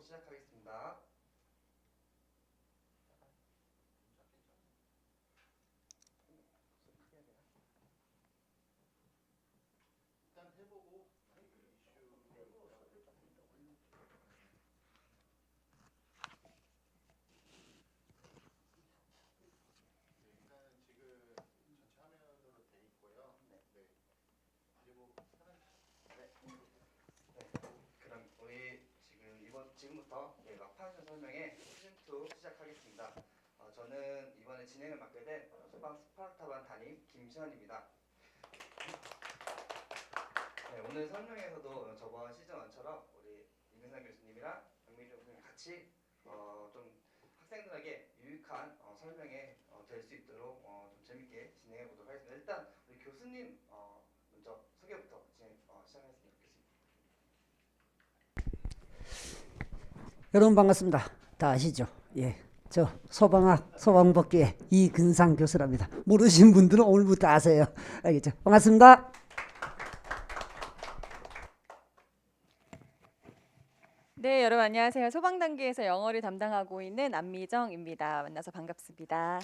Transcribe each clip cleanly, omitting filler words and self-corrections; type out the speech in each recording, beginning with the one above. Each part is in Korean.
시작하겠습니다. 일단 해보고 일단은 지금 전체 화면으로 돼 있고요. 네. 이제 뭐 그럼 우리 지금부터 막판편 설명회 시즌 2 시작하겠습니다. 저는 이번에 진행을 맡게 된 소방 스파르타반 담임 김시현입니다. 네, 오늘 설명에서도 저번 시즌 1처럼 우리 이근상 교수님이랑 박민정 교수님 같이 좀 학생들에게 유익한 설명회 될 수 있도록 좀 재밌게 진행해 보도록 하겠습니다. 일단 우리 교수님 먼저 소개부터 시작했으면 좋겠습니다. 여러분 반갑습니다. 다 아시죠? 예, 저 소방학 소방법계의 이근상 교수랍니다. 모르신 분들은 오늘부터 아세요. 알겠죠? 반갑습니다. 네, 여러분 안녕하세요. 소방 단계에서 영어를 담당하고 있는 안미정입니다. 만나서 반갑습니다.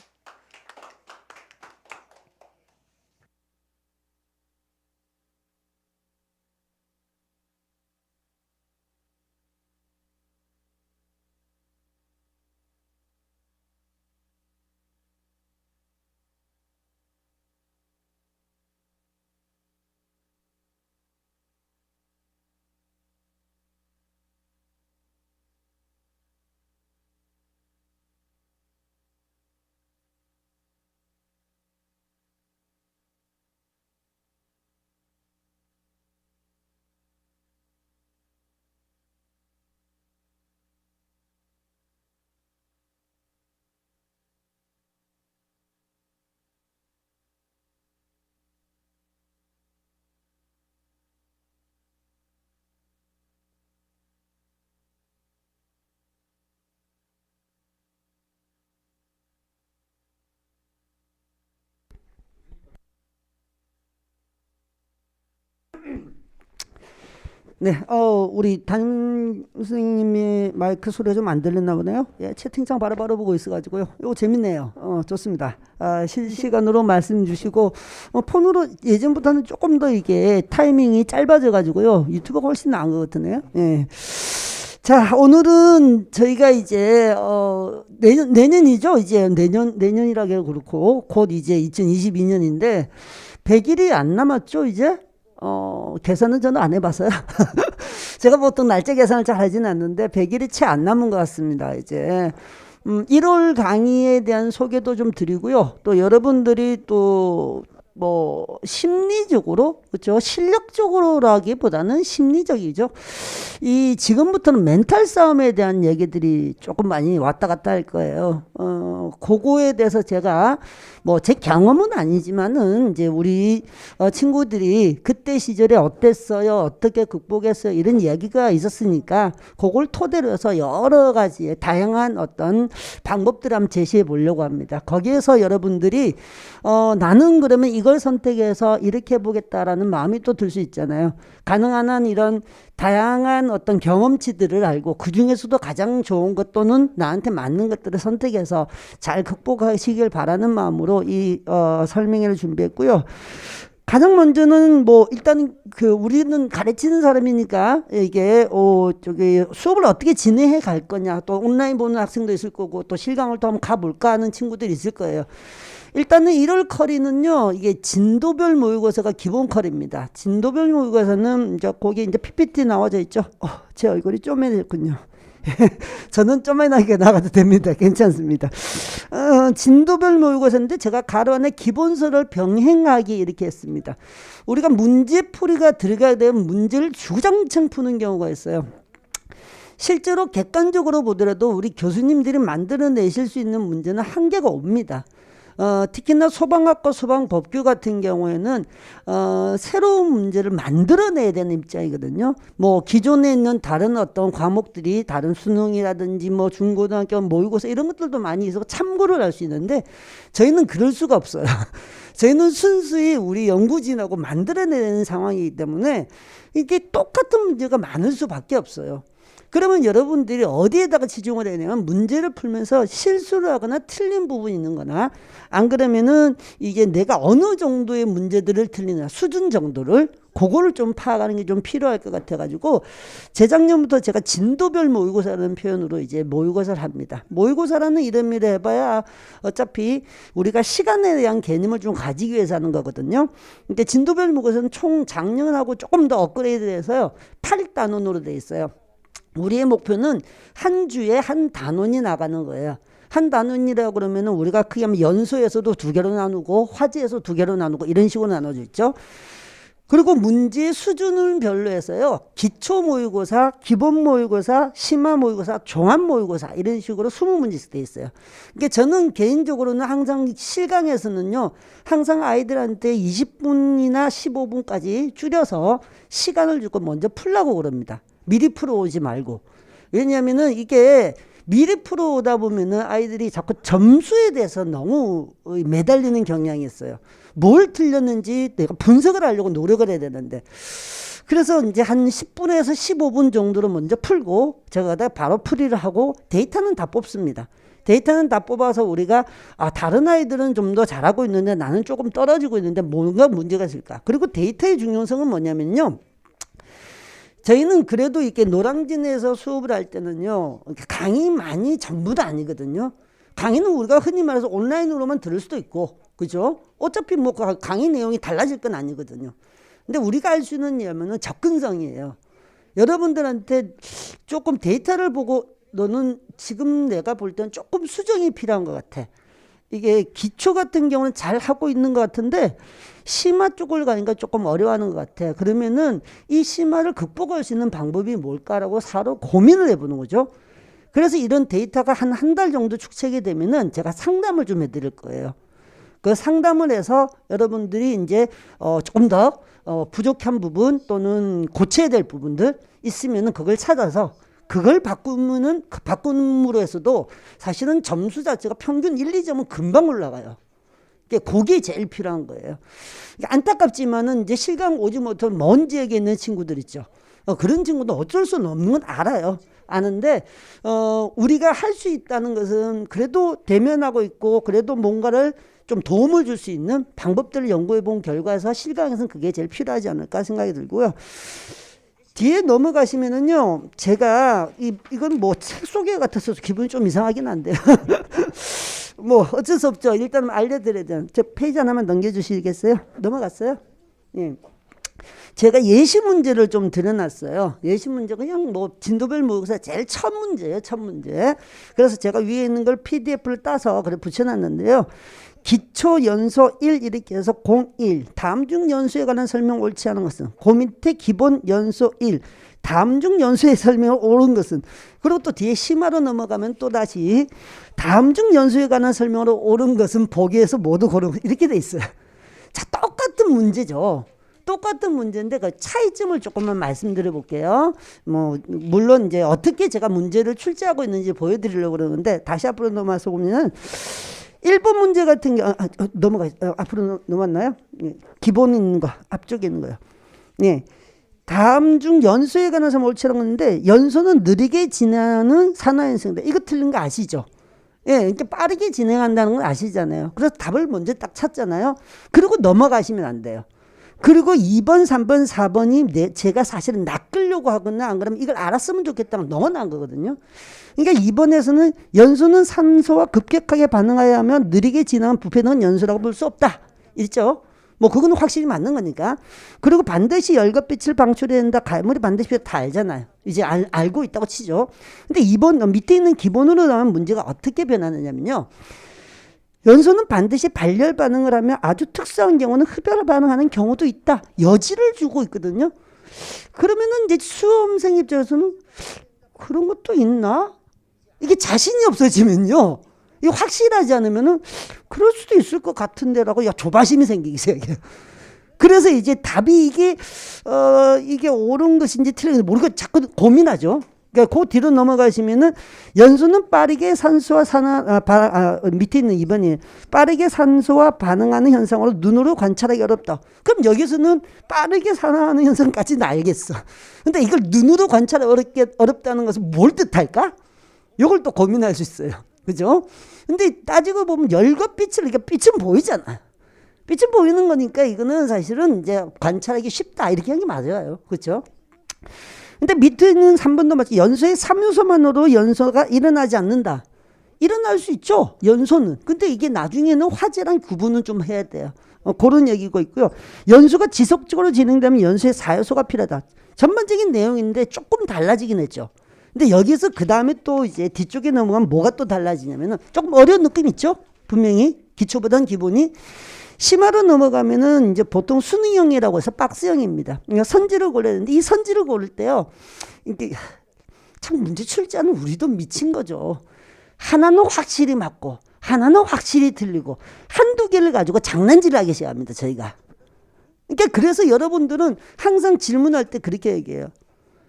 네, 우리 담임 선생님의 마이크 소리가 좀 안 들렸나 보네요. 예, 채팅창 바로바로 보고 있어가지고요. 이거 재밌네요. 좋습니다. 실시간으로 말씀 주시고, 폰으로 예전보다는 조금 더 이게 타이밍이 짧아져가지고요. 유튜브가 훨씬 나은 것 같으네요. 예. 자, 오늘은 저희가 이제, 내년이죠. 이제 내년이라고 그렇고, 곧 이제 2022년인데, 100일이 안 남았죠, 이제? 계산은 저는 안 해봤어요. 제가 보통 날짜 계산을 잘 하지는 않는데 100일이 채 안 남은 것 같습니다. 이제 1월 강의에 대한 소개도 좀 드리고요. 또 여러분들이 또 뭐 심리적으로, 그렇죠, 실력적으로라기보다는 심리적이죠. 이 지금부터는 멘탈 싸움에 대한 얘기들이 조금 많이 왔다 갔다 할 거예요. 그거에 대해서 제가 뭐 제 경험은 아니지만은 이제 우리 친구들이 그때 시절에 어땠어요, 어떻게 극복했어요, 이런 얘기가 있었으니까 그걸 토대로 해서 여러 가지의 다양한 어떤 방법들을 한번 제시해 보려고 합니다. 거기에서 여러분들이 나는 그러면 이걸 선택해서 이렇게 해보겠다라는 마음이 또 들 수 있잖아요. 가능한 한 이런 다양한 어떤 경험치들을 알고 그 중에서도 가장 좋은 것 또는 나한테 맞는 것들을 선택해서 잘 극복하시길 바라는 마음으로 이 설명회를 준비했고요. 가장 먼저는 뭐 일단 우리는 가르치는 사람이니까 이게 저기 수업을 어떻게 진행해 갈 거냐, 또 온라인 보는 학생도 있을 거고 또 실강을 또 한번 가볼까 하는 친구들이 있을 거예요. 일단은 1월 커리는요, 이게 진도별 모의고사가 기본 커리입니다. 진도별 모의고사는 이제 거기 이제 PPT 나와져 있죠. 제 얼굴이 쪼매졌군요. 저는 쪼매나게 나가도 됩니다. 괜찮습니다. 진도별 모의고사인데 제가 가로 안에 기본서를 병행하기 이렇게 했습니다. 우리가 문제풀이가 들어가야 되면 문제를 주구장창 푸는 경우가 있어요. 실제로 객관적으로 보더라도 우리 교수님들이 만들어내실 수 있는 문제는 한계가 옵니다. 특히나 소방학과 소방법규 같은 경우에는 새로운 문제를 만들어내야 되는 입장이거든요. 뭐 기존에 있는 다른 어떤 과목들이 다른 수능이라든지 뭐 중고등학교 모의고사 이런 것들도 많이 있어서 참고를 할 수 있는데 저희는 그럴 수가 없어요. 저희는 순수히 우리 연구진하고 만들어내는 상황이기 때문에 이게 똑같은 문제가 많을 수밖에 없어요. 그러면 여러분들이 어디에다가 치중을 해야 되냐면 문제를 풀면서 실수를 하거나 틀린 부분이 있는 거나 안 그러면은 이게 내가 어느 정도의 문제들을 틀리나 수준 정도를 그거를 좀 파악하는 게 좀 필요할 것 같아 가지고 재작년부터 제가 진도별 모의고사라는 표현으로 이제 모의고사를 합니다. 모의고사라는 이름을 해봐야 어차피 우리가 시간에 대한 개념을 좀 가지기 위해서 하는 거거든요. 그러니까 진도별 모의고사는 총 작년하고 조금 더 업그레이드돼서요 8단원으로 돼 있어요. 우리의 목표는 한 주에 한 단원이 나가는 거예요. 한 단원이라고 그러면은 우리가 크게 하면 연소에서도 2개로 나누고 화제에서 2개로 나누고 이런 식으로 나눠져 있죠. 그리고 문제의 수준을 별로 해서요. 기초 모의고사, 기본 모의고사, 심화 모의고사, 종합 모의고사 이런 식으로 20문제씩 돼 있어요. 그러니까 저는 개인적으로는 항상 실강에서는요. 항상 아이들한테 20분이나 15분까지 줄여서 시간을 주고 먼저 풀라고 그럽니다. 미리 풀어오지 말고. 왜냐하면은 이게 미리 풀어오다 보면은 아이들이 자꾸 점수에 대해서 너무 매달리는 경향이 있어요. 뭘 틀렸는지 내가 분석을 하려고 노력을 해야 되는데. 그래서 이제 한 10분에서 15분 정도로 먼저 풀고 제가 바로 풀이를 하고 데이터는 다 뽑습니다. 데이터는 다 뽑아서 우리가 다른 아이들은 좀 더 잘하고 있는데 나는 조금 떨어지고 있는데 뭔가 문제가 있을까. 그리고 데이터의 중요성은 뭐냐면요. 저희는 그래도 이렇게 노량진에서 수업을 할 때는요. 강의 많이 전부도 아니거든요. 강의는 우리가 흔히 말해서 온라인으로만 들을 수도 있고 그죠? 어차피 뭐 강의 내용이 달라질 건 아니거든요. 근데 우리가 할 수 있는 예면은 접근성이에요. 여러분들한테 조금 데이터를 보고 너는 지금 내가 볼 때는 조금 수정이 필요한 것 같아. 이게 기초 같은 경우는 잘 하고 있는 것 같은데 심화 쪽을 가니까 조금 어려워하는 것 같아. 그러면은 이 심화를 극복할 수 있는 방법이 뭘까라고 서로 고민을 해보는 거죠. 그래서 이런 데이터가 한 달 정도 축적이 되면은 제가 상담을 좀 해드릴 거예요. 그 상담을 해서 여러분들이 이제 조금 더 부족한 부분 또는 고쳐야 될 부분들 있으면은 그걸 찾아서 그걸 바꿈으로 해서도 사실은 점수 자체가 평균 1, 2점은 금방 올라가요. 그게 제일 필요한 거예요. 안타깝지만은 이제 실강 오지 못한 먼 지역에 있는 친구들 있죠. 그런 친구도 어쩔 수는 없는 건 알아요. 아는데 우리가 할 수 있다는 것은 그래도 대면하고 있고 그래도 뭔가를 좀 도움을 줄 수 있는 방법들을 연구해 본 결과에서 실강에서는 그게 제일 필요하지 않을까 생각이 들고요. 뒤에 넘어가시면은요, 제가 이건 뭐 책 소개 같아서 기분이 좀 이상하긴 한데요. 뭐 어쩔 수 없죠. 일단 알려드려야 돼요. 저 페이지 하나만 넘겨주시겠어요? 넘어갔어요? 예. 제가 예시 문제를 좀 드려놨어요. 예시 문제 그냥 뭐 진도별 모의고사 제일 첫 문제예요. 첫 문제. 그래서 제가 위에 있는 걸 PDF를 따서 그래 붙여놨는데요. 기초 연소 1 이렇게 해서 01 다음 중 연수에 관한 설명 옳지 않은 것은 그 밑에 기본 연소 1 다음 중 연수의 설명을 옳은 것은 그리고 또 뒤에 심화로 넘어가면 또 다시 다음 중 연수에 관한 설명으로 옳은 것은 보기에서 모두 고르고 이렇게 돼 있어요. 자, 똑같은 문제죠. 똑같은 문제인데 그 차이점을 조금만 말씀드려 볼게요. 뭐 물론 이제 어떻게 제가 문제를 출제하고 있는지 보여드리려고 그러는데 다시 앞으로 넘어서 보면은 1번 문제 같은 경우 앞으로 넘었나요? 예, 기본에 있는 거 앞쪽에 있는 거요. 예. 다음 중 연소에 관한 설명 옳지 않은 건데 연소는 느리게 진행하는 산화현상들 이거 틀린 거 아시죠? 예, 이렇게 빠르게 진행한다는 건 아시잖아요. 그래서 답을 먼저 딱 찾잖아요. 그리고 넘어가시면 안 돼요. 그리고 2번, 3번, 4번이 제가 사실은 낚으려고 하거나 안 그러면 이걸 알았으면 좋겠다면 넣어놓은 거거든요. 그러니까 2번에서는 연소는 산소와 급격하게 반응하여 하면 느리게 진행한 부패는 연소라고 볼 수 없다. 있죠? 뭐 그건 확실히 맞는 거니까. 그리고 반드시 열겁빛을 방출해야 된다. 가물이 반드시 다 알잖아요. 이제 알고 있다고 치죠. 근데 2번 밑에 있는 기본으로 나오면 문제가 어떻게 변하느냐면요. 연소는 반드시 발열 반응을 하며 아주 특수한 경우는 흡열 반응하는 경우도 있다. 여지를 주고 있거든요. 그러면은 이제 수험생 입장에서는 그런 것도 있나? 이게 자신이 없어지면요. 이거 확실하지 않으면은 그럴 수도 있을 것 같은데라고 조바심이 생기기 시작해요. 그래서 이제 답이 이게 옳은 것인지 틀린 것인지 모르고 자꾸 고민하죠. 그러니까 그 뒤로 넘어가시면은 연소는 빠르게 산소와 밑에 있는 2번이 빠르게 산소와 반응하는 현상으로 눈으로 관찰하기 어렵다. 그럼 여기서는 빠르게 산화하는 현상까지는 알겠어. 근데 이걸 눈으로 관찰하기 어렵다는 것은 뭘 뜻할까? 이걸 또 고민할 수 있어요. 그죠? 근데 따지고 보면 열과 빛은 보이잖아. 빛은 보이는 거니까 이거는 사실은 이제 관찰하기 쉽다. 이렇게 하는 게 맞아요. 그렇죠? 근데 밑에 있는 3번도 마치 연소의 3요소만으로 연소가 일어나지 않는다. 일어날 수 있죠. 연소는. 근데 이게 나중에는 화재랑 구분은 좀 해야 돼요. 그런 얘기고 있고요. 연소가 지속적으로 진행되면 연소의 4요소가 필요하다. 전반적인 내용인데 조금 달라지긴 했죠. 근데 여기서 그 다음에 또 이제 뒤쪽에 넘어가면 뭐가 또 달라지냐면은 조금 어려운 느낌 있죠? 분명히. 기초보단 기본이. 심화로 넘어가면은 이제 보통 수능형이라고 해서 박스형입니다. 그러니까 선지를 고려야 되는데 이 선지를 고를 때요. 이게 참 문제 출제하는 우리도 미친 거죠. 하나는 확실히 맞고 하나는 확실히 틀리고 한두 개를 가지고 장난질을 하기 시작합니다. 저희가. 그러니까 그래서 여러분들은 항상 질문할 때 그렇게 얘기해요.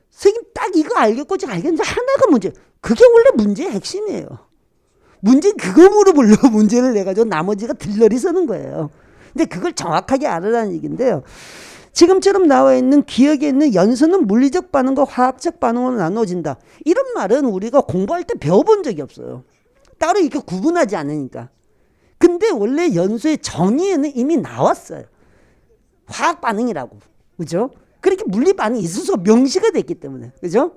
선생님 딱 이거 알겠고 제가 알겠는데 하나가 문제. 그게 원래 문제의 핵심이에요. 문제 그거 물어보려고 문제를 내가지고 나머지가 들러리 서는 거예요. 근데 그걸 정확하게 알으라는 얘기인데요. 지금처럼 나와 있는 기억에 있는 연소는 물리적 반응과 화학적 반응으로 나눠진다. 이런 말은 우리가 공부할 때 배워본 적이 없어요. 따로 이렇게 구분하지 않으니까. 근데 원래 연소의 정의에는 이미 나왔어요. 화학 반응이라고. 그죠? 그렇게 물리 반응이 있을 수가 명시가 됐기 때문에. 그죠?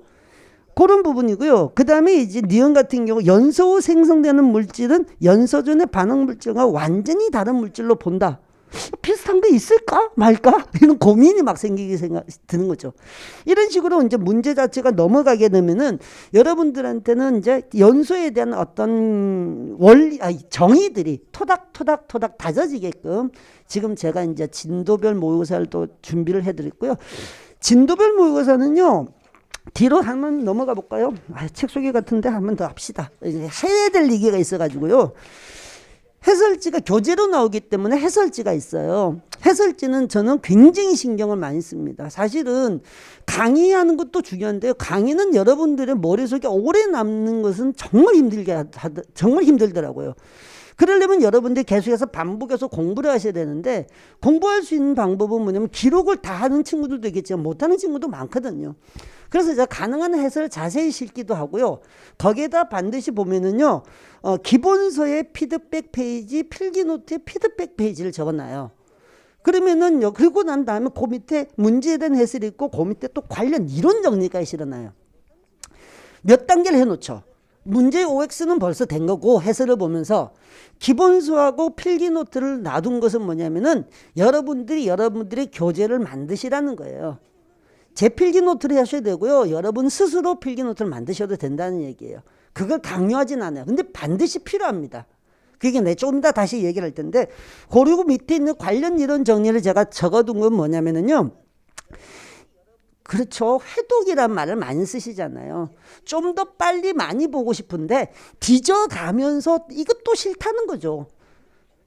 그런 부분이고요. 그 다음에 이제 니은 같은 경우 연소 후 생성되는 물질은 연소 전의 반응 물질과 완전히 다른 물질로 본다. 비슷한 게 있을까 말까 이런 고민이 막 생기게 드는 거죠. 이런 식으로 이제 문제 자체가 넘어가게 되면은 여러분들한테는 이제 연소에 대한 어떤 정의들이 토닥토닥 다져지게끔 지금 제가 이제 진도별 모의고사를 또 준비를 해드렸고요. 진도별 모의고사는요. 뒤로 한번 넘어가 볼까요? 책 소개 같은데 한번 더 합시다. 해야 될 얘기가 있어가지고요. 해설지가 교재로 나오기 때문에 해설지가 있어요. 해설지는 저는 굉장히 신경을 많이 씁니다. 사실은 강의하는 것도 중요한데요. 강의는 여러분들의 머릿속에 오래 남는 것은 정말 정말 힘들더라고요. 그러려면 여러분들이 계속해서 반복해서 공부를 하셔야 되는데 공부할 수 있는 방법은 뭐냐면 기록을 다 하는 친구들도 있겠지만 못하는 친구도 많거든요. 그래서 제가 가능한 해설을 자세히 실기도 하고요. 거기에다 반드시 보면은요. 기본서의 피드백 페이지, 필기노트의 피드백 페이지를 적어놔요. 그러면은 그리고 난 다음에 그 밑에 문제에 대한 해설이 있고 그 밑에 또 관련 이론 정리까지 실어놔요. 몇 단계를 해놓죠. 문제 OX는 벌써 된 거고 해설을 보면서 기본서하고 필기노트를 놔둔 것은 뭐냐면은 여러분들의 교재를 만드시라는 거예요. 제 필기노트를 하셔야 되고요. 여러분 스스로 필기노트를 만드셔도 된다는 얘기예요. 그걸 강요하진 않아요. 근데 반드시 필요합니다. 그게 내 조금 더 다시 얘기를 할 텐데 그리고 밑에 있는 관련 이론 정리를 제가 적어둔 건 뭐냐면은요. 그렇죠. 회독이란 말을 많이 쓰시잖아요. 좀 더 빨리 많이 보고 싶은데 뒤져가면서 이것도 싫다는 거죠.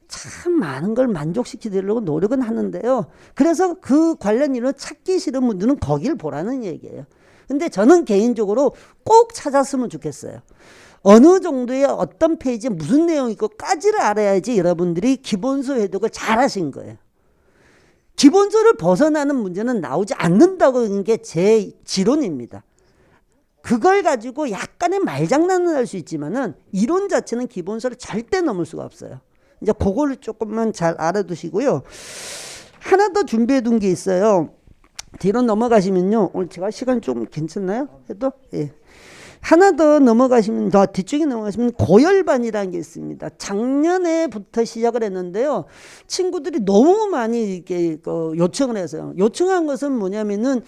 참 많은 걸 만족시키려고 노력은 하는데요. 그래서 그 관련 이론 찾기 싫은 분들은 거기를 보라는 얘기예요. 근데 저는 개인적으로 꼭 찾았으면 좋겠어요. 어느 정도의 어떤 페이지에 무슨 내용이 있고까지를 알아야지 여러분들이 기본서 회독을 잘 하신 거예요. 기본서를 벗어나는 문제는 나오지 않는다고 하는 게 제 지론입니다. 그걸 가지고 약간의 말장난은 할 수 있지만은 이론 자체는 기본서를 절대 넘을 수가 없어요. 이제 그거를 조금만 잘 알아두시고요. 하나 더 준비해 둔 게 있어요. 뒤로 넘어가시면요. 오늘 제가 시간 좀 괜찮나요? 해도? 예. 하나 더 넘어가시면, 더 뒤쪽에 넘어가시면 고열반이라는 게 있습니다. 작년에부터 시작을 했는데요. 친구들이 너무 많이 이렇게 요청을 해서요. 요청한 것은 뭐냐면은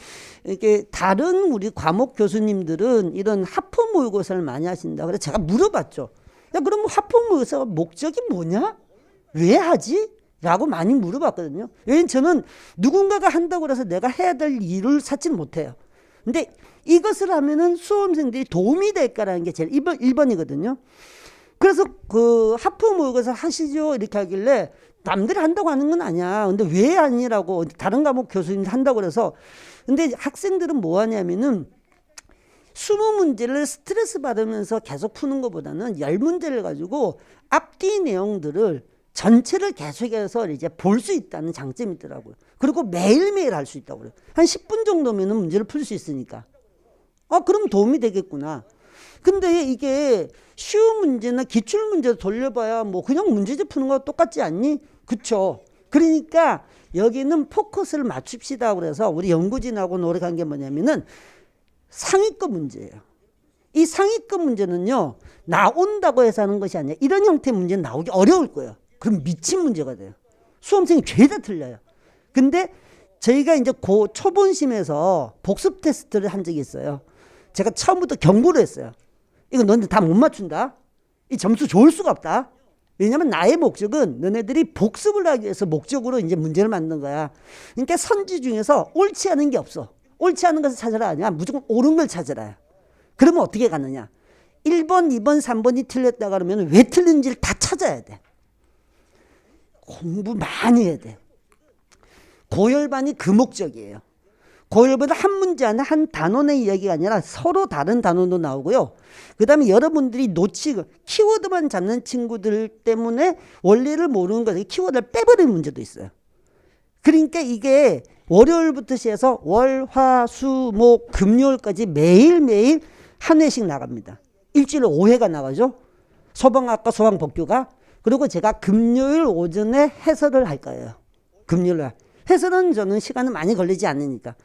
이렇게 다른 우리 과목 교수님들은 이런 하프 모의고사를 많이 하신다. 그래서 제가 물어봤죠. 야, 그럼 하프 모의고사가 목적이 뭐냐? 왜 하지? 라고 많이 물어봤거든요. 왜냐면 저는 누군가가 한다고 해서 내가 해야 될 일을 찾지는 못해요. 근데 이것을 하면은 수험생들이 도움이 될까라는 게 제일 1번이거든요. 그래서 그 하프 모의고사 하시죠 이렇게 하길래 남들이 한다고 하는 건 아니야. 근데 왜 아니라고 다른 과목 교수님들 한다고 그래서 근데 학생들은 뭐 하냐면은 20문제를 스트레스 받으면서 계속 푸는 것보다는 10문제를 가지고 앞뒤 내용들을 전체를 계속해서 이제 볼 수 있다는 장점이 있더라고요. 그리고 매일매일 할 수 있다고 그래요. 한 10분 정도면 문제를 풀 수 있으니까. 그럼 도움이 되겠구나. 근데 이게 쉬운 문제나 기출 문제 돌려봐야 뭐 그냥 문제집 푸는 거 똑같지 않니? 그쵸. 그러니까 여기는 포커스를 맞춥시다. 그래서 우리 연구진하고 노력한 게 뭐냐면은 상위급 문제예요. 이 상위급 문제는요, 나온다고 해서 하는 것이 아니라 이런 형태의 문제는 나오기 어려울 거예요. 그럼 미친 문제가 돼요. 수험생이 죄다 틀려요. 근데 저희가 이제 초본심에서 복습 테스트를 한 적이 있어요. 제가 처음부터 경고를 했어요. 이거 너네들 다 못 맞춘다. 이 점수 좋을 수가 없다. 왜냐면 나의 목적은 너네들이 복습을 하기 위해서 목적으로 이제 문제를 만든 거야. 그러니까 선지 중에서 옳지 않은 게 없어. 옳지 않은 것을 찾아라 아니야. 무조건 옳은 걸 찾아라. 그러면 어떻게 가느냐. 1번, 2번, 3번이 틀렸다 그러면 왜 틀린지를 다 찾아야 돼. 공부 많이 해야 돼. 고열반이 그 목적이에요. 고열반은 한 문제 안에 한 단원의 이야기가 아니라 서로 다른 단원도 나오고요. 그 다음에 여러분들이 놓치고 키워드만 잡는 친구들 때문에 원리를 모르는 거죠. 키워드를 빼버리는 문제도 있어요. 그러니까 이게 월요일부터 시작해서 월, 화, 수, 목, 금요일까지 매일매일 한 회씩 나갑니다. 일주일에 5회가 나가죠. 소방학과 소방법규가. 그리고 제가 금요일 오전에 해설을 할 거예요. 금요일날. 해설은 저는 시간은 많이 걸리지 않으니까.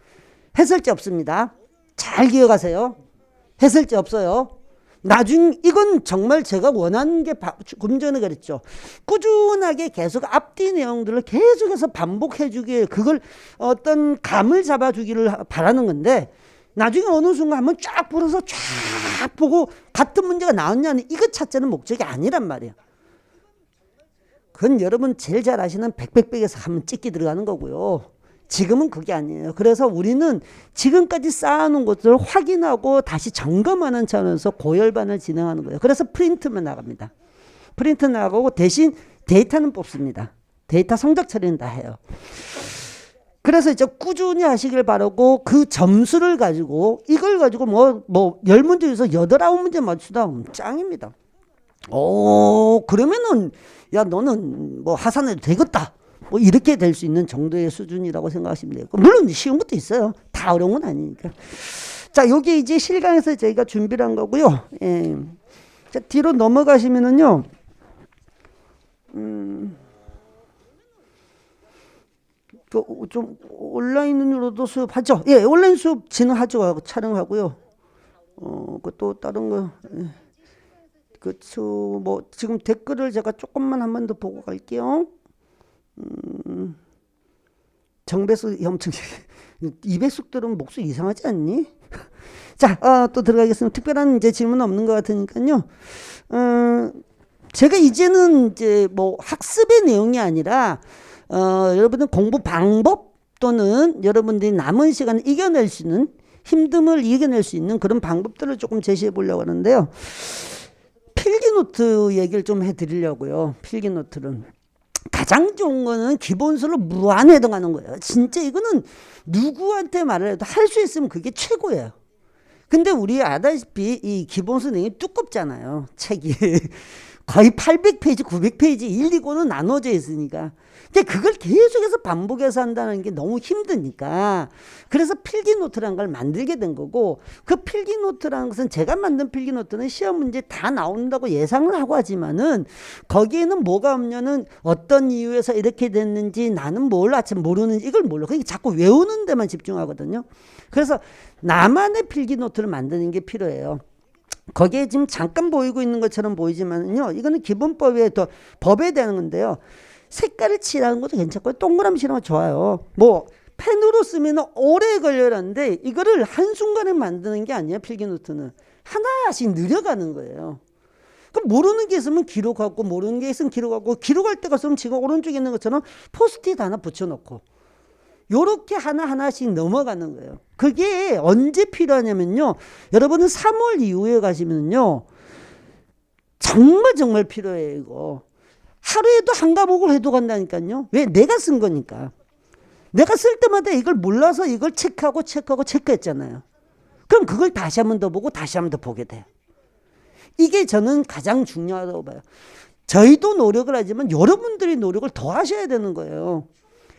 해설제 없습니다. 잘 기억하세요. 해설제 없어요. 나중 이건 정말 제가 원하는 게 좀 전에 그랬죠. 꾸준하게 계속 앞뒤 내용들을 계속해서 반복해 주기에 그걸 어떤 감을 잡아 주기를 바라는 건데 나중에 어느 순간 한번 쫙 풀어서 쫙 보고 같은 문제가 나왔냐는 이것 찾자는 목적이 아니란 말이에요. 그건 여러분 제일 잘 아시는 백백백에서 한번 찍기 들어가는 거고요. 지금은 그게 아니에요. 그래서 우리는 지금까지 쌓아놓은 것들을 확인하고 다시 점검하는 차원에서 고열반을 진행하는 거예요. 그래서 프린트만 나갑니다. 프린트 나가고 대신 데이터는 뽑습니다. 데이터 성적 처리는 다 해요. 그래서 이제 꾸준히 하시길 바라고 그 점수를 가지고 이걸 가지고 뭐 10문제 중에서 8, 9문제 맞추다 짱입니다. 그러면은 야 너는 뭐 하산해도 되겠다. 뭐 이렇게 될 수 있는 정도의 수준이라고 생각하시면 돼요. 물론 쉬운 것도 있어요. 다 어려운 건 아니니까. 자, 여기 이제 실강에서 저희가 준비를 한 거고요. 예. 자, 뒤로 넘어가시면은요. 좀 온라인으로도 수업하죠. 예, 온라인 수업 진행하죠. 촬영하고요. 또 다른 거. 예. 뭐 지금 댓글을 제가 조금만 한 번 더 보고 갈게요. 정배수 엄청 2배속 들으면 목소리 이상하지 않니? 자, 또 들어가겠습니다. 특별한 이제 질문 없는 것 같으니까요. 제가 이제는 이제 뭐 학습의 내용이 아니라 여러분들 공부 방법 또는 여러분들이 남은 시간을 이겨낼 수 있는 힘듦을 이겨낼 수 있는 그런 방법들을 조금 제시해 보려고 하는데요. 필기노트 얘기를 좀 해드리려고요. 필기노트는 가장 좋은 거는 기본서로 무한해동하는 거예요. 진짜 이거는 누구한테 말을 해도 할 수 있으면 그게 최고예요. 근데 우리 아다시피 이 기본서 내용이 두껍잖아요. 책이 거의 800페이지, 900페이지 1, 2고는 나눠져 있으니까. 근데 그걸 계속해서 반복해서 한다는 게 너무 힘드니까. 그래서 필기노트라는 걸 만들게 된 거고, 그 필기노트라는 것은 제가 만든 필기노트는 시험 문제 다 나온다고 예상을 하고 하지만은 거기에는 뭐가 없냐는 어떤 이유에서 이렇게 됐는지 나는 뭘 아침 모르는지 이걸 몰라. 그러니까 자꾸 외우는 데만 집중하거든요. 그래서 나만의 필기노트를 만드는 게 필요해요. 거기에 지금 잠깐 보이고 있는 것처럼 보이지만요. 이거는 기본법에 더 법에 대한 건데요. 색깔을 칠하는 것도 괜찮고요. 동그라미 칠하는 거 좋아요. 뭐 펜으로 쓰면 오래 걸려라는데 이거를 한순간에 만드는 게 아니야. 필기노트는 하나씩 늘려가는 거예요. 그럼 모르는 게 있으면 기록하고 모르는 게 있으면 기록하고 기록할 때가 있으면 지금 오른쪽에 있는 것처럼 포스트잇 하나 붙여놓고 요렇게 하나하나씩 넘어가는 거예요. 그게 언제 필요하냐면요. 여러분은 3월 이후에 가시면요. 정말 필요해요. 이거. 하루에도 한 과목을 해도 간다니까요. 왜? 내가 쓴 거니까. 내가 쓸 때마다 이걸 몰라서 이걸 체크했잖아요. 그럼 그럼 그걸 다시 한 번 더 보고 다시 한 번 더 보게 돼요. 이게 저는 가장 중요하다고 봐요. 저희도 노력을 하지만 여러분들이 노력을 더 하셔야 되는 거예요.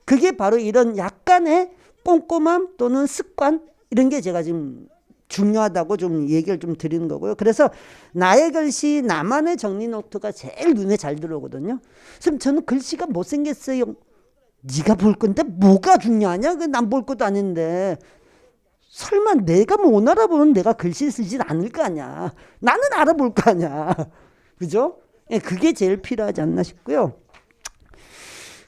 그게 바로 이런 약간의 꼼꼼함 또는 습관 이런 게 제가 지금 중요하다고 좀 얘기를 좀 드리는 거고요. 그래서 나의 글씨, 나만의 정리 노트가 제일 눈에 잘 들어오거든요. 그럼 저는 글씨가 못생겼어요. 네가 볼 건데 뭐가 중요하냐? 난 볼 것도 아닌데. 설마 내가 못 알아보는 내가 글씨 쓰진 않을 거 아니야. 나는 알아볼 거 아니야. 그죠? 예, 그게 제일 필요하지 않나 싶고요.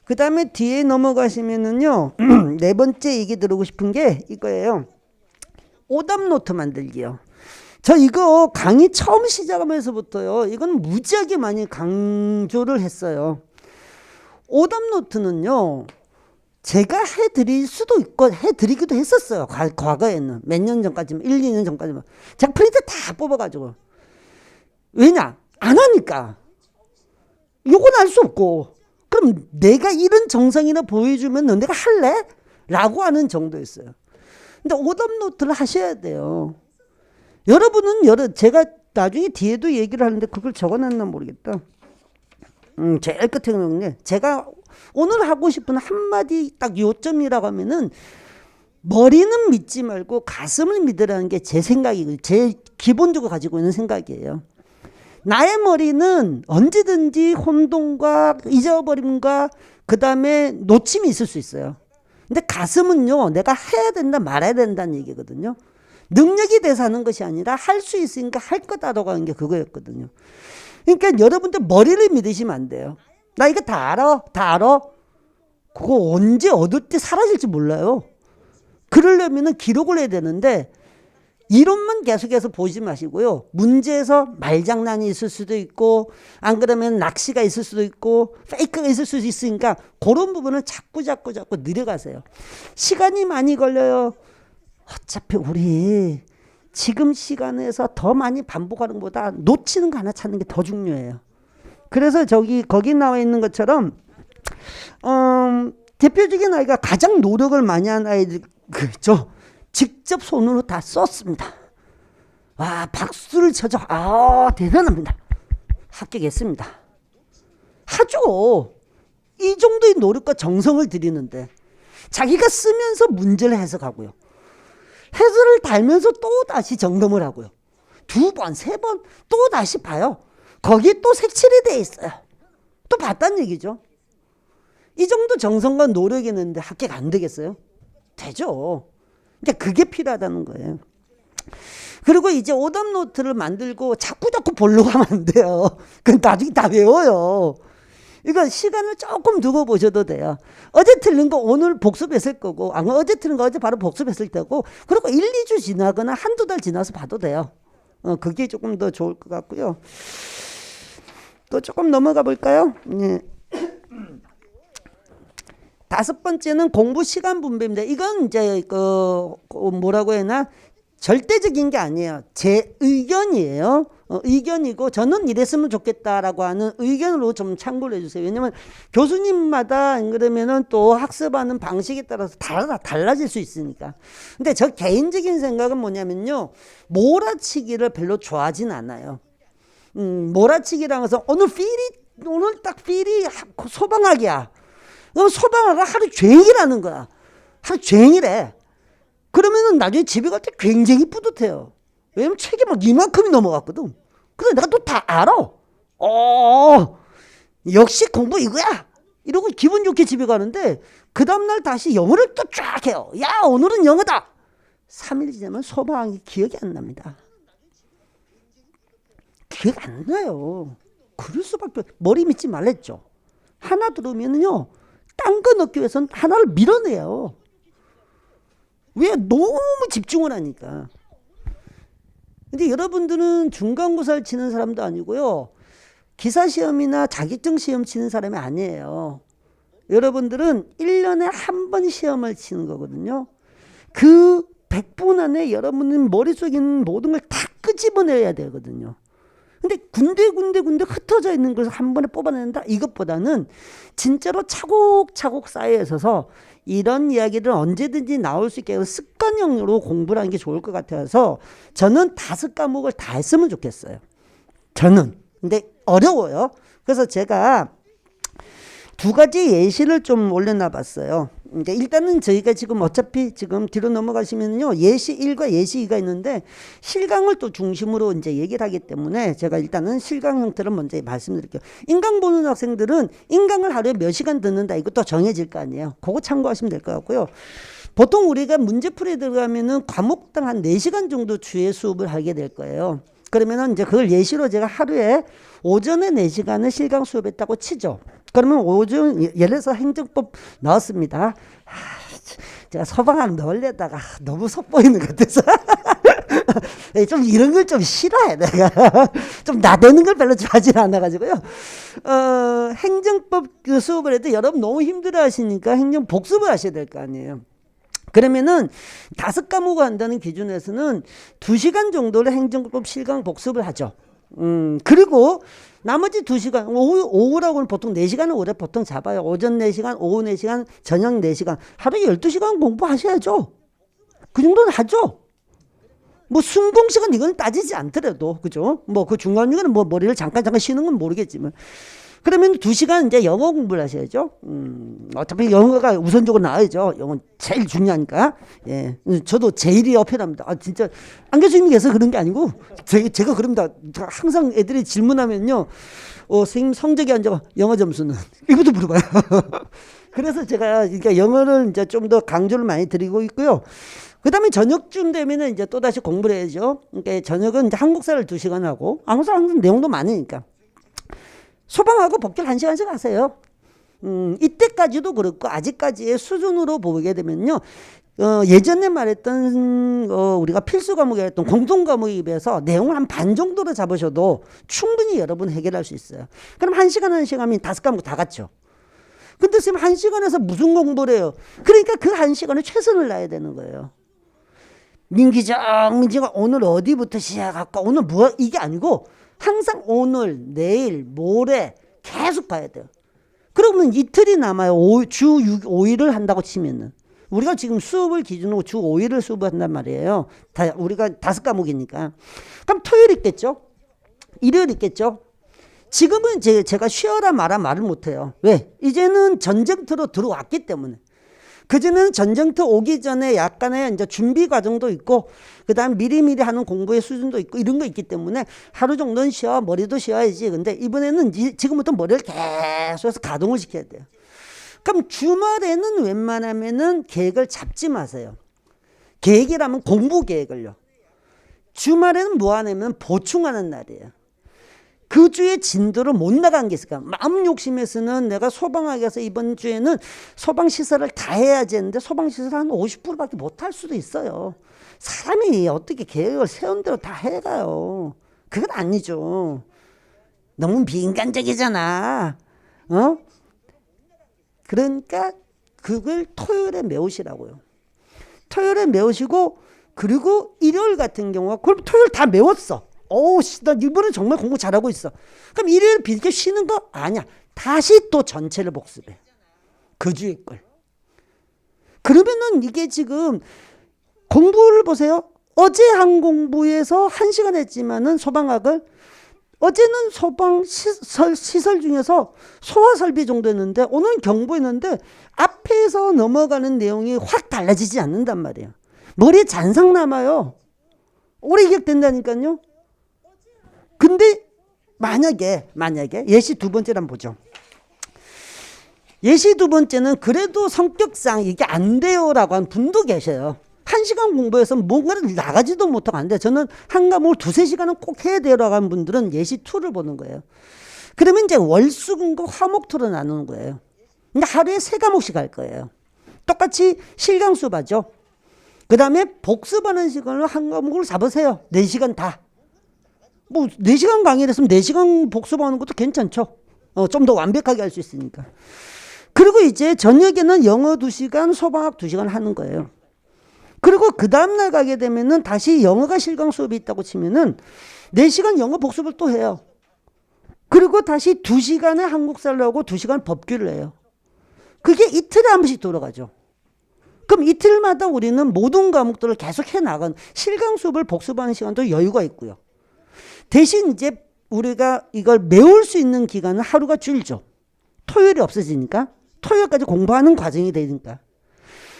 그 다음에 뒤에 넘어가시면은요. 네 번째 얘기 들어오고 싶은 게 이거예요. 오답 노트 만들기요. 저 이거 강의 처음 시작하면서부터요. 이건 무지하게 많이 강조를 했어요. 오답 노트는요. 제가 해드릴 수도 있고 해드리기도 했었어요. 과거에는. 몇 년 전까지만 1, 2년 전까지만. 제가 프린트 다 뽑아가지고. 왜냐? 안 하니까. 요건 알 수 없고. 그럼 내가 이런 정성이나 보여주면 너 내가 할래? 라고 하는 정도였어요. 근데 오답 노트를 하셔야 돼요. 여러분은 제가 나중에 뒤에도 얘기를 하는데 그걸 적어놨나 모르겠다. 제일 끝에 보면 제가 오늘 하고 싶은 한마디 딱 요점이라고 하면은 머리는 믿지 말고 가슴을 믿으라는 게 제 생각이고 제 기본적으로 가지고 있는 생각이에요. 나의 머리는 언제든지 혼동과 잊어버림과 그 다음에 놓침이 있을 수 있어요. 근데 가슴은요, 내가 해야 된다 말아야 된다는 얘기거든요. 능력이 돼서 하는 것이 아니라 할 수 있으니까 할 거다라고 하는 게 그거였거든요. 그러니까 여러분들 머리를 믿으시면 안 돼요. 나 이거 다 알아. 다 알아. 그거 언제 어느 때 사라질지 몰라요. 그러려면 기록을 해야 되는데 이론만 계속해서 보지 마시고요. 문제에서 말장난이 있을 수도 있고 안 그러면 낚시가 있을 수도 있고 페이크가 있을 수도 있으니까 그런 부분은 자꾸 늘려가세요. 시간이 많이 걸려요. 어차피 우리 지금 시간에서 더 많이 반복하는 것보다 놓치는 거 하나 찾는 게 더 중요해요. 그래서 거기 나와 있는 것처럼 대표적인 아이가 가장 노력을 많이 한 아이들 그죠? 직접 손으로 다 썼습니다. 와, 박수를 쳐줘. 아, 대단합니다. 합격했습니다. 하죠. 이 정도의 노력과 정성을 들이는데 자기가 쓰면서 문제를 해석하고요. 해설을 달면서 또 다시 점검을 하고요. 2번, 3번 또 다시 봐요. 거기에 또 색칠이 돼 있어요. 또 봤다는 얘기죠. 이 정도 정성과 노력이 있는데 합격 안 되겠어요? 되죠. 그러니까 그게 필요하다는 거예요. 그리고 이제 오답 노트를 만들고 자꾸 보려고 하면 안 돼요. 그건 나중에 다 외워요. 이거 시간을 조금 두고 보셔도 돼요. 어제 틀린 거 오늘 복습했을 거고, 어제 틀린 거 어제 바로 복습했을 때고, 그리고 1, 2주 지나거나 한두 달 지나서 봐도 돼요. 그게 조금 더 좋을 것 같고요. 또 조금 넘어가 볼까요? 네. 5번째는 공부 시간 분배입니다. 이건 이제 뭐라고 해나 절대적인 게 아니에요. 제 의견이에요. 의견이고 저는 이랬으면 좋겠다라고 하는 의견으로 좀 참고를 해주세요. 왜냐하면 교수님마다 그러면은 또 학습하는 방식에 따라서 달라질 수 있으니까. 근데 저 개인적인 생각은 뭐냐면요, 몰아치기를 별로 좋아하진 않아요. 몰아치기라는 것은 오늘 딱 필이 소방학이야. 소방학을 하루 종일 하는 거야. 하루 종일 해. 그러면은 나중에 집에 갈 때 굉장히 뿌듯해요. 왜냐면 책이 막 이만큼이 넘어갔거든. 근데 내가 또 다 알아. 역시 공부 이거야. 이러고 기분 좋게 집에 가는데 그 다음날 다시 영어를 또 쫙 해요. 야, 오늘은 영어다. 3일 지나면 소방학이 기억이 안 납니다. 기억 안 나요. 그럴 수밖에. 머리 믿지 말랬죠. 하나 들으면요, 딴 거 넣기 위해서는 하나를 밀어내요. 왜? 너무 집중을 하니까. 근데 여러분들은 중간고사를 치는 사람도 아니고요, 기사시험이나 자격증 시험 치는 사람이 아니에요. 여러분들은 1년에 한 번 시험을 치는 거거든요. 그 100분 안에 여러분은 머릿속에 있는 모든 걸 다 끄집어내야 되거든요. 근데 군데 흩어져 있는 것을 한 번에 뽑아낸다? 이것보다는 진짜로 차곡차곡 쌓여 있어서 이런 이야기를 언제든지 나올 수 있게 습관형으로 공부를 하는 게 좋을 것 같아서 저는 5과목을 다 했으면 좋겠어요. 저는. 근데 어려워요. 그래서 제가 2가지 예시를 좀 올려놔 봤어요. 이제 일단은 저희가 지금 어차피 지금 뒤로 넘어가시면요. 예시 1과 예시 2가 있는데 실강을 또 중심으로 이제 얘기를 하기 때문에 제가 일단은 실강 형태를 먼저 말씀드릴게요. 인강 보는 학생들은 인강을 하루에 몇 시간 듣는다. 이것도 정해질 거 아니에요. 그거 참고하시면 될 것 같고요. 보통 우리가 문제풀이에 들어가면은 과목당 한 4시간 정도 주에 수업을 하게 될 거예요. 그러면은 이제 그걸 예시로 제가 하루에 오전에 4시간을 실강 수업했다고 치죠. 그러면 오전 예를 들어서 행정법 나왔습니다. 제가 서방학 넣으려다가 너무 섣보이는 것 같아서 좀 이런 걸 좀 싫어해. 내가 좀 나대는 걸 별로 좋아하지 않아가지고요. 행정법 그 수업을 해도 여러분 너무 힘들어 하시니까 행정 복습을 하셔야 될 거 아니에요. 그러면은 5과목을 한다는 기준에서는 2시간 정도를 행정법 실강 복습을 하죠. 그리고 나머지 2시간, 오후라고는 보통 4시간을 오래 보통 잡아요. 오전 4시간, 오후 4시간, 저녁 4시간. 하루에 12시간 공부하셔야죠. 그 정도는 하죠. 뭐 순공시간 이건 따지지 않더라도, 그죠? 뭐 그 중간중간에 뭐 머리를 잠깐 쉬는 건 모르겠지만. 그러면 2시간 이제 영어 공부를 하셔야죠. 어차피 영어가 우선적으로 나와야죠. 영어 제일 중요하니까. 예. 저도 제일이 어필합니다. 아, 진짜, 안 교수님께서 그런 게 아니고, 제가 그럽니다. 항상 애들이 질문하면요. 선생님 성적이 안 좋아. 영어 점수는. 이것도 물어봐요. 그래서 제가 그러니까 영어를 이제 좀 더 강조를 많이 드리고 있고요. 그 다음에 저녁쯤 되면은 이제 또다시 공부를 해야죠. 그러니까 저녁은 이제 한국사를 2시간 하고, 한국사 항상 내용도 많으니까. 소방하고 복귀를 1시간씩 하세요. 이때까지도 그렇고 아직까지의 수준으로 보게 되면요. 예전에 말했던 우리가 필수 과목에 했던 공통 과목에 비해서 내용을 한 반 정도로 잡으셔도 충분히 여러분 해결할 수 있어요. 그럼 1시간이면 5과목 다 갔죠. 근데 선생님 1시간에서 무슨 공부를 해요? 그러니까 그 1시간에 최선을 다해야 되는 거예요. 민기가 오늘 어디부터 시작할까? 오늘 뭐 이게 아니고 항상 오늘, 내일, 모레 계속 가야 돼요. 그러면 이틀이 남아요. 주 5일을 한다고 치면은. 우리가 지금 수업을 기준으로 주 5일을 수업을 한단 말이에요. 우리가 5과목이니까. 그럼 토요일 있겠죠? 일요일 있겠죠? 지금은 제가 쉬어라 말을 못해요. 왜? 이제는 전쟁터로 들어왔기 때문에. 그전에는 전쟁터 오기 전에 약간의 이제 준비 과정도 있고, 그 다음 미리미리 하는 공부의 수준도 있고, 이런 거 있기 때문에 하루 정도는 쉬어, 머리도 쉬어야지. 근데 이번에는 지금부터 머리를 계속해서 가동을 시켜야 돼요. 그럼 주말에는 웬만하면은 계획을 잡지 마세요. 계획이라면 공부 계획을요. 주말에는 뭐 하냐면 보충하는 날이에요. 그 주에 진도를 못 나간 게 있을까? 마음 욕심에서는 내가 소방학에서 이번 주에는 소방시설을 다 해야지 했는데 소방시설 한 50%밖에 못 할 수도 있어요. 사람이 어떻게 계획을 세운 대로 다 해가요? 그건 아니죠. 너무 비인간적이잖아. 그러니까 그걸 토요일에 메우시라고요. 토요일에 메우시고, 그리고 일요일 같은 경우가 그럼 토요일 다 메웠어. 나 이번에 정말 공부 잘하고 있어. 그럼 일요일 비게 쉬는 거 아니야. 다시 또 전체를 복습해. 그 주의 걸. 그러면은 이게 지금 공부를 보세요. 어제 한 공부에서 1시간 했지만은 소방학을 어제는 소방 시설 중에서 소화 설비 정도 했는데 오늘은 경보 했는데 앞에서 넘어가는 내용이 확 달라지지 않는단 말이에요. 머리에 잔상 남아요. 오래 기억된다니까요. 근데 만약에 예시 2번째를 한번 보죠. 예시 2번째는 그래도 성격상 이게 안 돼요라고 한 분도 계셔요. 1시간 공부해서 뭔가를 나가지도 못하고 안 돼. 저는 한 과목을 2-3시간은 꼭 해야 돼요라고 한 분들은 예시 2를 보는 거예요. 그러면 이제 월수금과 화목토로 나누는 거예요. 그러니까 하루에 3과목씩 할 거예요. 똑같이 실강 수업하죠. 그 다음에 복습하는 시간을 한 과목을 잡으세요. 4시간 다. 뭐 4시간 강의를 했으면 4시간 복습하는 것도 괜찮죠. 좀 더 완벽하게 할 수 있으니까. 그리고 이제 저녁에는 영어 2시간, 소방학 2시간 하는 거예요. 그리고 그 다음날 가게 되면은 다시 영어가 실강 수업이 있다고 치면은 4시간 영어 복습을 또 해요. 그리고 다시 2시간의 한국사를 하고 2시간 법규를 해요. 그게 이틀에 한 번씩 돌아가죠. 그럼 이틀마다 우리는 모든 과목들을 계속 해나간 실강 수업을 복습하는 시간도 여유가 있고요. 대신 이제 우리가 이걸 메울 수 있는 기간은 하루가 줄죠. 토요일이 없어지니까. 토요일까지 공부하는 과정이 되니까.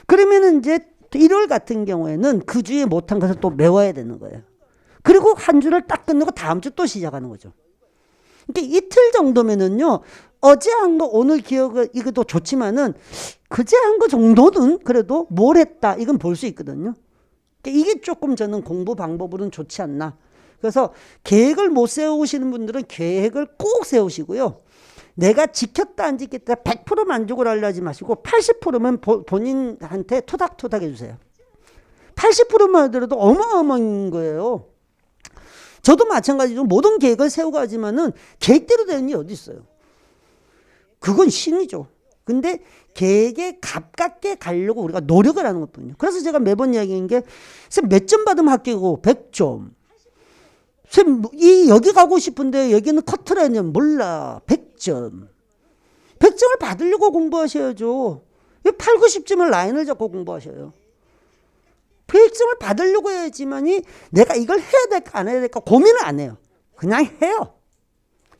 그러면은 이제 일요일 같은 경우에는 그 주에 못한 것을 또 메워야 되는 거예요. 그리고 한 주를 딱 끝내고 다음 주 또 시작하는 거죠. 그러니까 이틀 정도면은요, 어제 한 거 오늘 기억을 이것도 좋지만은 그제 한 거 정도는 그래도 뭘 했다 이건 볼 수 있거든요. 그러니까 이게 조금 저는 공부 방법으로는 좋지 않나. 그래서 계획을 못 세우시는 분들은 계획을 꼭 세우시고요. 내가 지켰다 안 지켰다 100% 만족을 하려지 마시고 80%면 본인한테 토닥토닥 해주세요. 80%만 하더라도 어마어마한 거예요. 저도 마찬가지로 모든 계획을 세우고 하지만은 계획대로 되는 게 어디 있어요. 그건 신이죠. 근데 계획에 가깝게 가려고 우리가 노력을 하는 것뿐이에요. 그래서 제가 매번 이야기하는 게 쌤 몇 점 받으면 합격이고 100점. 쌤 여기 가고 싶은데 여기는 커트라인이면 몰라. 100점. 100점을 받으려고 공부하셔야죠. 8, 90점을 라인을 잡고 공부하셔요. 100점을 받으려고 해야지만이 내가 이걸 해야 될까 안 해야 될까 고민을 안 해요. 그냥 해요.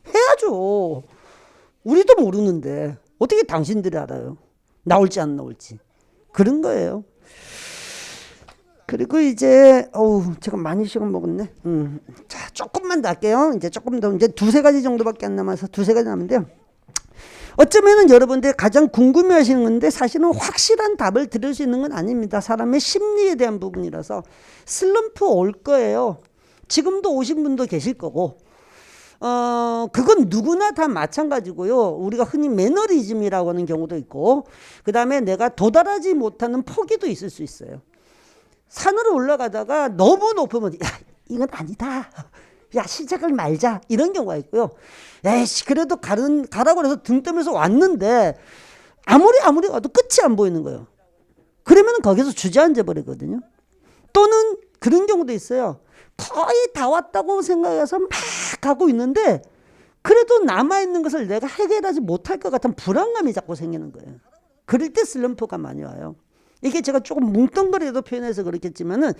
해야죠. 우리도 모르는데 어떻게 당신들이 알아요? 나올지 안 나올지. 그런 거예요. 그리고 이제 제가 많이 시간 먹었네. 자, 조금만 더 할게요. 이제 조금 더 이제 2-3가지 정도밖에 안 남아서 2-3가지 남은데요. 어쩌면은 여러분들 가장 궁금해하시는 건데 사실은 확실한 답을 들을 수 있는 건 아닙니다. 사람의 심리에 대한 부분이라서 슬럼프 올 거예요. 지금도 오신 분도 계실 거고 그건 누구나 다 마찬가지고요. 우리가 흔히 매너리즘이라고 하는 경우도 있고 그 다음에 내가 도달하지 못하는 포기도 있을 수 있어요. 산으로 올라가다가 너무 높으면 야 이건 아니다. 야 시작을 말자 이런 경우가 있고요. 에이씨 그래도 가라고 해서 등 떠면서 왔는데 아무리 와도 끝이 안 보이는 거예요. 그러면 거기서 주저앉아 버리거든요. 또는 그런 경우도 있어요. 거의 다 왔다고 생각해서 막 가고 있는데 그래도 남아있는 것을 내가 해결하지 못할 것 같은 불안감이 자꾸 생기는 거예요. 그럴 때 슬럼프가 많이 와요. 이게 제가 조금 뭉뚱그려도 표현해서 그렇겠지만은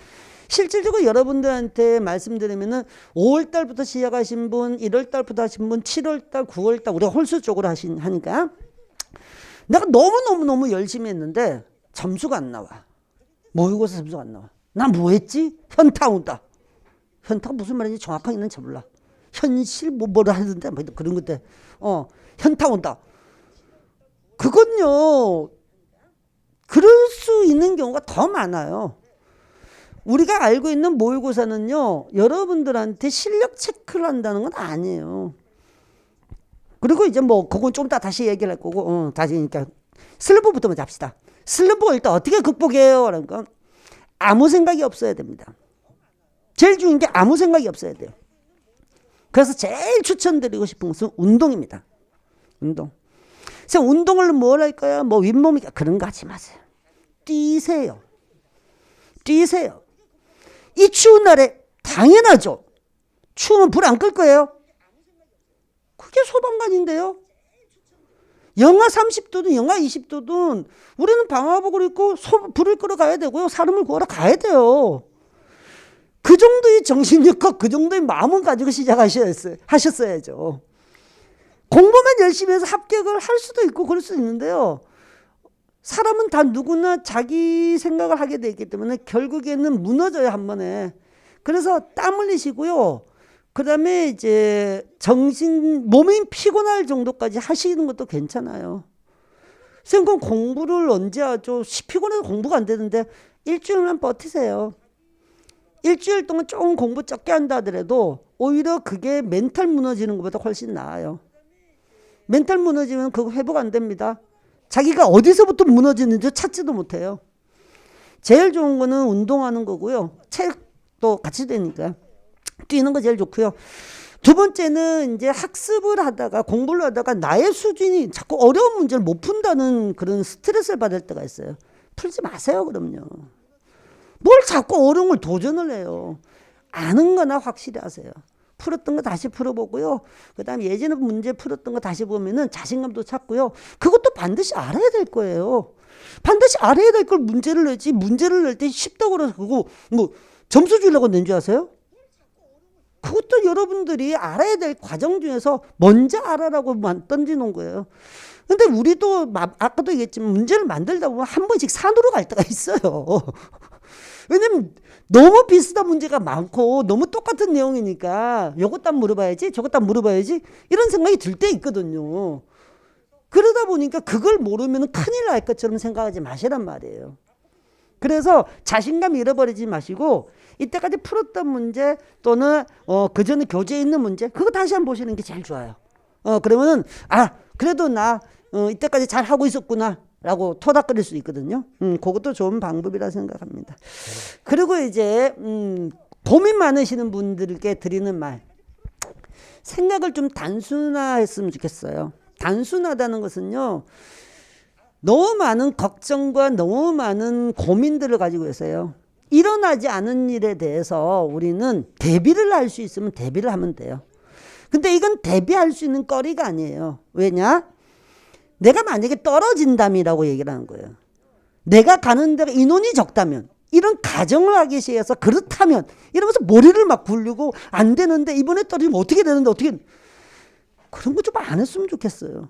실질적으로 여러분들한테 말씀드리면은 5월달부터 시작하신 분, 1월달부터 하신 분, 7월달, 9월달 우리가 홀수적으로 하니까 내가 너무 열심히 했는데 점수가 안 나와. 모의고사 점수가 안 나와. 나 뭐 했지? 현타 온다. 현타가 무슨 말인지 정확하게는 잘 몰라. 현실 뭐를 하는데 뭐 그런 것들 현타 온다. 그건요. 그럴 수 있는 경우가 더 많아요. 우리가 알고 있는 모의고사는요. 여러분들한테 실력 체크를 한다는 건 아니에요. 그리고 이제 뭐 그건 좀 이따 다시 얘기를 할 거고 다시 그러니까 슬럼프부터 먼저 합시다. 슬럼프가 일단 어떻게 극복해요? 그러니까 아무 생각이 없어야 됩니다. 제일 중요한 게 아무 생각이 없어야 돼요. 그래서 제일 추천드리고 싶은 것은 운동입니다. 운동. 그래서 운동을 뭘 할까요? 뭐 윗몸이 그런 거 하지 마세요. 뛰세요. 뛰세요. 이 추운 날에 당연하죠. 추우면 불 안 끌 거예요. 그게 소방관인데요. 영하 30도든 영하 20도든 우리는 방화복을 입고 불을 끌어 가야 되고요. 사람을 구하러 가야 돼요. 그 정도의 정신력과 그 정도의 마음을 가지고 하셨어야죠. 공부만 열심히 해서 합격을 할 수도 있고 그럴 수도 있는데요. 사람은 다 누구나 자기 생각을 하게 되기 때문에 결국에는 무너져요, 한 번에. 그래서 땀 흘리시고요. 그 다음에 이제 몸이 피곤할 정도까지 하시는 것도 괜찮아요. 선생님 공부를 언제 하죠? 피곤해서 공부가 안 되는데 일주일만 버티세요. 일주일 동안 조금 공부 적게 한다 하더라도 오히려 그게 멘탈 무너지는 것보다 훨씬 나아요. 멘탈 무너지면 그거 회복 안 됩니다. 자기가 어디서부터 무너지는지 찾지도 못해요. 제일 좋은 거는 운동하는 거고요. 책도 같이 되니까 뛰는 거 제일 좋고요. 두 번째는 이제 학습을 하다가 공부를 하다가 나의 수준이 자꾸 어려운 문제를 못 푼다는 그런 스트레스를 받을 때가 있어요. 풀지 마세요, 그럼요. 뭘 자꾸 어려운 걸 도전을 해요. 아는 거나 확실히 하세요. 풀었던 거 다시 풀어보고요. 그다음에 예전에 문제 풀었던 거 다시 보면은 자신감도 찾고요. 그것도 반드시 알아야 될 거예요. 반드시 알아야 될 걸 문제를 내지, 문제를 낼 때 쉽다고 그래서 그거 뭐 점수 주려고 낸 줄 아세요? 그것도 여러분들이 알아야 될 과정 중에서 먼저 알아라고 던지는 거예요. 근데 우리도 아까도 얘기했지만 문제를 만들다 보면 한 번씩 산으로 갈 때가 있어요. 왜냐면 너무 비슷한 문제가 많고 너무 똑같은 내용이니까 요것도 한번 물어봐야지 저것도 한번 물어봐야지 이런 생각이 들 때 있거든요. 그러다 보니까 그걸 모르면 큰일 날 것처럼 생각하지 마시란 말이에요. 그래서 자신감 잃어버리지 마시고 이때까지 풀었던 문제 또는 그 전에 교재에 있는 문제 그거 다시 한번 보시는 게 제일 좋아요. 그러면은 그래도 나 이때까지 잘 하고 있었구나 라고 토닥거릴 수 있거든요. 그것도 좋은 방법이라 생각합니다. 그리고 이제 고민 많으시는 분들께 드리는 말, 생각을 좀 단순화했으면 좋겠어요. 단순하다는 것은요, 너무 많은 걱정과 너무 많은 고민들을 가지고 계세요. 일어나지 않은 일에 대해서 우리는 대비를 할 수 있으면 대비를 하면 돼요. 근데 이건 대비할 수 있는 거리가 아니에요. 왜냐? 내가 만약에 떨어진다미라고 얘기를 하는 거예요. 내가 가는 데가 인원이 적다면, 이런 가정을 하기 위해서 그렇다면 이러면서 머리를 막 굴리고 안 되는데 이번에 떨어지면 어떻게 되는데 어떻게, 그런 거 좀 안 했으면 좋겠어요.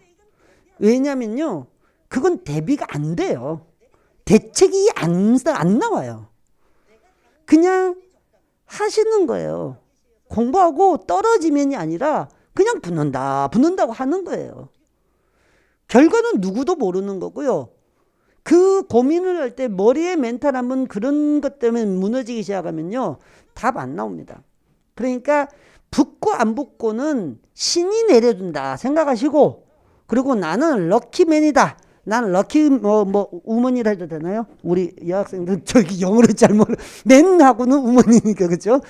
왜냐면요, 그건 대비가 안 돼요. 대책이 안 나와요. 그냥 하시는 거예요. 공부하고 떨어지면이 아니라 그냥 붙는다고 하는 거예요. 결과는 누구도 모르는 거고요. 그 고민을 할 때 머리에 멘탈 한번 그런 것 때문에 무너지기 시작하면요, 답 안 나옵니다. 그러니까 붙고 안 붙고는 신이 내려준다 생각하시고, 그리고 나는 럭키맨이다. 나는 럭키 우먼이라 해도 되나요? 우리 여학생들 저기 영어를 잘 몰라. 맨하고는 우먼이니까 그렇죠?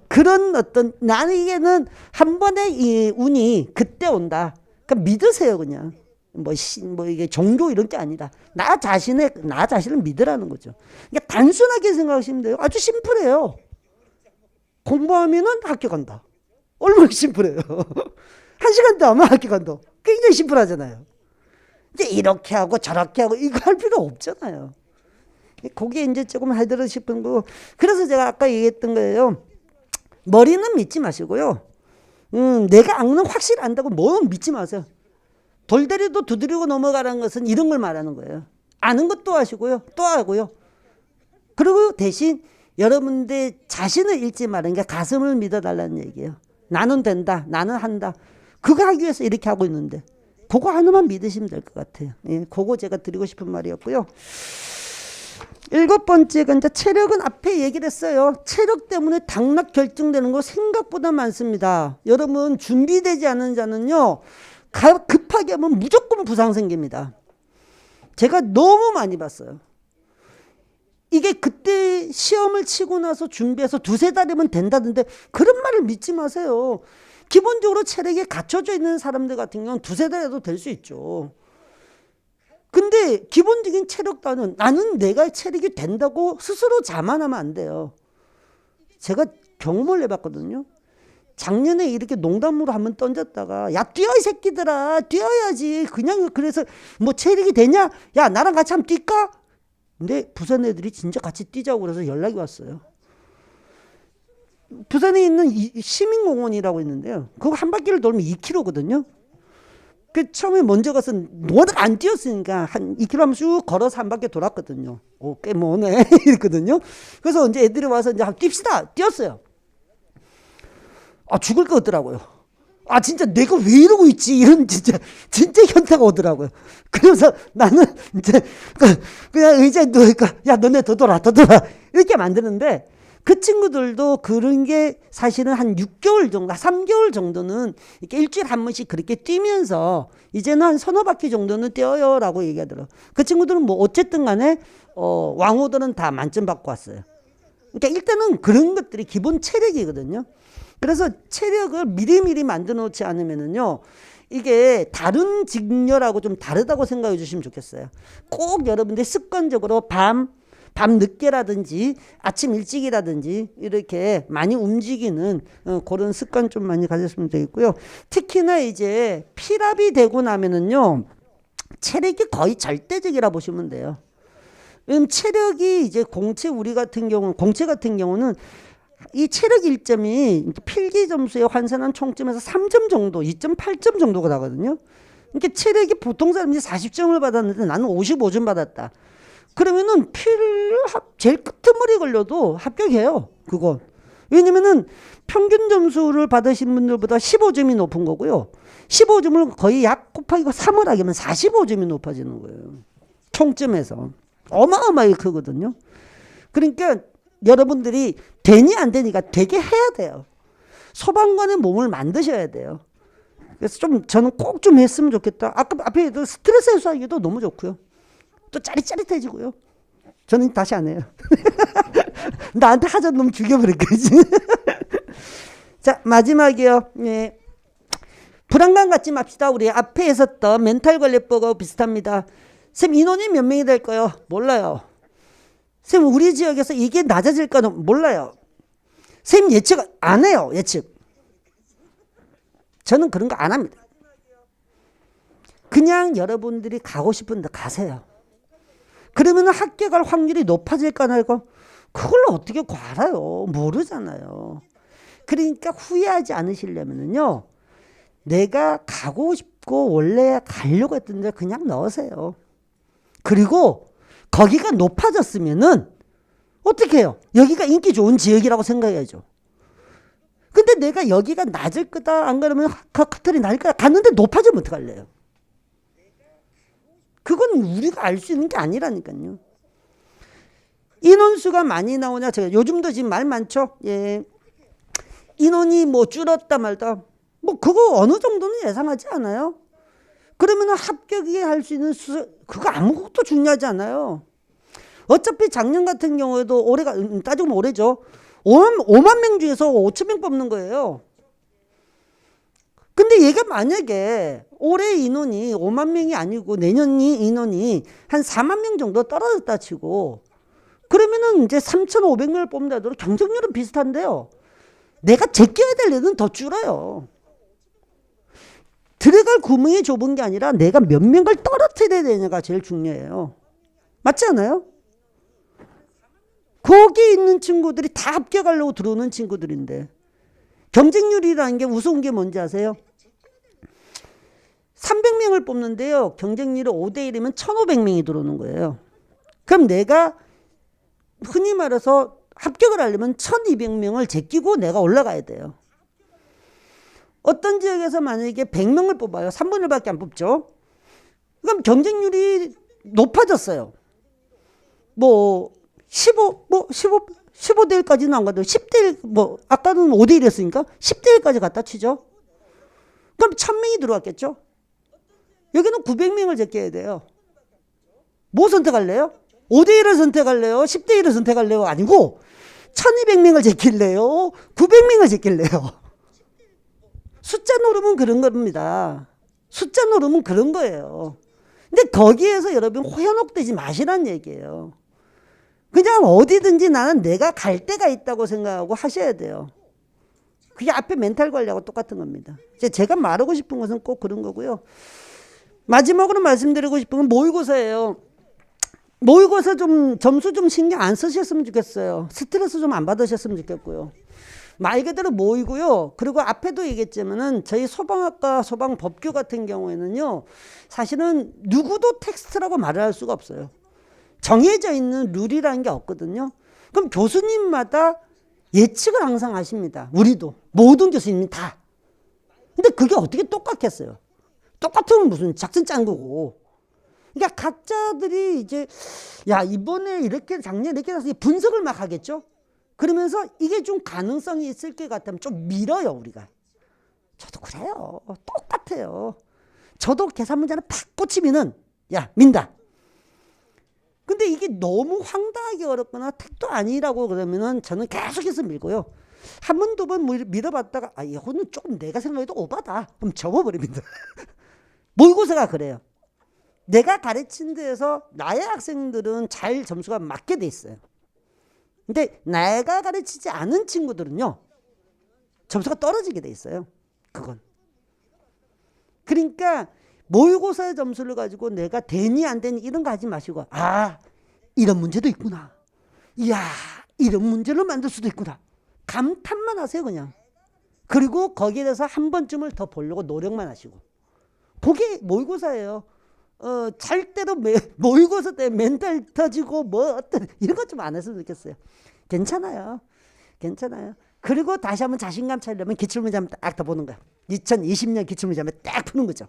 그런 어떤 나에게는 한 번의 이 운이 그때 온다. 그러니까 믿으세요 그냥. 이게 종교 이런 게 아니라 나 자신을 믿으라는 거죠. 그러니까 단순하게 생각하시면 돼요. 아주 심플해요. 공부하면은 학교 간다. 얼마나 심플해요. 1시간 더 하면 학교 간다. 굉장히 심플하잖아요. 이제 이렇게 하고 저렇게 하고 이거 할 필요 없잖아요. 그게 이제 조금 해드리고 싶은 거. 그래서 제가 아까 얘기했던 거예요. 머리는 믿지 마시고요. 내가 악는 확실히 안다고 뭐 믿지 마세요. 돌다리도 두드리고 넘어가라는 것은 이런 걸 말하는 거예요. 아는 것도 하시고요. 또 하고요. 그리고 대신 여러분들 자신을 잃지 말으니까 가슴을 믿어달라는 얘기예요. 나는 된다. 나는 한다. 그거 하기 위해서 이렇게 하고 있는데 그거 하나만 믿으시면 될 것 같아요. 예, 그거 제가 드리고 싶은 말이었고요. 7번째가 이제 체력은 앞에 얘기를 했어요. 체력 때문에 당락 결정되는 거 생각보다 많습니다. 여러분 준비되지 않은 자는요, 급하게 하면 무조건 부상 생깁니다. 제가 너무 많이 봤어요. 이게 그때 시험을 치고 나서 준비해서 2-3달이면 된다던데 그런 말을 믿지 마세요. 기본적으로 체력이 갖춰져 있는 사람들 같은 경우는 2-3달에도 될 수 있죠. 근데 기본적인 체력단은 나는 내가 체력이 된다고 스스로 자만하면 안 돼요. 제가 경험을 해봤거든요. 작년에 이렇게 농담으로 한번 던졌다가 야 뛰어 이 새끼들아 뛰어야지 그냥 그래서 뭐 체력이 되냐 야 나랑 같이 한번 뛸까. 근데 부산 애들이 진짜 같이 뛰자고 그래서 연락이 왔어요. 부산에 있는 시민공원이라고 있는데요. 그거 한 바퀴를 돌면 2km거든요. 그 처음에 먼저 가서 워낙 안 뛰었으니까 한 2km 하면 쭉 걸어서 한 바퀴 돌았거든요. 오, 꽤 머네 이랬거든요. 그래서 이제 애들이 와서 이제 한번 뜁시다 뛰었어요. 죽을 것 같더라고요. 진짜 내가 왜 이러고 있지? 이런 진짜 현타가 오더라고요. 그래서 나는 이제 그냥 의자에 누우니까 야 너네 더 돌아 이렇게 만드는데 그 친구들도 그런 게 사실은 한 6개월 정도, 3개월 정도는 이렇게 일주일에 한 번씩 그렇게 뛰면서 이제는 한 3-4바퀴 정도는 뛰어요라고 얘기하더라고요. 그 친구들은 뭐 어쨌든 간에 왕호들은 다 만점 받고 왔어요. 그러니까 일단은 그런 것들이 기본 체력이거든요. 그래서 체력을 미리미리 만들어 놓지 않으면은요, 이게 다른 직렬하고 좀 다르다고 생각해 주시면 좋겠어요. 꼭 여러분들 습관적으로 밤 밤 늦게라든지 아침 일찍이라든지 이렇게 많이 움직이는 그런 습관 좀 많이 가졌으면 되겠고요. 특히나 이제 필압이 되고 나면은요, 체력이 거의 절대적이라 보시면 돼요. 왜냐면 체력이 이제 공체 같은 경우는 이 체력 1점이 필기 점수에 환산한 총점에서 3점 정도, 2.8점 정도가 나거든요. 그러니까 체력이 보통 사람이 40점을 받았는데 나는 55점 받았다. 그러면은 제일 끄트머리 걸려도 합격해요. 그건. 왜냐면은 평균 점수를 받으신 분들보다 15점이 높은 거고요. 15점을 거의 약 곱하기 3을 하게 하면 45점이 높아지는 거예요. 총점에서. 어마어마하게 크거든요. 그러니까 여러분들이 되니 안 되니까 되게 해야 돼요. 소방관의 몸을 만드셔야 돼요. 그래서 저는 꼭 좀 했으면 좋겠다. 아까 앞에 스트레스 해소하기도 너무 좋고요. 또 짜릿짜릿해지고요. 저는 다시 안 해요. 나한테 하자 놈 죽여버릴 거지. 자, 마지막이요. 예. 불안감 갖지 맙시다. 우리 앞에 있었던 멘탈 관리법하고 비슷합니다. 쌤, 인원이 몇 명이 될까요? 몰라요. 쌤, 우리 지역에서 이게 낮아질까는 몰라요. 쌤, 예측 안 해요. 예측. 저는 그런 거 안 합니다. 그냥 여러분들이 가고 싶은 데 가세요. 그러면 합격할 확률이 높아질까 말까? 그걸 어떻게 알아요? 모르잖아요. 그러니까 후회하지 않으시려면요, 내가 가고 싶고 원래 가려고 했던 데 그냥 넣으세요. 그리고 거기가 높아졌으면은 어떻게 해요? 여기가 인기 좋은 지역이라고 생각해야죠. 근데 내가 여기가 낮을 거다, 안 그러면 카트리 낮을 거다, 갔는데 높아지면 어떡할래요? 그건 우리가 알 수 있는 게 아니라니까요. 인원수가 많이 나오냐? 제가 요즘도 지금 말 많죠? 예. 인원이 뭐 줄었다 말다. 뭐 그거 어느 정도는 예상하지 않아요? 그러면 합격이 할 수 있는 그거 아무것도 중요하지 않아요. 어차피 작년 같은 경우에도 올해가 따지면 올해죠. 5만 명 중에서 5천 명 뽑는 거예요. 근데 얘가 만약에 올해 인원이 5만 명이 아니고 내년 인원이 한 4만 명 정도 떨어졌다 치고, 그러면은 이제 3,500명을 뽑는다 하더라도 경쟁률은 비슷한데요. 내가 제껴야 될 애는 더 줄어요. 들어갈 구멍이 좁은 게 아니라 내가 몇 명을 떨어뜨려야 되냐가 제일 중요해요. 맞지 않아요? 거기 있는 친구들이 다 합격하려고 들어오는 친구들인데, 경쟁률이라는 게 우스운 게 뭔지 아세요? 300명을 뽑는데요, 경쟁률이 5대1이면 1,500명이 들어오는 거예요. 그럼 내가 흔히 말해서 합격을 하려면 1,200명을 제끼고 내가 올라가야 돼요. 어떤 지역에서 만약에 100명을 뽑아요. 3분의 1밖에 안 뽑죠. 그럼 경쟁률이 높아졌어요. 뭐 15대 1까지는 안 가도 10대 1, 아까는 5대 1이었으니까 10대 1까지 갖다 치죠. 그럼 1,000명이 들어왔겠죠. 여기는 900명을 제껴야 돼요. 뭐 선택할래요? 5대 1을 선택할래요? 10대 1을 선택할래요? 아니고 1,200명을 제낄래요? 900명을 제낄래요? 숫자 노름은 그런 겁니다. 숫자 노름은 그런 거예요. 근데 거기에서 여러분 호연혹되지 마시란 얘기예요. 그냥 어디든지 나는 내가 갈 데가 있다고 생각하고 하셔야 돼요. 그게 앞에 멘탈 관리하고 똑같은 겁니다. 제가 말하고 싶은 것은 꼭 그런 거고요. 마지막으로 말씀드리고 싶은 건 모의고사예요. 모의고사 좀 점수 좀 신경 안 쓰셨으면 좋겠어요. 스트레스 좀 안 받으셨으면 좋겠고요. 말 그대로 모이고요. 그리고 앞에도 얘기했지만은 저희 소방학과 소방법규 같은 경우에는요, 사실은 누구도 텍스트라고 말을 할 수가 없어요. 정해져 있는 룰이라는 게 없거든요. 그럼 교수님마다 예측을 항상 하십니다. 우리도 모든 교수님이 다. 근데 그게 어떻게 똑같겠어요? 똑같으면 무슨 작전 짠 거고. 그러니까 각자들이 이제 야 이번에 이렇게 작년에 이렇게 해서 분석을 막 하겠죠. 그러면서 이게 좀 가능성이 있을 것 같으면 좀 밀어요 우리가. 저도 그래요. 똑같아요. 저도 계산 문제는 팍 꽂히면은 야 민다. 근데 이게 너무 황당하게 어렵거나 택도 아니라고 그러면은 저는 계속해서 밀고요. 한 번, 두 번 밀어봤다가 아 이거는 조금 내가 생각해도 오바다. 그럼 접어버립니다. 모의고사가 그래요. 내가 가르친 데에서 나의 학생들은 잘 점수가 맞게 돼 있어요. 근데 내가 가르치지 않은 친구들은요, 점수가 떨어지게 돼 있어요. 그건. 그러니까 모의고사의 점수를 가지고 내가 되니 안 되니 이런 거 하지 마시고, 아, 이런 문제도 있구나. 이야, 이런 문제를 만들 수도 있구나. 감탄만 하세요, 그냥. 그리고 거기에 대해서 한 번쯤을 더 보려고 노력만 하시고. 그게 모의고사예요. 절대로 모의고사 때 멘탈 터지고 뭐 어떤 이런 것 좀 안 했으면 좋겠어요. 괜찮아요. 괜찮아요. 그리고 다시 한번 자신감 차리려면 기출문제 한번 딱 더 보는 거야. 2020년 기출문제 한번 딱 푸는 거죠.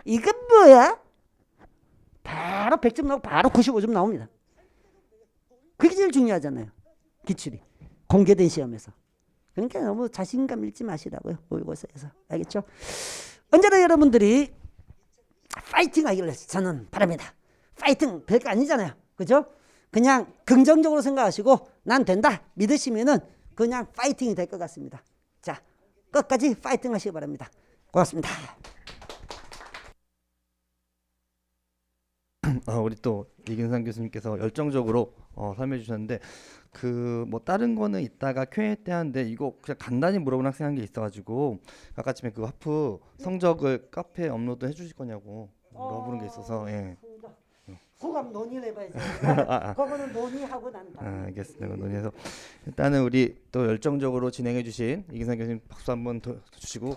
이건 뭐야? 바로 100점 나오고 바로 95점 나옵니다. 그게 제일 중요하잖아요. 기출이. 공개된 시험에서. 그러니까 너무 자신감 잃지 마시라고요. 모의고사에서. 알겠죠? 언제나 여러분들이 파이팅 하기를 저는 바랍니다. 파이팅 별거 아니잖아요. 그죠? 그냥 긍정적으로 생각하시고 난 된다 믿으시면은 그냥 파이팅이 될 것 같습니다. 자, 끝까지 파이팅 하시기 바랍니다. 고맙습니다. 우리 또 이근상 교수님께서 열정적으로 설명해 주셨는데 그 뭐 다른 거는 이따가 Q&A 때 하는데 이거 그냥 간단히 물어보는 학생 한 게 있어가지고 아까 아침에 그 하프 성적을 카페에 업로드 해주실 거냐고 물어보는 게 있어서 예. 그거 한번 논의를 해봐야지. 그거는 논의하고 난다. 알겠습니다. 논의해서 일단은 우리 또 열정적으로 진행해주신 이근상 교수님 박수 한번 더 주시고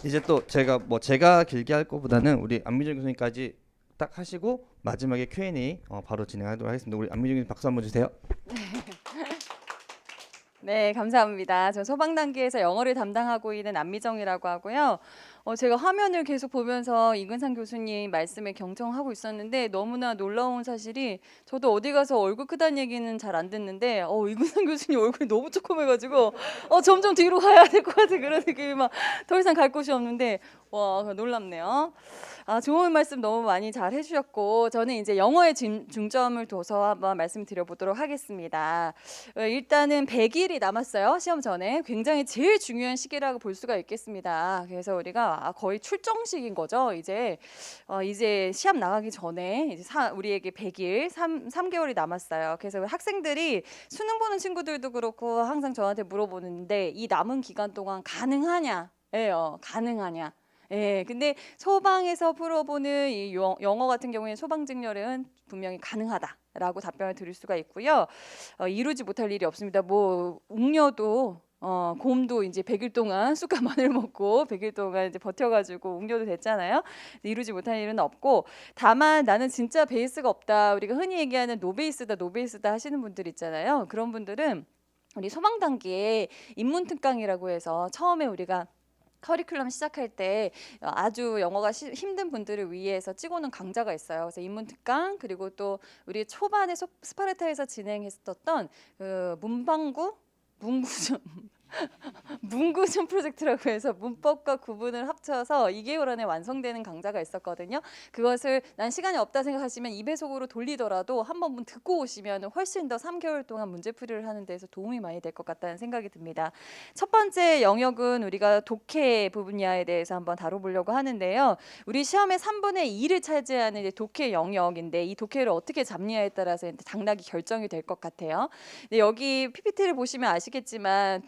이제 또 제가 길게 할 거보다는 우리 안미정 교수님까지 딱 하시고 마지막에 Q&A 바로 진행하도록 하겠습니다. 우리 안미정 교수님 박수 한번 주세요. 네, 감사합니다. 저 소방 단계에서 영어를 담당하고 있는 안미정이라고 하고요. 제가 화면을 계속 보면서 이근상 교수님 말씀에 경청하고 있었는데 너무나 놀라운 사실이 저도 어디 가서 얼굴 크다는 얘기는 잘 안 듣는데 이근상 교수님 얼굴이 너무 조그매가지고 점점 뒤로 가야 될 것 같은 그런 느낌이 막 더 이상 갈 곳이 없는데 와 놀랍네요. 좋은 말씀 너무 많이 잘 해주셨고 저는 이제 영어에 중점을 둬서 한번 말씀드려보도록 하겠습니다. 일단은 100일이 남았어요. 시험 전에 굉장히 제일 중요한 시기라고 볼 수가 있겠습니다. 그래서 우리가 거의 출정식인 거죠. 이제 시험 나가기 전에 이제 우리에게 100일 3개월이 남았어요. 그래서 학생들이 수능 보는 친구들도 그렇고 항상 저한테 물어보는데 이 남은 기간 동안 가능하냐? 예요. 가능하냐? 예, 근데 소방에서 풀어보는 이 영어 같은 경우에는 소방직렬은 분명히 가능하다라고 답변을 드릴 수가 있고요. 이루지 못할 일이 없습니다. 뭐 웅녀도 곰도 이제 100일 동안 쑥과 마늘 먹고 100일 동안 이제 버텨가지고 웅녀도 됐잖아요. 이루지 못할 일은 없고 다만 나는 진짜 베이스가 없다. 우리가 흔히 얘기하는 노베이스다 하시는 분들 있잖아요. 그런 분들은 우리 소방 단계에 인문 특강이라고 해서 처음에 우리가 커리큘럼 시작할 때 아주 영어가 힘든 분들을 위해서 찍어놓은 강좌가 있어요. 그래서 인문특강 그리고 또 우리 초반에 스파르타에서 진행했었던 그 문구점 프로젝트라고 해서 문법과 구문을 합쳐서 2개월 안에 완성되는 강좌가 있었거든요. 그것을 난 시간이 없다 생각하시면 2배속으로 돌리더라도 한 번 듣고 오시면 훨씬 더 3개월 동안 문제풀이를 하는 데서 도움이 많이 될 것 같다는 생각이 듭니다. 첫 번째 영역은 우리가 독해 부분야에 대해서 한번 다뤄보려고 하는데요. 우리 시험의 3분의 2를 차지하는 이제 독해 영역인데 이 독해를 어떻게 잡느냐에 따라서 당락이 결정이 될 것 같아요. 근데 여기 PPT를 보시면 아시겠지만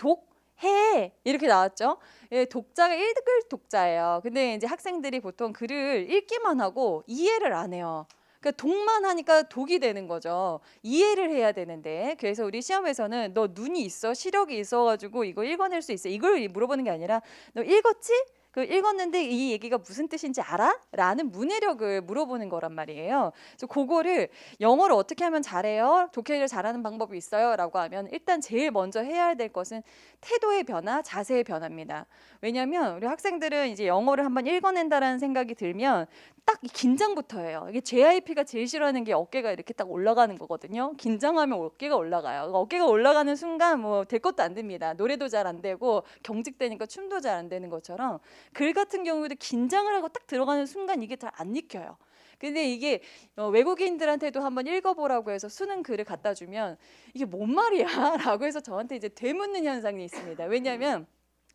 해 이렇게 나왔죠. 예, 독자가 1글 독자예요. 근데 이제 학생들이 보통 글을 읽기만 하고 이해를 안 해요. 그러니까 독만 하니까 독이 되는 거죠. 이해를 해야 되는데 그래서 우리 시험에서는 너 눈이 있어? 시력이 있어가지고 이거 읽어낼 수 있어? 이걸 물어보는 게 아니라 너 읽었지? 그 읽었는데 이 얘기가 무슨 뜻인지 알아? 라는 문해력을 물어보는 거란 말이에요. 그래서 그거를 영어를 어떻게 하면 잘해요? 독해를 잘하는 방법이 있어요? 라고 하면 일단 제일 먼저 해야 될 것은 태도의 변화, 자세의 변화입니다. 왜냐하면 우리 학생들은 이제 영어를 한번 읽어낸다라는 생각이 들면 딱 긴장부터 해요. 이게 JYP가 제일 싫어하는 게 어깨가 이렇게 딱 올라가는 거거든요. 긴장하면 어깨가 올라가요. 어깨가 올라가는 순간 뭐 될 것도 안 됩니다. 노래도 잘 안 되고 경직되니까 춤도 잘 안 되는 것처럼 글 같은 경우에도 긴장을 하고 딱 들어가는 순간 이게 잘 안 익혀요. 근데 이게 외국인들한테도 한번 읽어보라고 해서 수능 글을 갖다 주면 이게 뭔 말이야? 라고 해서 저한테 이제 되묻는 현상이 있습니다. 왜냐하면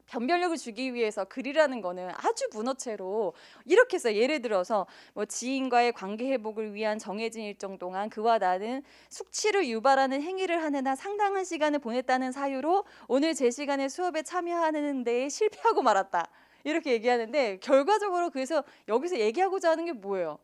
변별력을 주기 위해서 글이라는 거는 아주 문어체로 이렇게 해서 예를 들어서 뭐 지인과의 관계 회복을 위한 정해진 일정 동안 그와 나는 숙취를 유발하는 행위를 하는 한 상당한 시간을 보냈다는 사유로 오늘 제 시간에 수업에 참여하는 데에 실패하고 말았다. 이렇게 얘기하는데 결과적으로 그래서 여기서 얘기하고자 하는 게 뭐예요?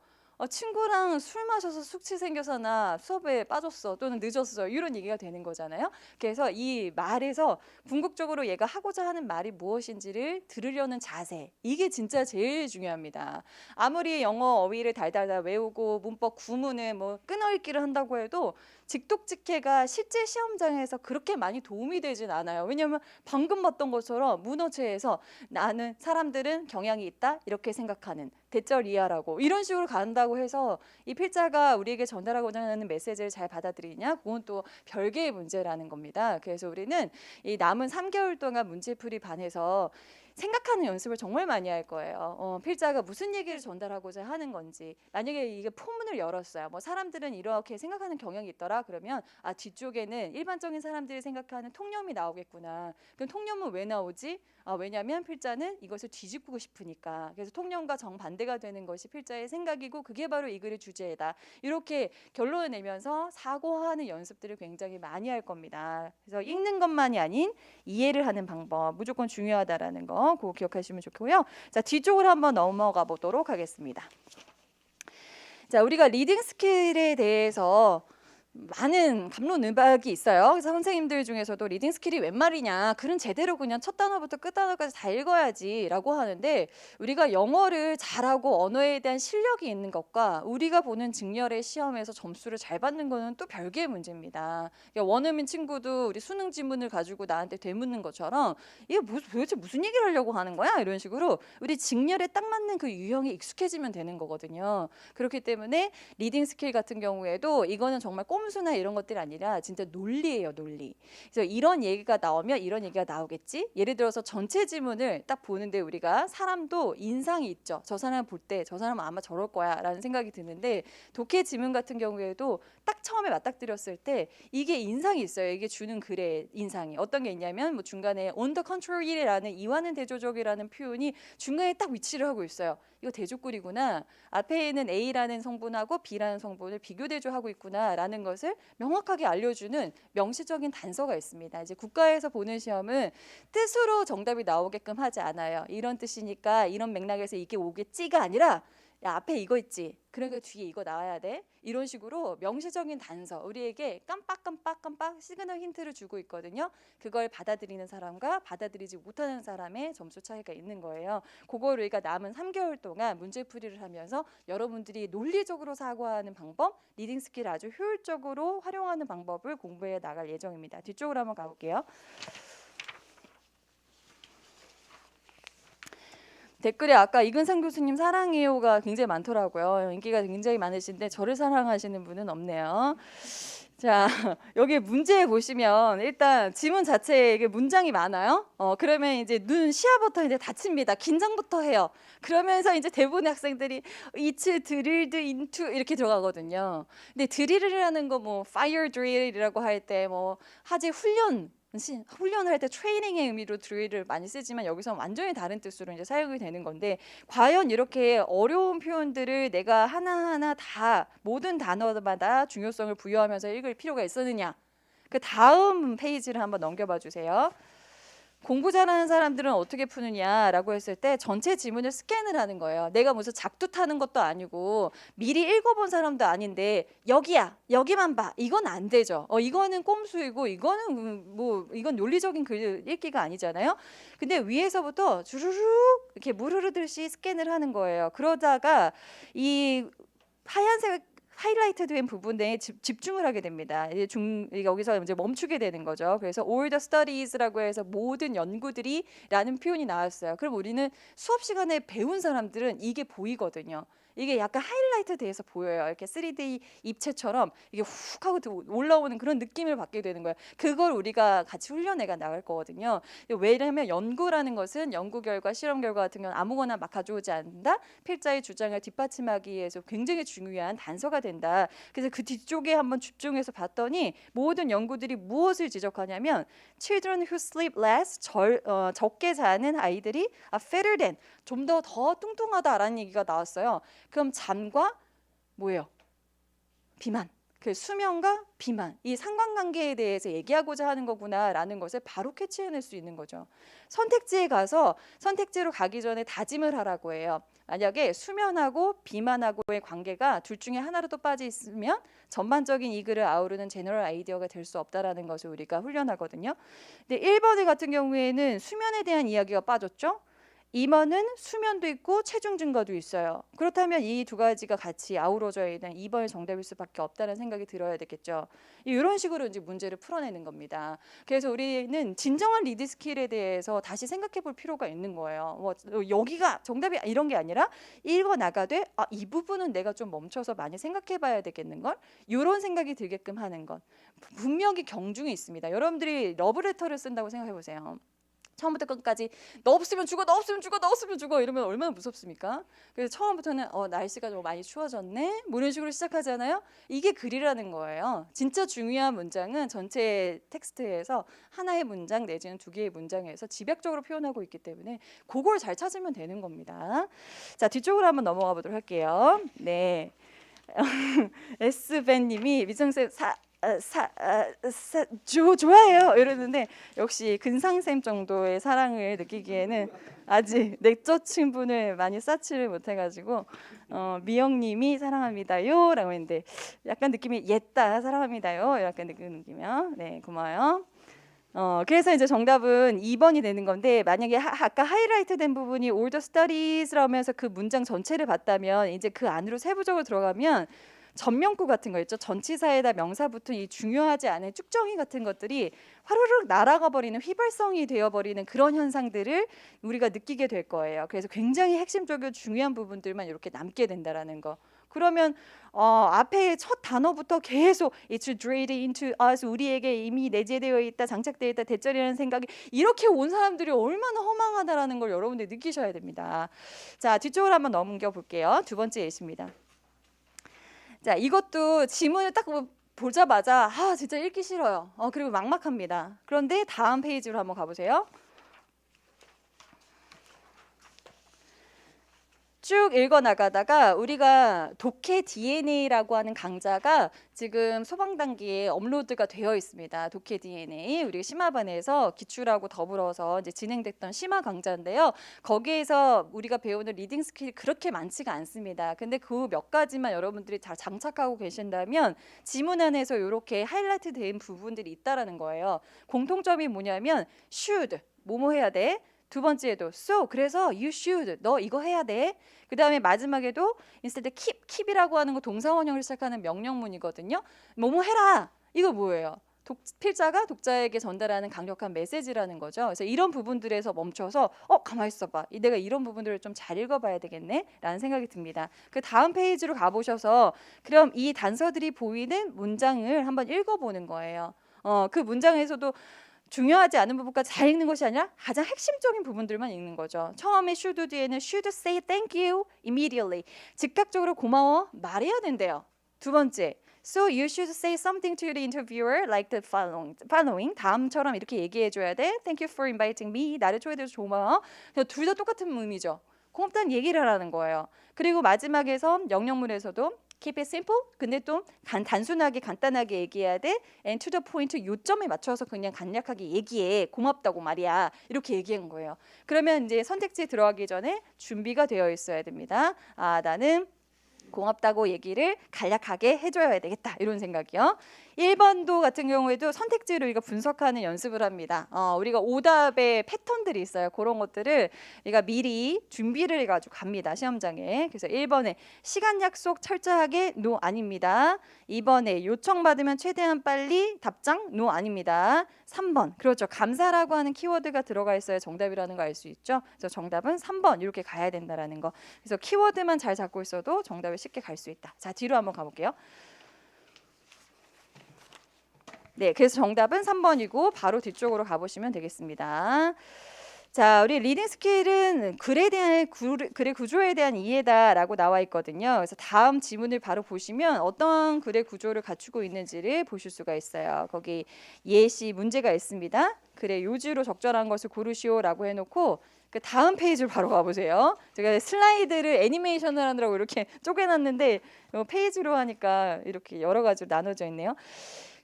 친구랑 술 마셔서 숙취 생겨서 나 수업에 빠졌어 또는 늦었어 이런 얘기가 되는 거잖아요. 그래서 이 말에서 궁극적으로 얘가 하고자 하는 말이 무엇인지를 들으려는 자세 이게 진짜 제일 중요합니다. 아무리 영어 어휘를 달달달 외우고 문법 구문을 뭐 끊어읽기를 한다고 해도 직독직해가 실제 시험장에서 그렇게 많이 도움이 되진 않아요. 왜냐하면 방금 봤던 것처럼 문어체에서 나는 사람들은 경향이 있다 이렇게 생각하는 대절 이하라고 이런 식으로 간다고 해서 이 필자가 우리에게 전달하고자 하는 메시지를 잘 받아들이냐 그건 또 별개의 문제라는 겁니다. 그래서 우리는 이 남은 3개월 동안 문제풀이 반에서 생각하는 연습을 정말 많이 할 거예요. 필자가 무슨 얘기를 전달하고자 하는 건지 만약에 이게 포문을 열었어요. 뭐 사람들은 이렇게 생각하는 경향이 있더라 그러면 아 뒤쪽에는 일반적인 사람들이 생각하는 통념이 나오겠구나. 그럼 통념은 왜 나오지? 왜냐하면 필자는 이것을 뒤집고 싶으니까. 그래서 통념과 정반대가 되는 것이 필자의 생각이고 그게 바로 이 글의 주제다. 이렇게 결론을 내면서 사고하는 연습들을 굉장히 많이 할 겁니다. 그래서 읽는 것만이 아닌 이해를 하는 방법 무조건 중요하다라는 거 그거 기억하시면 좋고요. 자 뒤쪽으로 한번 넘어가 보도록 하겠습니다. 자 우리가 리딩 스킬에 대해서 많은 갑론을박이 있어요. 그래서 선생님들 중에서도 리딩 스킬이 웬 말이냐 글은 제대로 그냥 첫 단어부터 끝 단어까지 다 읽어야지 라고 하는데 우리가 영어를 잘하고 언어에 대한 실력이 있는 것과 우리가 보는 직렬의 시험에서 점수를 잘 받는 거는 또 별개의 문제입니다. 그러니까 원어민 친구도 우리 수능 지문을 가지고 나한테 되묻는 것처럼 이게 도대체 무슨 얘기를 하려고 하는 거야? 이런 식으로 우리 직렬에 딱 맞는 그 유형에 익숙해지면 되는 거거든요. 그렇기 때문에 리딩 스킬 같은 경우에도 이거는 정말 꼼수나 이런 것들이 아니라 진짜 논리예요, 논리. 그래서 이런 얘기가 나오면 이런 얘기가 나오겠지. 예를 들어서 전체 지문을 딱 보는데 우리가 사람도 인상이 있죠. 저 사람 볼 때 저 사람은 아마 저럴 거야라는 생각이 드는데 독해 지문 같은 경우에도 딱 처음에 맞닥뜨렸을 때 이게 인상이 있어요. 이게 주는 글의 인상이 어떤 게 있냐면 뭐 중간에 on the contrary라는 이와는 대조적이라는 표현이 중간에 딱 위치를 하고 있어요. 이거 대조글이구나. 앞에 있는 A라는 성분하고 B라는 성분을 비교 대조하고 있구나라는 것을 명확하게 알려주는 명시적인 단서가 있습니다. 이제 국가에서 보는 시험은 뜻으로 정답이 나오게끔 하지 않아요. 이런 뜻이니까 이런 맥락에서 이게 오겠지가 아니라 야 앞에 이거 있지. 그러니까 뒤에 이거 나와야 돼. 이런 식으로 명시적인 단서 우리에게 깜빡 시그널 힌트를 주고 있거든요. 그걸 받아들이는 사람과 받아들이지 못하는 사람의 점수 차이가 있는 거예요. 그거를 우리가 남은 3개월 동안 문제풀이를 하면서 여러분들이 논리적으로 사고하는 방법, 리딩 스킬을 아주 효율적으로 활용하는 방법을 공부해 나갈 예정입니다. 뒤쪽으로 한번 가볼게요. 댓글에 아까 이근상 교수님 사랑해요가 굉장히 많더라고요. 인기가 굉장히 많으신데 저를 사랑하시는 분은 없네요. 자 여기 문제 보시면 일단 지문 자체에 이게 문장이 많아요. 그러면 이제 눈 시야부터 이제 닫힙니다. 긴장부터 해요. 그러면서 이제 대부분의 학생들이 it's drilled into 이렇게 들어가거든요. 근데 드릴이라는 거 뭐 fire drill이라고 할 때 뭐 하재 훈련을 할 때 트레이닝의 의미로 드릴을 많이 쓰지만 여기서 완전히 다른 뜻으로 이제 사용이 되는 건데 과연 이렇게 어려운 표현들을 내가 하나하나 다 모든 단어마다 중요성을 부여하면서 읽을 필요가 있었느냐? 그 다음 페이지를 한번 넘겨봐 주세요. 공부 잘하는 사람들은 어떻게 푸느냐라고 했을 때 전체 지문을 스캔을 하는 거예요. 내가 무슨 작두 타는 것도 아니고 미리 읽어본 사람도 아닌데 여기야 여기만 봐 이건 안 되죠. 이거는 꼼수이고 이거는 뭐 이건 논리적인 글 읽기가 아니잖아요. 근데 위에서부터 주르륵 이렇게 물 흐르듯이 스캔을 하는 거예요. 그러다가 이 하얀색 하이라이트 된 부분에 집중을 하게 됩니다. 여기서 이제 멈추게 되는 거죠. 그래서 all the studies라고 해서 모든 연구들이라는 표현이 나왔어요. 그럼 우리는 수업 시간에 배운 사람들은 이게 보이거든요. 이게 약간 하이라이트 돼서 보여요. 이렇게 3D 입체처럼 이게 훅 하고 올라오는 그런 느낌을 받게 되는 거예요. 그걸 우리가 같이 훈련해가 나갈 거거든요. 왜냐하면 연구라는 것은 연구 결과, 실험 결과 같은 경우는 아무거나 막 가져오지 않는다. 필자의 주장을 뒷받침하기 위해서 굉장히 중요한 단서가 되는 된다. 그래서 그 뒤쪽에 한번 집중해서 봤더니 모든 연구들이 무엇을 지적하냐면 children who sleep less 적게 자는 아이들이 are fitter than 좀 더 뚱뚱하다라는 얘기가 나왔어요. 그럼 잠과 뭐예요? 비만. 그 수면과 비만 이 상관관계에 대해서 얘기하고자 하는 거구나라는 것을 바로 캐치해낼 수 있는 거죠. 선택지에 가서 선택지로 가기 전에 다짐을 하라고 해요. 만약에 수면하고 비만하고의 관계가 둘 중에 하나라도 빠져 있으면 전반적인 이 글을 아우르는 제너럴 아이디어가 될 수 없다라는 것을 우리가 훈련하거든요. 근데 1번의 같은 경우에는 수면에 대한 이야기가 빠졌죠. 2번은 수면도 있고 체중 증가도 있어요. 그렇다면 이 두 가지가 같이 아우러져 있는 2번이 정답일 수밖에 없다는 생각이 들어야 되겠죠. 이런 식으로 이제 문제를 풀어내는 겁니다. 그래서 우리는 진정한 리드 스킬에 대해서 다시 생각해 볼 필요가 있는 거예요. 뭐 여기가 정답이 이런 게 아니라 읽어 나가되 이 부분은 내가 좀 멈춰서 많이 생각해 봐야 되겠는 걸 이런 생각이 들게끔 하는 것. 분명히 경중이 있습니다. 여러분들이 러브레터를 쓴다고 생각해 보세요. 처음부터 끝까지 너 없으면 죽어, 너 없으면 죽어, 너 없으면 죽어 이러면 얼마나 무섭습니까? 그래서 처음부터는 날씨가 좀 많이 추워졌네 뭐 이런 식으로 시작하잖아요. 이게 글이라는 거예요. 진짜 중요한 문장은 전체 텍스트에서 하나의 문장 내지는 두 개의 문장에서 집약적으로 표현하고 있기 때문에 그걸 잘 찾으면 되는 겁니다. 자, 뒤쪽으로 한번 넘어가 보도록 할게요. 네, S밴님이 미정쌤 좋아해요 이러는데 역시 근상쌤 정도의 사랑을 느끼기에는 아직 내적 친분을 많이 쌓지를 못해가지고 미영님이 사랑합니다요 라고 했는데 약간 느낌이 옛다 사랑합니다요 약간 느낌이요. 네, 고마워요. 그래서 이제 정답은 2번이 되는 건데 만약에 아까 하이라이트 된 부분이 all the studies라면서 그 문장 전체를 봤다면 이제 그 안으로 세부적으로 들어가면 전명구 같은 거 있죠. 전치사에다 명사 붙은 이 중요하지 않은 쭉정이 같은 것들이 화르륵 날아가 버리는 휘발성이 되어버리는 그런 현상들을 우리가 느끼게 될 거예요. 그래서 굉장히 핵심적이고 중요한 부분들만 이렇게 남게 된다라는 거. 그러면 앞에 첫 단어부터 계속 it's drilled into us 우리에게 이미 내재되어 있다 장착되어 있다 대절이라는 생각이 이렇게 온 사람들이 얼마나 허망하다라는 걸 여러분들이 느끼셔야 됩니다. 자, 뒤쪽으로 한번 넘겨 볼게요. 두 번째 예시입니다. 자, 이것도 지문을 딱 보자마자 진짜 읽기 싫어요. 그리고 막막합니다. 그런데 다음 페이지로 한번 가보세요. 쭉 읽어 나가다가 우리가 독해 DNA라고 하는 강좌가 지금 소방 단계에 업로드가 되어 있습니다. 독해 DNA 우리 심화반에서 기출하고 더불어서 이제 진행됐던 심화 강좌인데요. 거기에서 우리가 배우는 리딩 스킬이 그렇게 많지가 않습니다. 근데 그 몇 가지만 여러분들이 잘 장착하고 계신다면 지문 안에서 이렇게 하이라이트 된 부분들이 있다라는 거예요. 공통점이 뭐냐면 should 뭐뭐 해야 돼. 두 번째에도 so 그래서 you should 너 이거 해야 돼. 그 다음에 마지막에도 instead keep이라고 하는 거 동사원형을 시작하는 명령문이거든요. 뭐뭐 해라 이거 뭐예요? 필자가 독자에게 전달하는 강력한 메시지라는 거죠. 그래서 이런 부분들에서 멈춰서 가만히 있어봐. 내가 이런 부분들을 좀 잘 읽어봐야 되겠네 라는 생각이 듭니다. 그 다음 페이지로 가보셔서 그럼 이 단서들이 보이는 문장을 한번 읽어보는 거예요. 그 문장에서도 중요하지 않은 부분까지 잘 읽는 것이 아니라 가장 핵심적인 부분들만 읽는 거죠. 처음에 should 뒤에는 should say thank you immediately. 즉각적으로 고마워 말해야 된대요. 두 번째, so you should say something to the interviewer like the following. 다음처럼 이렇게 얘기해줘야 돼. Thank you for inviting me. 나를 초대해줘서 고마워. 둘 다 똑같은 의미죠. 고맙다는 얘기를 하라는 거예요. 그리고 마지막에서 명령문에서도 keep it simple. 근데 또 단순하게 간단하게 얘기해야 돼. and to the point 요점에 맞춰서 그냥 간략하게 얘기해. 고맙다고 말이야. 이렇게 얘기한 거예요. 그러면 이제 선택지에 들어가기 전에 준비가 되어 있어야 됩니다. 나는 고맙다고 얘기를 간략하게 해줘야 되겠다 이런 생각이요. 1번도 같은 경우에도 선택지로 우리가 분석하는 연습을 합니다. 우리가 오답의 패턴들이 있어요. 그런 것들을 우리가 미리 준비를 해가지고 갑니다. 시험장에. 그래서 1번에 시간 약속 철저하게 no 아닙니다. 2번에 요청받으면 최대한 빨리 답장 no 아닙니다. 3번 그렇죠. 감사라고 하는 키워드가 들어가 있어야 정답이라는 거 알 수 있죠. 그래서 정답은 3번 이렇게 가야 된다라는 거. 그래서 키워드만 잘 잡고 있어도 정답을 쉽게 갈 수 있다. 자, 뒤로 한번 가볼게요. 네, 그래서 정답은 3번이고 바로 뒤쪽으로 가보시면 되겠습니다. 자, 우리 리딩 스킬은 글의 구조에 대한 이해다라고 나와 있거든요. 그래서 다음 지문을 바로 보시면 어떤 글의 구조를 갖추고 있는지를 보실 수가 있어요. 거기 예시 문제가 있습니다. 글의 요지로 적절한 것을 고르시오라고 해놓고 그 다음 페이지로 바로 가보세요. 제가 슬라이드를 애니메이션을 하느라고 이렇게 쪼개놨는데 페이지로 하니까 이렇게 여러 가지로 나눠져 있네요.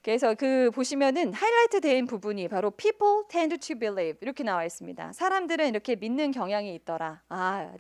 그래서 그 보시면은 하이라이트 된 부분이 바로 people tend to believe 이렇게 나와 있습니다. 사람들은 이렇게 믿는 경향이 있더라.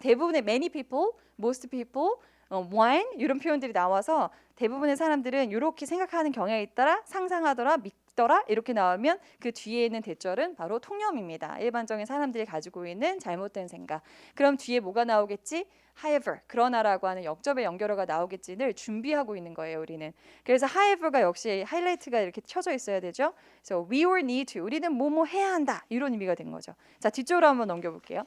대부분의 many people, most people, one 이런 표현들이 나와서 대부분의 사람들은 이렇게 생각하는 경향이 있더라, 상상하더라, 믿더라 이렇게 나오면 그 뒤에 있는 대절은 바로 통념입니다. 일반적인 사람들이 가지고 있는 잘못된 생각. 그럼 뒤에 뭐가 나오겠지? however, 그러나라고 하는 역접의 연결어가 나오겠지를 준비하고 있는 거예요, 우리는. 그래서 however가 역시 하이라이트가 이렇게 켜져 있어야 되죠. 그래서 we or need to, 우리는 뭐뭐 해야 한다 이런 의미가 된 거죠. 자, 뒤쪽으로 한번 넘겨볼게요.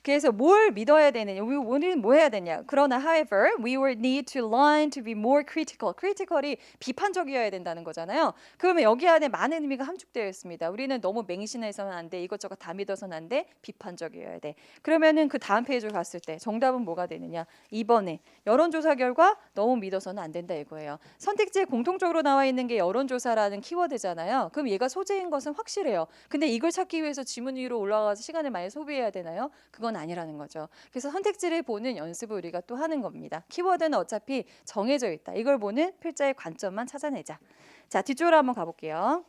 그래서 뭘 믿어야 되느냐, 우리는 뭐 해야 되냐. 그러나 however, we will need to learn to be more critical. critical이 비판적이어야 된다는 거잖아요. 그러면 여기 안에 많은 의미가 함축되어 있습니다. 우리는 너무 맹신해서는 안 돼, 이것저것 다 믿어서는 안 돼, 비판적이어야 돼. 그러면은 그 다음 페이지로 갔을 때 정답은 뭐가 되느냐. 2번에 여론조사 결과 너무 믿어서는 안 된다 이거예요. 선택지에 공통적으로 나와 있는 게 여론조사라는 키워드잖아요. 그럼 얘가 소재인 것은 확실해요. 근데 이걸 찾기 위해서 지문 위로 올라가서 시간을 많이 소비해야 되나요? 그건 아니라는 거죠. 그래서 선택지를 보는 연습을 우리가 또 하는 겁니다. 키워드는 어차피 정해져 있다. 이걸 보는 필자의 관점만 찾아내자. 자, 뒤쪽으로 한번 가볼게요.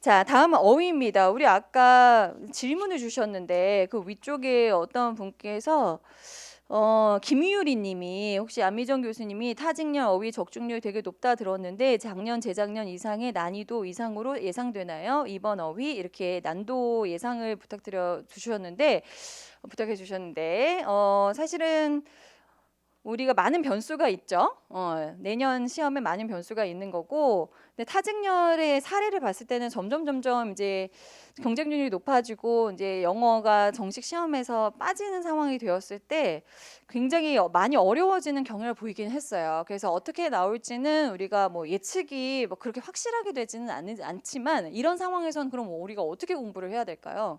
자, 다음은 어휘입니다. 우리 아까 질문을 주셨는데 그 위쪽에 어떤 분께서 김유리 님이 혹시 안미정 교수님이 타직렬 어휘 적중률 되게 높다 들었는데 작년 재작년 이상의 난이도 이상으로 예상되나요? 이번 어휘 이렇게 난도 예상을 부탁해 주셨는데 사실은 우리가 많은 변수가 있죠. 내년 시험에 많은 변수가 있는 거고, 근데 타직렬의 사례를 봤을 때는 점점 이제 경쟁률이 높아지고 이제 영어가 정식 시험에서 빠지는 상황이 되었을 때 굉장히 많이 어려워지는 경향을 보이긴 했어요. 그래서 어떻게 나올지는 우리가 뭐 예측이 뭐 그렇게 확실하게 되지는 않지만 이런 상황에서는 그럼 우리가 어떻게 공부를 해야 될까요?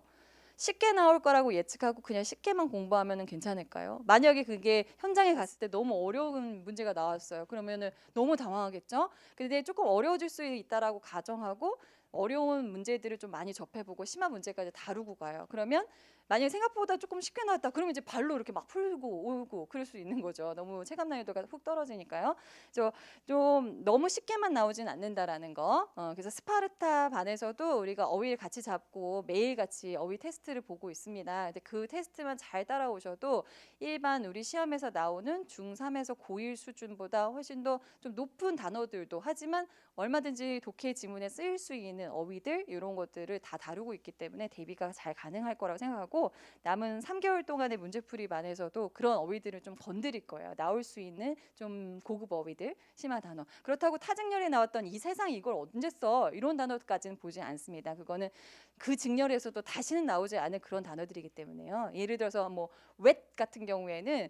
쉽게 나올 거라고 예측하고 그냥 쉽게만 공부하면 괜찮을까요? 만약에 그게 현장에 갔을 때 너무 어려운 문제가 나왔어요. 그러면은 너무 당황하겠죠? 근데 조금 어려워질 수 있다라고 가정하고 어려운 문제들을 좀 많이 접해보고 심한 문제까지 다루고 가요. 그러면 만약에 생각보다 조금 쉽게 나왔다. 그러면 이제 발로 이렇게 막 풀고 오고 그럴 수 있는 거죠. 너무 체감 난이도가 훅 떨어지니까요. 그래서 좀 너무 쉽게만 나오진 않는다라는 거. 그래서 스파르타 반에서도 우리가 어휘를 같이 잡고 매일 같이 어휘 테스트를 보고 있습니다. 근데 그 테스트만 잘 따라오셔도 일반 우리 시험에서 나오는 중3에서 고1 수준보다 훨씬 더 좀 높은 단어들도 하지만 얼마든지 독해 지문에 쓰일 수 있는 어휘들 이런 것들을 다 다루고 있기 때문에 대비가 잘 가능할 거라고 생각하고 남은 3개월 동안의 문제풀이 반에서도 그런 어휘들을 좀 건드릴 거예요. 나올 수 있는 좀 고급 어휘들, 심한 단어. 그렇다고 타직렬에 나왔던 이 세상 이걸 언제 써? 이런 단어까지는 보지 않습니다. 그거는 그 직렬에서도 다시는 나오지 않을 그런 단어들이기 때문에요. 예를 들어서 뭐 wet 같은 경우에는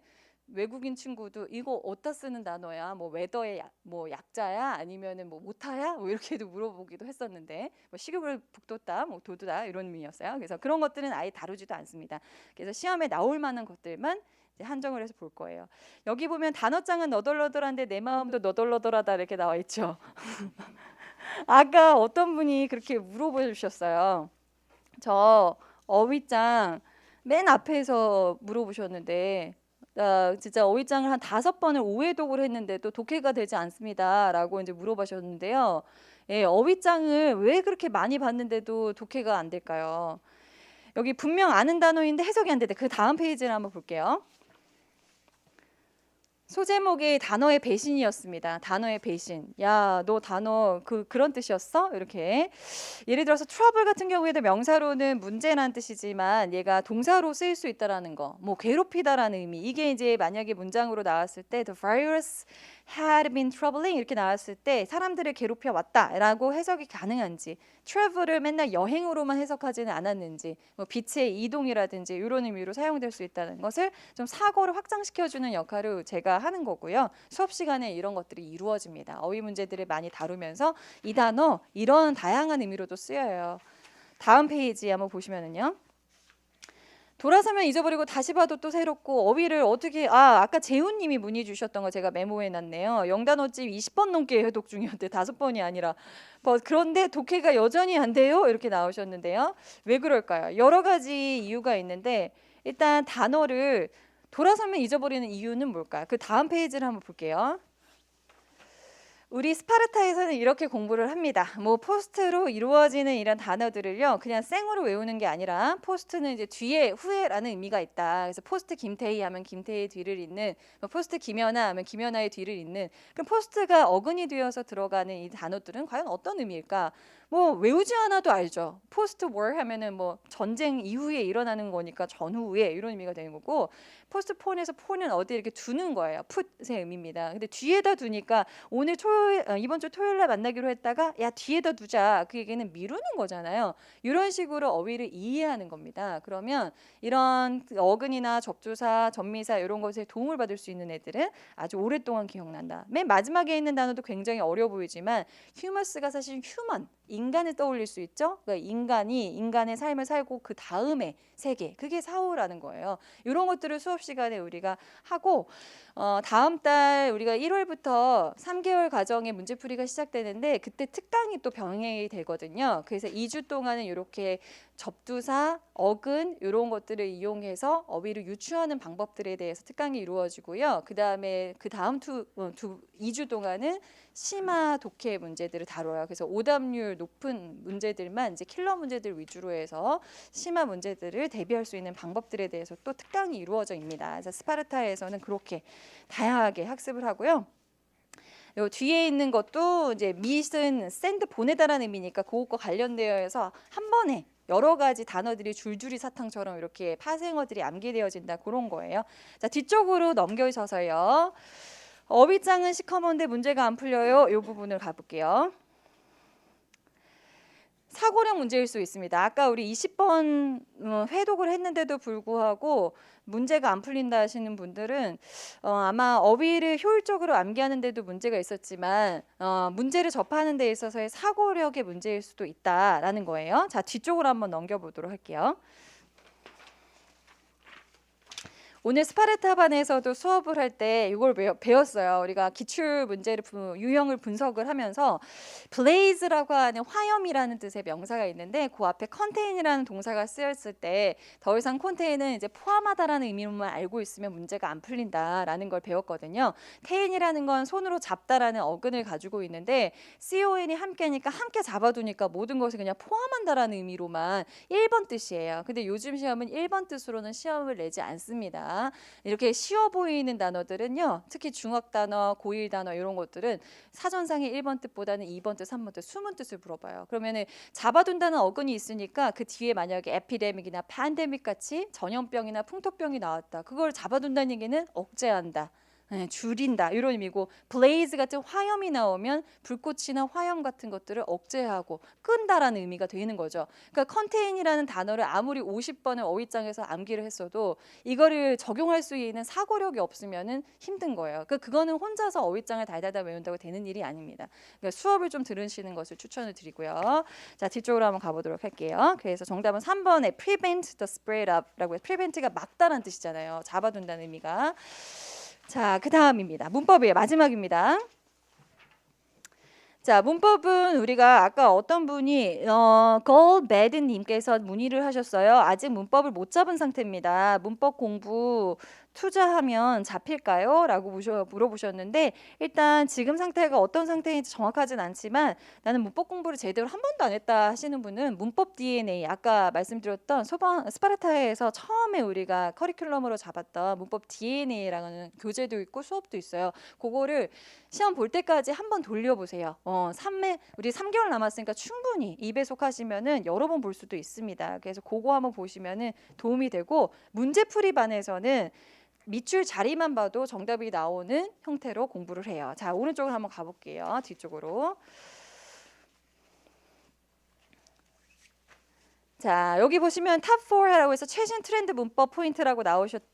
외국인 친구도 이거 어디다 쓰는 단어야? 뭐 웨더의 뭐 약자야? 아니면은 뭐 못하야? 뭐 이렇게도 물어보기도 했었는데 뭐 식욕을 북돋다, 뭐 도두다 이런 의미였어요. 그래서 그런 것들은 아예 다루지도 않습니다. 그래서 시험에 나올 만한 것들만 이제 한정을 해서 볼 거예요. 여기 보면 단어장은 너덜너덜한데 내 마음도 너덜너덜하다 이렇게 나와 있죠. 아까 어떤 분이 그렇게 물어보셨어요. 저 어휘장 맨 앞에서 물어보셨는데 진짜 어휘장을 한 5번을 오해독을 했는데도 독해가 되지 않습니다라고 이제 물어보셨는데요. 예, 어휘장을 왜 그렇게 많이 봤는데도 독해가 안 될까요? 여기 분명 아는 단어인데 해석이 안 되는데 그 다음 페이지를 한번 볼게요. 소제목이 단어의 배신이었습니다. 단어의 배신. 야, 너 단어 그런 뜻이었어? 이렇게. 예를 들어서 trouble 같은 경우에도 명사로는 문제라는 뜻이지만 얘가 동사로 쓰일 수 있다라는 거. 뭐 괴롭히다라는 의미. 이게 이제 만약에 문장으로 나왔을 때 the virus had been troubling 이렇게 나왔을 때 사람들을 괴롭혀 왔다라고 해석이 가능한지, travel을 맨날 여행으로만 해석하지는 않았는지, 뭐 빛의 이동이라든지 이런 의미로 사용될 수 있다는 것을 좀 사고를 확장시켜주는 역할을 제가 하는 거고요. 수업 시간에 이런 것들이 이루어집니다. 어휘 문제들을 많이 다루면서 이 단어 이런 다양한 의미로도 쓰여요. 다음 페이지 한번 보시면은요. 돌아서면 잊어버리고 다시 봐도 또 새롭고 어휘를 어떻게 아까 재훈님이 문의 주셨던 거 제가 메모해 놨네요. 영단어집 20번 넘게 회독 중이었는데 5번이 아니라 그런데 독해가 여전히 안 돼요 이렇게 나오셨는데요. 왜 그럴까요? 여러 가지 이유가 있는데 일단 단어를 돌아서면 잊어버리는 이유는 뭘까요? 그 다음 페이지를 한번 볼게요. 우리 스파르타에서는 이렇게 공부를 합니다. 뭐 포스트로 이루어지는 이런 단어들을요, 그냥 생으로 외우는 게 아니라 포스트는 이제 뒤에 후에라는 의미가 있다. 그래서 포스트 김태희 하면 김태희 뒤를 잇는, 포스트 김연아 하면 김연아의 뒤를 잇는. 그럼 포스트가 어근이 되어서 들어가는 이 단어들은 과연 어떤 의미일까? 뭐 외우지 않아도 알죠. 포스트 워 하면은 뭐 전쟁 이후에 일어나는 거니까 전후에 이런 의미가 되는 거고, 포스트 폰에서 폰은 어디 이렇게 두는 거예요. 풋의 의미입니다. 근데 뒤에다 두니까 오늘 이번 주 토요일 날 만나기로 했다가 야 뒤에다 두자, 그 얘기는 미루는 거잖아요. 이런 식으로 어휘를 이해하는 겁니다. 그러면 이런 어근이나 접두사, 접미사 이런 것에 도움을 받을 수 있는 애들은 아주 오랫동안 기억난다. 맨 마지막에 있는 단어도 굉장히 어려 보이지만 휴머스가 사실 휴먼, 인간을 떠올릴 수 있죠. 그러니까 인간이 인간의 삶을 살고 그 다음에 세계, 그게 사후라는 거예요. 이런 것들을 수업 시간에 우리가 하고, 다음 달 우리가 1월부터 3개월 과정의 문제풀이가 시작되는데 그때 특강이 또 병행이 되거든요. 그래서 2주 동안은 이렇게 접두사, 어근 이런 것들을 이용해서 어휘를 유추하는 방법들에 대해서 특강이 이루어지고요. 그다음에 그 다음 2주 동안은 심화 독해 문제들을 다뤄요. 그래서 오답률 높은 문제들만 이제 킬러 문제들 위주로 해서 심화 문제들을 대비할 수 있는 방법들에 대해서 또 특강이 이루어져입니다. 그래서 스파르타에서는 그렇게 다양하게 학습을 하고요. 요 뒤에 있는 것도 이제 밑은 샌드 보내다라는 의미니까 그것과 관련되어 해서 한 번에 여러 가지 단어들이 줄줄이 사탕처럼 이렇게 파생어들이 암기되어진다, 그런 거예요. 자, 뒤쪽으로 넘겨서서요. 어휘장은 시커먼데 문제가 안 풀려요. 이 부분을 가볼게요. 사고력 문제일 수 있습니다. 아까 우리 20번 회독을 했는데도 불구하고 문제가 안 풀린다 하시는 분들은 아마 어휘를 효율적으로 암기하는 데도 문제가 있었지만 문제를 접하는 데 있어서의 사고력의 문제일 수도 있다라는 거예요. 자, 뒤쪽으로 한번 넘겨보도록 할게요. 오늘 스파르타반에서도 수업을 할 때 이걸 배웠어요. 우리가 기출 문제를 유형을 분석을 하면서 blaze라고 하는 화염이라는 뜻의 명사가 있는데 그 앞에 contain이라는 동사가 쓰였을 때 더 이상 contai는 이제 포함하다라는 의미로만 알고 있으면 문제가 안 풀린다라는 걸 배웠거든요. tain이라는 건 손으로 잡다라는 어근을 가지고 있는데 con이 함께니까 함께 잡아두니까 모든 것을 그냥 포함한다라는 의미로만 1번 뜻이에요. 근데 요즘 시험은 1번 뜻으로는 시험을 내지 않습니다. 이렇게 쉬워 보이는 단어들은요, 특히 중학 단어, 고1 단어 이런 것들은 사전상의 1번 뜻보다는 2번 뜻, 3번 뜻, 숨은 뜻을 물어봐요. 그러면은 잡아둔다는 어근이 있으니까 그 뒤에 만약에 에피데믹이나 팬데믹 같이 전염병이나 풍토병이 나왔다, 그걸 잡아둔다는 얘기는 억제한다, 줄인다 이런 의미고, blaze 같은 화염이 나오면 불꽃이나 화염 같은 것들을 억제하고 끈다라는 의미가 되는 거죠. 그러니까 contain이라는 단어를 아무리 50번을 어휘장에서 암기를 했어도 이거를 적용할 수 있는 사고력이 없으면은 힘든 거예요. 그러니까 그거는 혼자서 어휘장을 달달달 외운다고 되는 일이 아닙니다. 그러니까 수업을 좀 들으시는 것을 추천을 드리고요. 자, 뒤쪽으로 한번 가보도록 할게요. 그래서 정답은 3번에 prevent the spread of라고 해요. prevent가 막다라는 뜻이잖아요. 잡아둔다는 의미가. 자, 그 다음입니다. 문법이에요. 마지막입니다. 자, 문법은 우리가 아까 어떤 분이 골베드님께서 문의를 하셨어요. 아직 문법을 못 잡은 상태입니다. 문법 공부 투자하면 잡힐까요? 라고 물어보셨는데, 일단 지금 상태가 어떤 상태인지 정확하진 않지만 나는 문법 공부를 제대로 한 번도 안 했다 하시는 분은 문법 DNA, 아까 말씀드렸던 스파르타에서 처음에 우리가 커리큘럼으로 잡았던 문법 DNA라는 교재도 있고 수업도 있어요. 그거를 시험 볼 때까지 한번 돌려보세요. 우리 3개월 남았으니까 충분히 2배속 하시면은 여러 번 볼 수도 있습니다. 그래서 그거 한번 보시면은 도움이 되고, 문제풀이반에서는 밑줄 자리만 봐도 정답이 나오는 형태로 공부를 해요. 자, 오른쪽으로 한번 가볼게요. 뒤쪽으로. 자, 여기 보시면 탑 4라고 해서 최신 트렌드 문법 포인트라고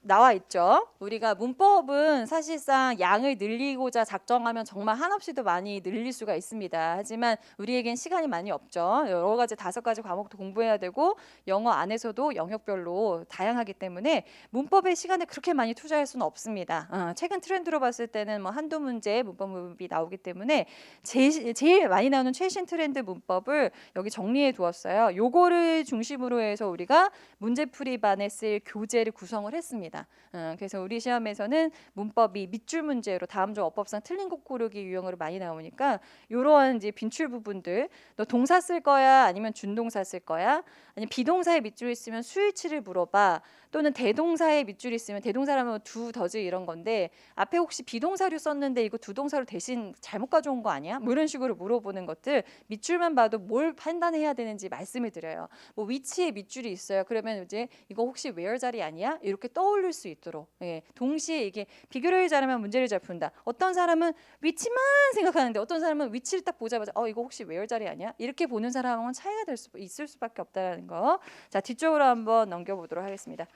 나와 있죠. 우리가 문법은 사실상 양을 늘리고자 작정하면 정말 한없이도 많이 늘릴 수가 있습니다. 하지만 우리에겐 시간이 많이 없죠. 여러 가지 5가지 과목도 공부해야 되고 영어 안에서도 영역별로 다양하기 때문에 문법에 시간을 그렇게 많이 투자할 수는 없습니다. 최근 트렌드로 봤을 때는 뭐 한두 문제 문법이 나오기 때문에 제일 많이 나오는 최신 트렌드 문법을 여기 정리해 두었어요. 요거를 중심으로 해서 우리가 문제풀이반에 쓸 교재를 구성을 했습니다. 그래서 우리 시험에서는 문법이 밑줄 문제로 다음 주 어법상 틀린 곡 고르기 유형으로 많이 나오니까 이러한 이제 빈출 부분들, 너 동사 쓸 거야 아니면 준동사 쓸 거야 아니면 비동사에 밑줄 있으면 수일치를 물어봐, 또는 대동사에 밑줄 있으면 대동사라면 두 더즈 이런 건데 앞에 혹시 비동사류 썼는데 이거 두 동사로 대신 잘못 가져온 거 아니야? 뭐 이런 식으로 물어보는 것들 밑줄만 봐도 뭘 판단해야 되는지 말씀을 드려요. 뭐 위치에 밑줄이 있어요. 그러면 이제 이거 혹시 where 자리 아니야? 이렇게 떠올릴 수 있도록. 예, 동시에 이게 비교를 잘하면 문제를 잘 푼다. 어떤 사람은 위치만 생각하는데 어떤 사람은 위치를 딱 보자마자 이거 혹시 where 자리 아니야? 이렇게 보는 사람은 차이가 있을 수밖에 없다는 거. 자, 뒤쪽으로 한번 넘겨보도록 하겠습니다.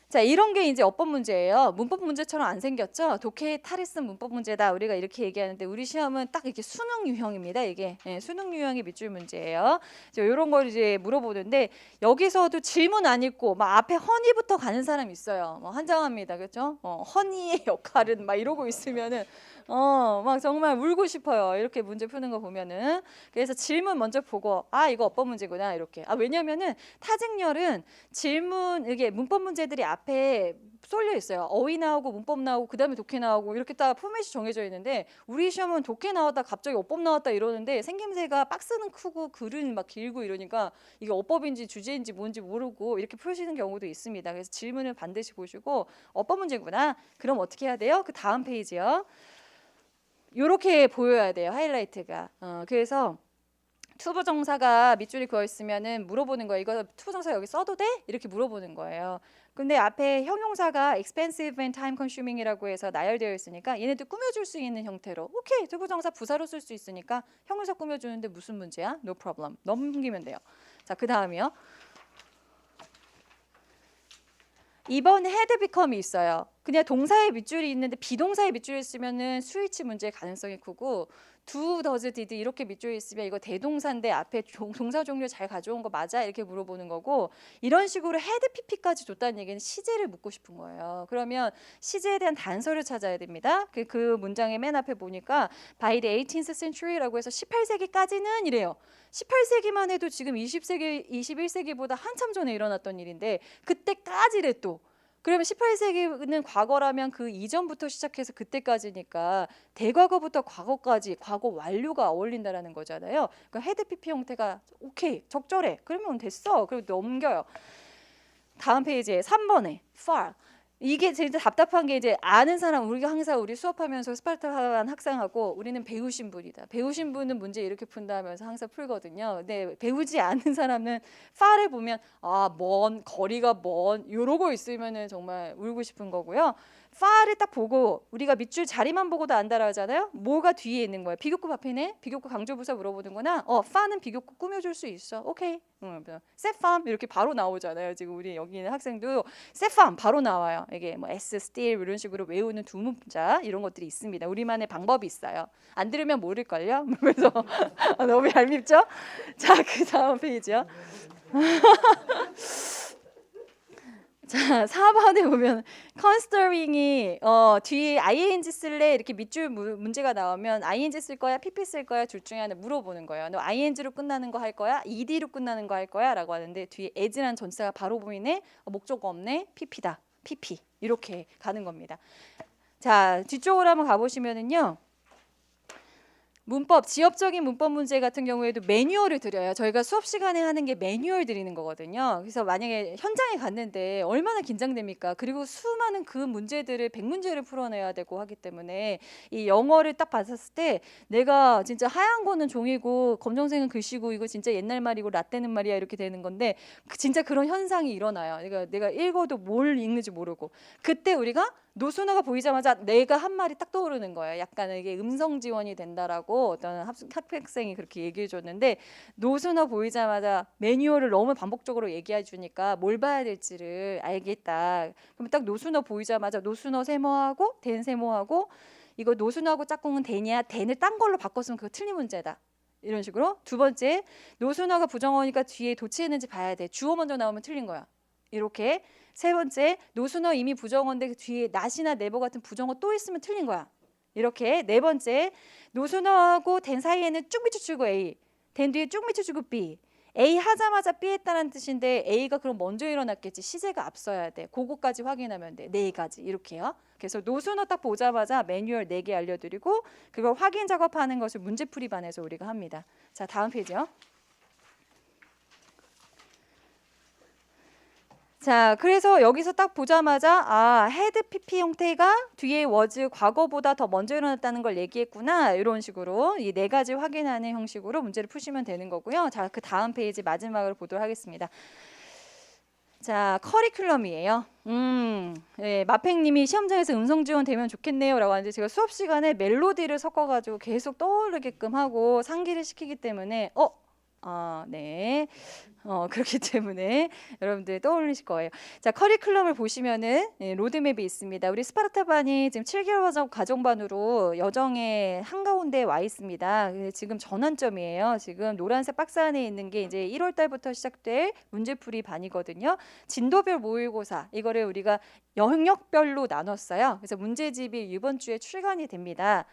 자, 이런 게 이제 어법 문제예요. 문법 문제처럼 안 생겼죠? 독해 탈이 쓴 문법 문제다. 우리가 이렇게 얘기하는데 우리 시험은 딱 이렇게 수능 유형입니다. 이게 수능 유형의 밑줄 문제예요. 이런 걸 이제 물어보는데 여기서도 질문 안 읽고 막 앞에 허니부터 가는 사람 있어요. 뭐 환장합니다, 그렇죠? 허니의 역할은 막 이러고 있으면은 막 정말 울고 싶어요. 이렇게 문제 푸는 거 보면은. 그래서 질문 먼저 보고 이거 어법 문제구나 이렇게. 왜냐면은 타직렬은 질문 이게 문법 문제들이 앞에 쏠려 있어요. 어휘 나오고 문법 나오고 그다음에 독해 나오고 이렇게 딱 포맷이 정해져 있는데 우리 시험은 독해 나왔다 갑자기 어법 나왔다 이러는데 생김새가 박스는 크고 글은 막 길고 이러니까 이게 어법인지 주제인지 뭔지 모르고 이렇게 푸시는 경우도 있습니다. 그래서 질문을 반드시 보시고 어법 문제구나. 그럼 어떻게 해야 돼요? 그 다음 페이지요. 요렇게 보여야 돼요. 하이라이트가. 그래서 투부정사가 밑줄이 그어 있으면은 물어보는 거예요. 이거 투부정사 여기 써도 돼? 이렇게 물어보는 거예요. 근데 앞에 형용사가 expensive and time consuming이라고 해서 나열되어 있으니까 얘네들 꾸며줄 수 있는 형태로 오케이 투부정사 부사로 쓸 수 있으니까 형용사 꾸며주는데 무슨 문제야? No problem. 넘기면 돼요. 자, 그 다음이요. 이번 헤드 비컴이 있어요. 그냥 동사의 밑줄이 있는데 비동사의 밑줄이 있으면은 스위치 문제의 가능성이 크고 두 더즈 디드 이렇게 밑줄이 있으면 이거 대동사인데 앞에 동사 종류 잘 가져온 거 맞아? 이렇게 물어보는 거고 이런 식으로 헤드 PP까지 줬다는 얘기는 시제를 묻고 싶은 거예요. 그러면 시제에 대한 단서를 찾아야 됩니다. 그 문장의 맨 앞에 보니까 by the 18th century라고 해서 18세기까지는 이래요. 18세기만 해도 지금 20세기, 21세기보다 한참 전에 일어났던 일인데 그때까지래 또. 그러면 18세기는 과거라면 그 이전부터 시작해서 그때까지니까 대과거부터 과거까지 과거 완료가 어울린다라는 거잖아요. 그러니까 헤드 PP 형태가 오케이 적절해. 그러면 됐어. 그리고 넘겨요. 다음 페이지에 3번에 far. 이게 진짜 답답한 게 이제 아는 사람 우리가 항상 우리 수업하면서 스파르타한 학생하고 우리는 배우신 분이다. 배우신 분은 문제 이렇게 푼다 하면서 항상 풀거든요. 근데 배우지 않은 사람은 far을 보면 먼 거리가 먼 이러고 있으면은 정말 울고 싶은 거고요. far를 딱 보고 우리가 밑줄 자리만 보고도 안다라 하잖아요. 뭐가 뒤에 있는 거예요? 비교급 앞에네. 비교급 강조부사 물어보는구나. far는 비교급 꾸며줄 수 있어. 오케이. 세팜 이렇게 바로 나오잖아요. 지금 우리 여기 있는 학생도 세팜 바로 나와요. 이게 뭐 S, still 이런 식으로 외우는 두 문자 이런 것들이 있습니다. 우리만의 방법이 있어요. 안 들으면 모를걸요. 그래서 너무 얄밉죠? 자, 그 다음 페이지요. 자, 4번에 보면 컨스터링이 뒤에 ing 쓸래 이렇게 밑줄 문제가 나오면 ing 쓸 거야 pp 쓸 거야 둘 중에 하나 물어보는 거예요. 너 ing로 끝나는 거 할 거야 ed로 끝나는 거 할 거야 라고 하는데 뒤에 as라는 전치사가 바로 보이네. 목적 없네. pp다. pp 이렇게 가는 겁니다. 자, 뒤쪽으로 한번 가보시면은요. 문법, 지엽적인 문법 문제 같은 경우에도 매뉴얼을 드려요. 저희가 수업 시간에 하는 게 매뉴얼 드리는 거거든요. 그래서 만약에 현장에 갔는데 얼마나 긴장됩니까? 그리고 수많은 그 문제들을 100문제를 풀어내야 되고 하기 때문에 이 영어를 딱 받았을 때 내가 진짜 하얀 거는 종이고 검정색은 글씨고 이거 진짜 옛날 말이고 라떼는 말이야 이렇게 되는 건데 진짜 그런 현상이 일어나요. 내가 읽어도 뭘 읽는지 모르고 그때 우리가 노순어가 보이자마자 내가 한 말이 딱 떠오르는 거예요. 약간 이게 음성 지원이 된다라고 어떤 학생이 그렇게 얘기해 줬는데 노순어 보이자마자 매뉴얼을 너무 반복적으로 얘기해 주니까 뭘 봐야 될지를 알겠다. 그럼 딱 노순어 보이자마자 노순어 세모하고 된 세모하고 이거 노순어하고 짝꿍은 대냐 대를 딴 걸로 바꿨으면 그거 틀린 문제다. 이런 식으로. 두 번째 노순어가 부정어니까 뒤에 도치했는지 봐야 돼. 주어 먼저 나오면 틀린 거야. 이렇게. 세 번째 노순어 이미 부정어인데 그 뒤에 낫이나 네버 같은 부정어 또 있으면 틀린 거야. 이렇게. 네 번째 노순어하고 된 사이에는 쭉 밑줄주고 A, 된 뒤에 쭉 밑줄주고 B. A 하자마자 B 했다는 뜻인데 A가 그럼 먼저 일어났겠지. 시제가 앞서야 돼. 그거까지 확인하면 돼. 네 가지 이렇게요. 그래서 노순어 딱 보자마자 매뉴얼 4개 알려드리고 그걸 확인 작업하는 것을 문제풀이반에서 우리가 합니다. 자, 다음 페이지요. 자, 그래서 여기서 딱 보자마자 헤드 PP 형태가 뒤에 was 과거보다 더 먼저 일어났다는 걸 얘기했구나. 이런 식으로 이 4가지 확인하는 형식으로 문제를 푸시면 되는 거고요. 자, 그 다음 페이지 마지막으로 보도록 하겠습니다. 자, 커리큘럼이에요. 예, 마팽님이 시험장에서 음성 지원 되면 좋겠네요라고 하는데 제가 수업 시간에 멜로디를 섞어가지고 계속 떠오르게끔 하고 상기를 시키기 때문에 네. 그렇기 때문에 여러분들 떠올리실 거예요. 자, 커리큘럼을 보시면은 로드맵이 있습니다. 우리 스파르타반이 지금 7개월 과정반으로 여정의 한가운데에 와 있습니다. 지금 전환점이에요. 지금 노란색 박스 안에 있는 게 이제 1월 달부터 시작될 문제풀이 반이거든요. 진도별 모의고사 이거를 우리가 영역별로 나눴어요. 그래서 문제집이 이번 주에 출간이 됩니다.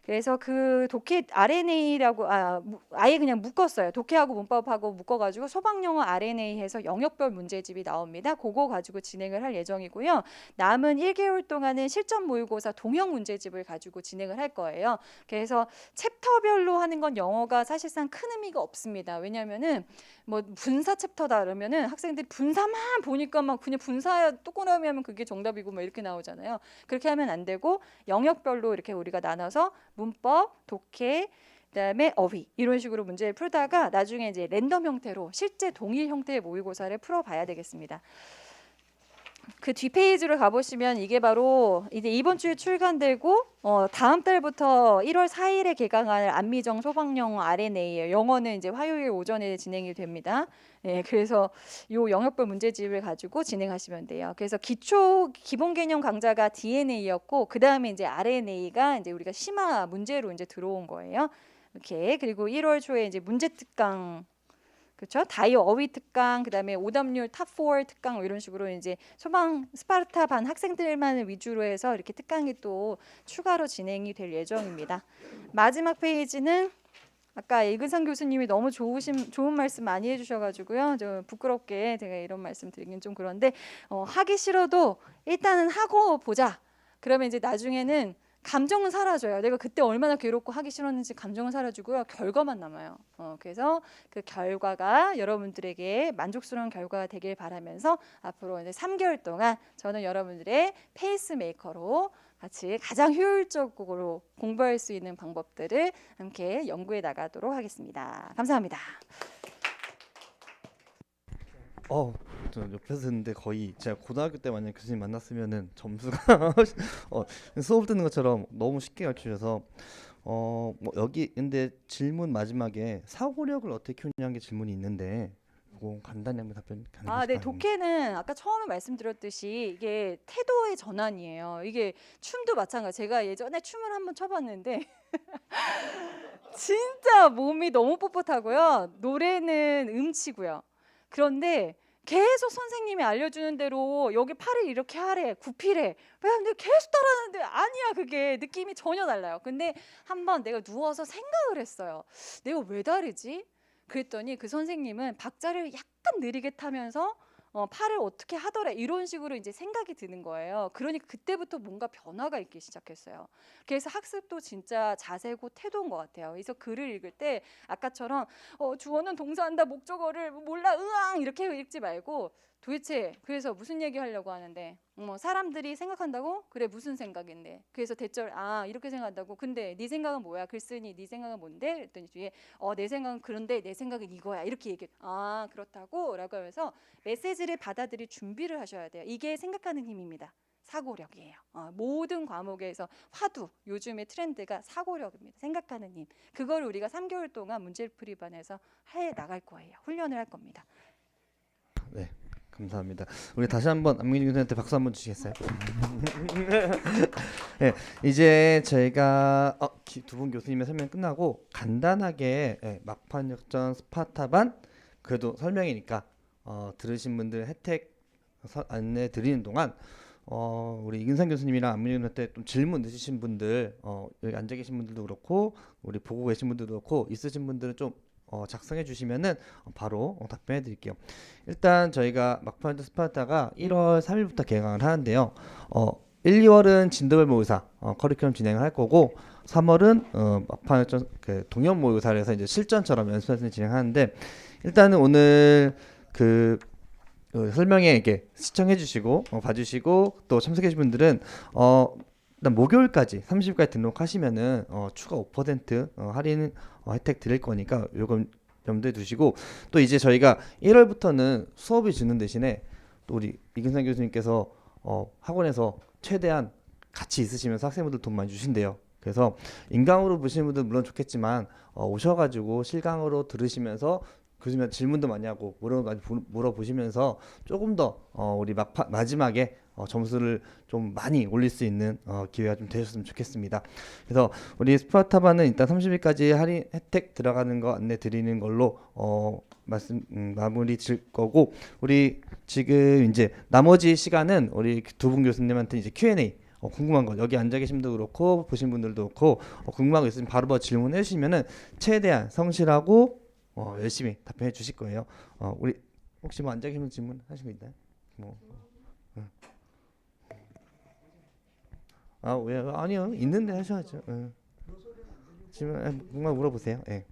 그래서 그 독해 RNA라고 아예 그냥 묶었어요. 독해하고 문법하고 묶어가지고 소방영어 RNA 해서 영역별 문제집이 나옵니다. 그거 가지고 진행을 할 예정이고요. 남은 1개월 동안은 실전 모의고사 동형 문제집을 가지고 진행을 할 거예요. 그래서 챕터별로 하는 건 영어가 사실상 큰 의미가 없습니다. 왜냐하면은 뭐 분사 챕터다 그러면은 학생들이 분사만 보니까 막 그냥 분사 동그라미 하면 그게 정답이고 막 이렇게 나오잖아요. 그렇게 하면 안 되고 영역별로 이렇게 우리가 나눠서 문법, 독해, 그다음에 어휘 이런 식으로 문제를 풀다가 나중에 이제 랜덤 형태로 실제 동일 형태의 모의고사를 풀어봐야 되겠습니다. 그 뒷페이지로 가보시면 이게 바로 이제 이번 주에 출간되고 다음 달부터 1월 4일에 개강할 안미정 소방영어 RNA예요. 영어는 이제 화요일 오전에 진행이 됩니다. 네, 그래서 요 영역별 문제집을 가지고 진행하시면 돼요. 그래서 기본 개념 강좌가 DNA였고 그 다음에 이제 RNA가 이제 우리가 심화 문제로 이제 들어온 거예요. 이렇게. 그리고 1월 초에 이제 문제 특강, 그렇죠? 다이어 어휘 특강, 그다음에 오답률 탑4 특강 이런 식으로 이제 소방 스파르타 반 학생들만 위주로 해서 이렇게 특강이 또 추가로 진행이 될 예정입니다. 마지막 페이지는 아까 이근상 교수님이 너무 좋은 말씀 많이 해주셔가지고요. 좀 부끄럽게 제가 이런 말씀 드리긴 좀 그런데 하기 싫어도 일단은 하고 보자. 그러면 이제 나중에는 감정은 사라져요. 내가 그때 얼마나 괴롭고 하기 싫었는지 감정은 사라지고요. 결과만 남아요. 그래서 그 결과가 여러분들에게 만족스러운 결과가 되길 바라면서 앞으로 이제 3개월 동안 저는 여러분들의 페이스메이커로 같이 가장 효율적으로 공부할 수 있는 방법들을 함께 연구해 나가도록 하겠습니다. 감사합니다. 저 옆에서 듣는데 거의 제가 고등학교 때 만약 교수님 만났으면은 점수가 수업 듣는 것처럼 너무 쉽게 가르치셔서 뭐 여기 근데 질문 마지막에 사고력을 어떻게 키우냐는 게 질문이 있는데 그거 간단히 한번 답변 가능하실까요? 네, 독해는 아까 처음에 말씀드렸듯이 이게 태도의 전환이에요. 이게 춤도 마찬가지. 제가 예전에 춤을 한번 춰봤는데 진짜 몸이 너무 뻣뻣하고요. 노래는 음치고요. 그런데 계속 선생님이 알려주는 대로 여기 팔을 이렇게 하래, 굽히래. 근데 계속 따라하는데 아니야, 그게 느낌이 전혀 달라요. 근데 한번 내가 누워서 생각을 했어요. 내가 왜 다르지? 그랬더니 그 선생님은 박자를 약간 느리게 타면서 팔을 어떻게 하더라 이런 식으로 이제 생각이 드는 거예요. 그러니까 그때부터 뭔가 변화가 있기 시작했어요. 그래서 학습도 진짜 자세고 태도인 것 같아요. 그래서 글을 읽을 때 아까처럼 주어는 동사한다 목적어를 몰라 으앙 이렇게 읽지 말고 도대체 그래서 무슨 얘기 하려고 하는데 사람들이 생각한다고? 그래 무슨 생각인데? 그래서 대절 이렇게 생각한다고? 근데 네 생각은 뭐야? 글쓰니 네 생각은 뭔데? 그랬더니 뒤에 내 생각은 그런데 내 생각은 이거야 이렇게 얘기해. 그렇다고? 라고 하면서 메시지를 받아들일 준비를 하셔야 돼요. 이게 생각하는 힘입니다. 사고력이에요. 모든 과목에서 화두 요즘의 트렌드가 사고력입니다. 생각하는 힘. 그걸 우리가 3개월 동안 문제풀이반에서 해 나갈 거예요. 훈련을 할 겁니다. 네, 감사합니다. 우리 다시 한번 안민희 교수님한테 박수 한번 주시겠어요? 네, 이제 저희가 두 분 교수님의 설명 끝나고 간단하게 막판 역전 스파타반 그래도 설명이니까 들으신 분들 혜택 안내 드리는 동안 우리 이근상 교수님이랑 안민희 교수님한테 좀 질문 있으신 분들 여기 앉아 계신 분들도 그렇고 우리 보고 계신 분들도 그렇고 있으신 분들은 좀 작성해 주시면은 바로 답변해 드릴게요. 일단 저희가 막판 스파르타가 1월 3일부터 개강을 하는데요. 1, 2월은 진도별 모의사 커리큘럼 진행을 할 거고 3월은 막판 그 동영 모의사를 해서 이제 실전처럼 연습해서 진행하는데 일단은 오늘 그 설명에 이렇게 시청해 주시고 봐주시고 또 참석해 주신 분들은 일단 목요일까지 30일까지 등록하시면은 추가 5% 할인 혜택 드릴 거니까 요금 염두에 두시고 또 이제 저희가 1월부터는 수업을 주는 대신에 또 우리 이근상 교수님께서 학원에서 최대한 같이 있으시면서 학생분들 돈 많이 주신대요. 그래서 인강으로 보시는 분들 물론 좋겠지만 오셔가지고 실강으로 들으시면서 교수님한테 질문도 많이 하고 물어보시면서 조금 더 우리 마지막에 점수를 좀 많이 올릴 수 있는 기회가 좀 되셨으면 좋겠습니다. 그래서 우리 스파타반은 일단 30일까지 할인 혜택 들어가는 거 안내 드리는 걸로 마무리 질 거고 우리 지금 이제 나머지 시간은 우리 두 분 교수님한테 이제 Q&A 궁금한 거 여기 앉아 계신 분도 그렇고 보신 분들도 그렇고 궁금한 거 있으면 바로바로 질문해 주시면은 최대한 성실하고 열심히 답변해 주실 거예요. 우리 혹시 뭐 앉아 계신 질문 하신 거 있나요? 왜 아니요 있는데 하셔야죠. 질문 뭔가 물어보세요. 예.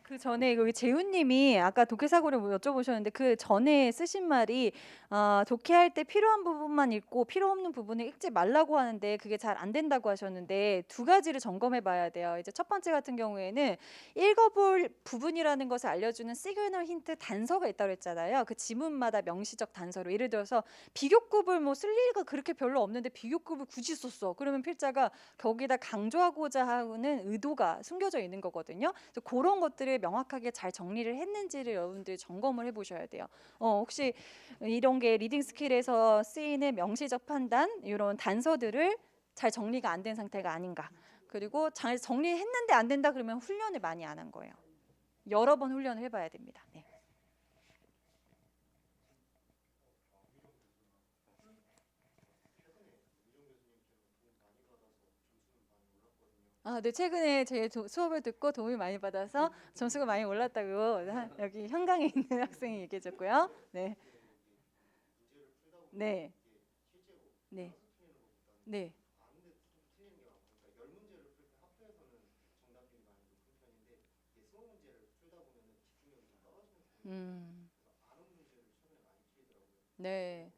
그 전에 여기 재훈님이 아까 독해 사고를 여쭤보셨는데 그 전에 쓰신 말이 독해할 때 필요한 부분만 읽고 필요 없는 부분을 읽지 말라고 하는데 그게 잘 안 된다고 하셨는데 두 가지를 점검해 봐야 돼요. 이제 첫 번째 같은 경우에는 읽어볼 부분이라는 것을 알려주는 시그널 힌트 단서가 있다고 했잖아요. 그 지문마다 명시적 단서로 예를 들어서 비교급을 뭐 쓸 일가 그렇게 별로 없는데 비교급을 굳이 썼어. 그러면 필자가 거기다 강조하고자 하는 의도가 숨겨져 있는 거거든요. 그래서 그런 것들을 명확하게 잘 정리를 했는지를 여러분들이 점검을 해보셔야 돼요. 혹시 이런 게 리딩 스킬에서 쓰이는 명시적 판단 이런 단서들을 잘 정리가 안 된 상태가 아닌가. 그리고 잘 정리했는데 안 된다 그러면 훈련을 많이 안 한 거예요. 여러 번 훈련을 해봐야 됩니다. 네. 네, 최근에 제 수업을 듣고 도움이 많이 받아서 점수가 많이 올랐다고 여기 현강에 있는 학생이 얘기해줬고요. 네. 네. 네. 네. 네.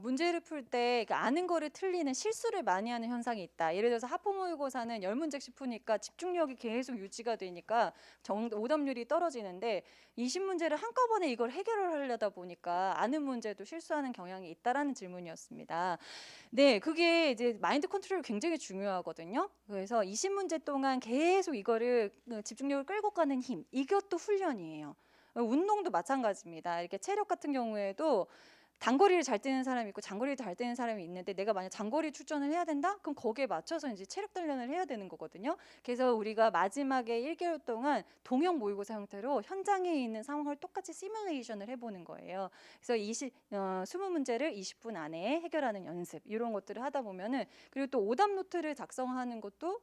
문제를 풀 때 아는 거를 틀리는 실수를 많이 하는 현상이 있다. 예를 들어서 학부 모의고사는 10문제씩 푸니까 집중력이 계속 유지가 되니까 오답률이 떨어지는데 20문제를 한꺼번에 이걸 해결을 하려다 보니까 아는 문제도 실수하는 경향이 있다라는 질문이었습니다. 네, 그게 이제 마인드 컨트롤이 굉장히 중요하거든요. 그래서 20문제 동안 계속 이거를 집중력을 끌고 가는 힘, 이것도 훈련이에요. 운동도 마찬가지입니다. 이렇게 체력 같은 경우에도 단거리를 잘 뛰는 사람이 있고 장거리를 잘 뛰는 사람이 있는데 내가 만약 장거리 출전을 해야 된다? 그럼 거기에 맞춰서 이제 체력 단련을 해야 되는 거거든요. 그래서 우리가 마지막에 1개월 동안 동형 모의고사 형태로 현장에 있는 상황을 똑같이 시뮬레이션을 해보는 거예요. 그래서 20문제를 20분 안에 해결하는 연습 이런 것들을 하다 보면은 그리고 또 오답 노트를 작성하는 것도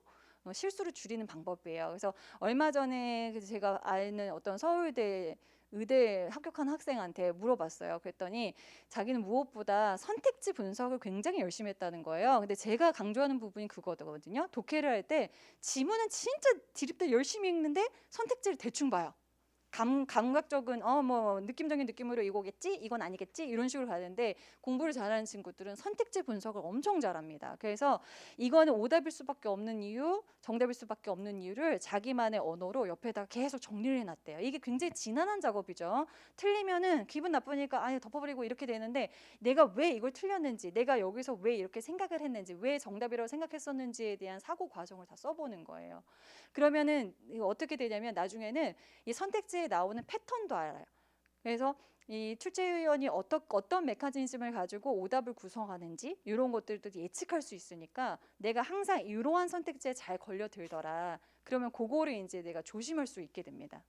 실수를 줄이는 방법이에요. 그래서 얼마 전에 제가 아는 어떤 서울대 의대 합격한 학생한테 물어봤어요. 그랬더니 자기는 무엇보다 선택지 분석을 굉장히 열심히 했다는 거예요. 근데 제가 강조하는 부분이 그거거든요. 독해를 할 때 지문은 진짜 디립다 열심히 읽는데 선택지를 대충 봐요. 감각적인 뭐 느낌적인 느낌으로 이거겠지 이건 아니겠지 이런 식으로 가는데 공부를 잘하는 친구들은 선택지 분석을 엄청 잘합니다. 그래서 이거는 오답일 수밖에 없는 이유, 정답일 수밖에 없는 이유를 자기만의 언어로 옆에다가 계속 정리를 해놨대요. 이게 굉장히 지난한 작업이죠. 틀리면은 기분 나쁘니까 아예 덮어버리고 이렇게 되는데 내가 왜 이걸 틀렸는지, 내가 여기서 왜 이렇게 생각을 했는지, 왜 정답이라고 생각했었는지에 대한 사고 과정을 다 써보는 거예요. 그러면은 이거 어떻게 되냐면 나중에는 이 선택지에 나오는 패턴도 알아요. 그래서 이 출제위원이 어떤 메커니즘을 가지고 오답을 구성하는지 이런 것들도 예측할 수 있으니까 내가 항상 이러한 선택지에 잘 걸려들더라. 그러면 그거를 이제 내가 조심할 수 있게 됩니다.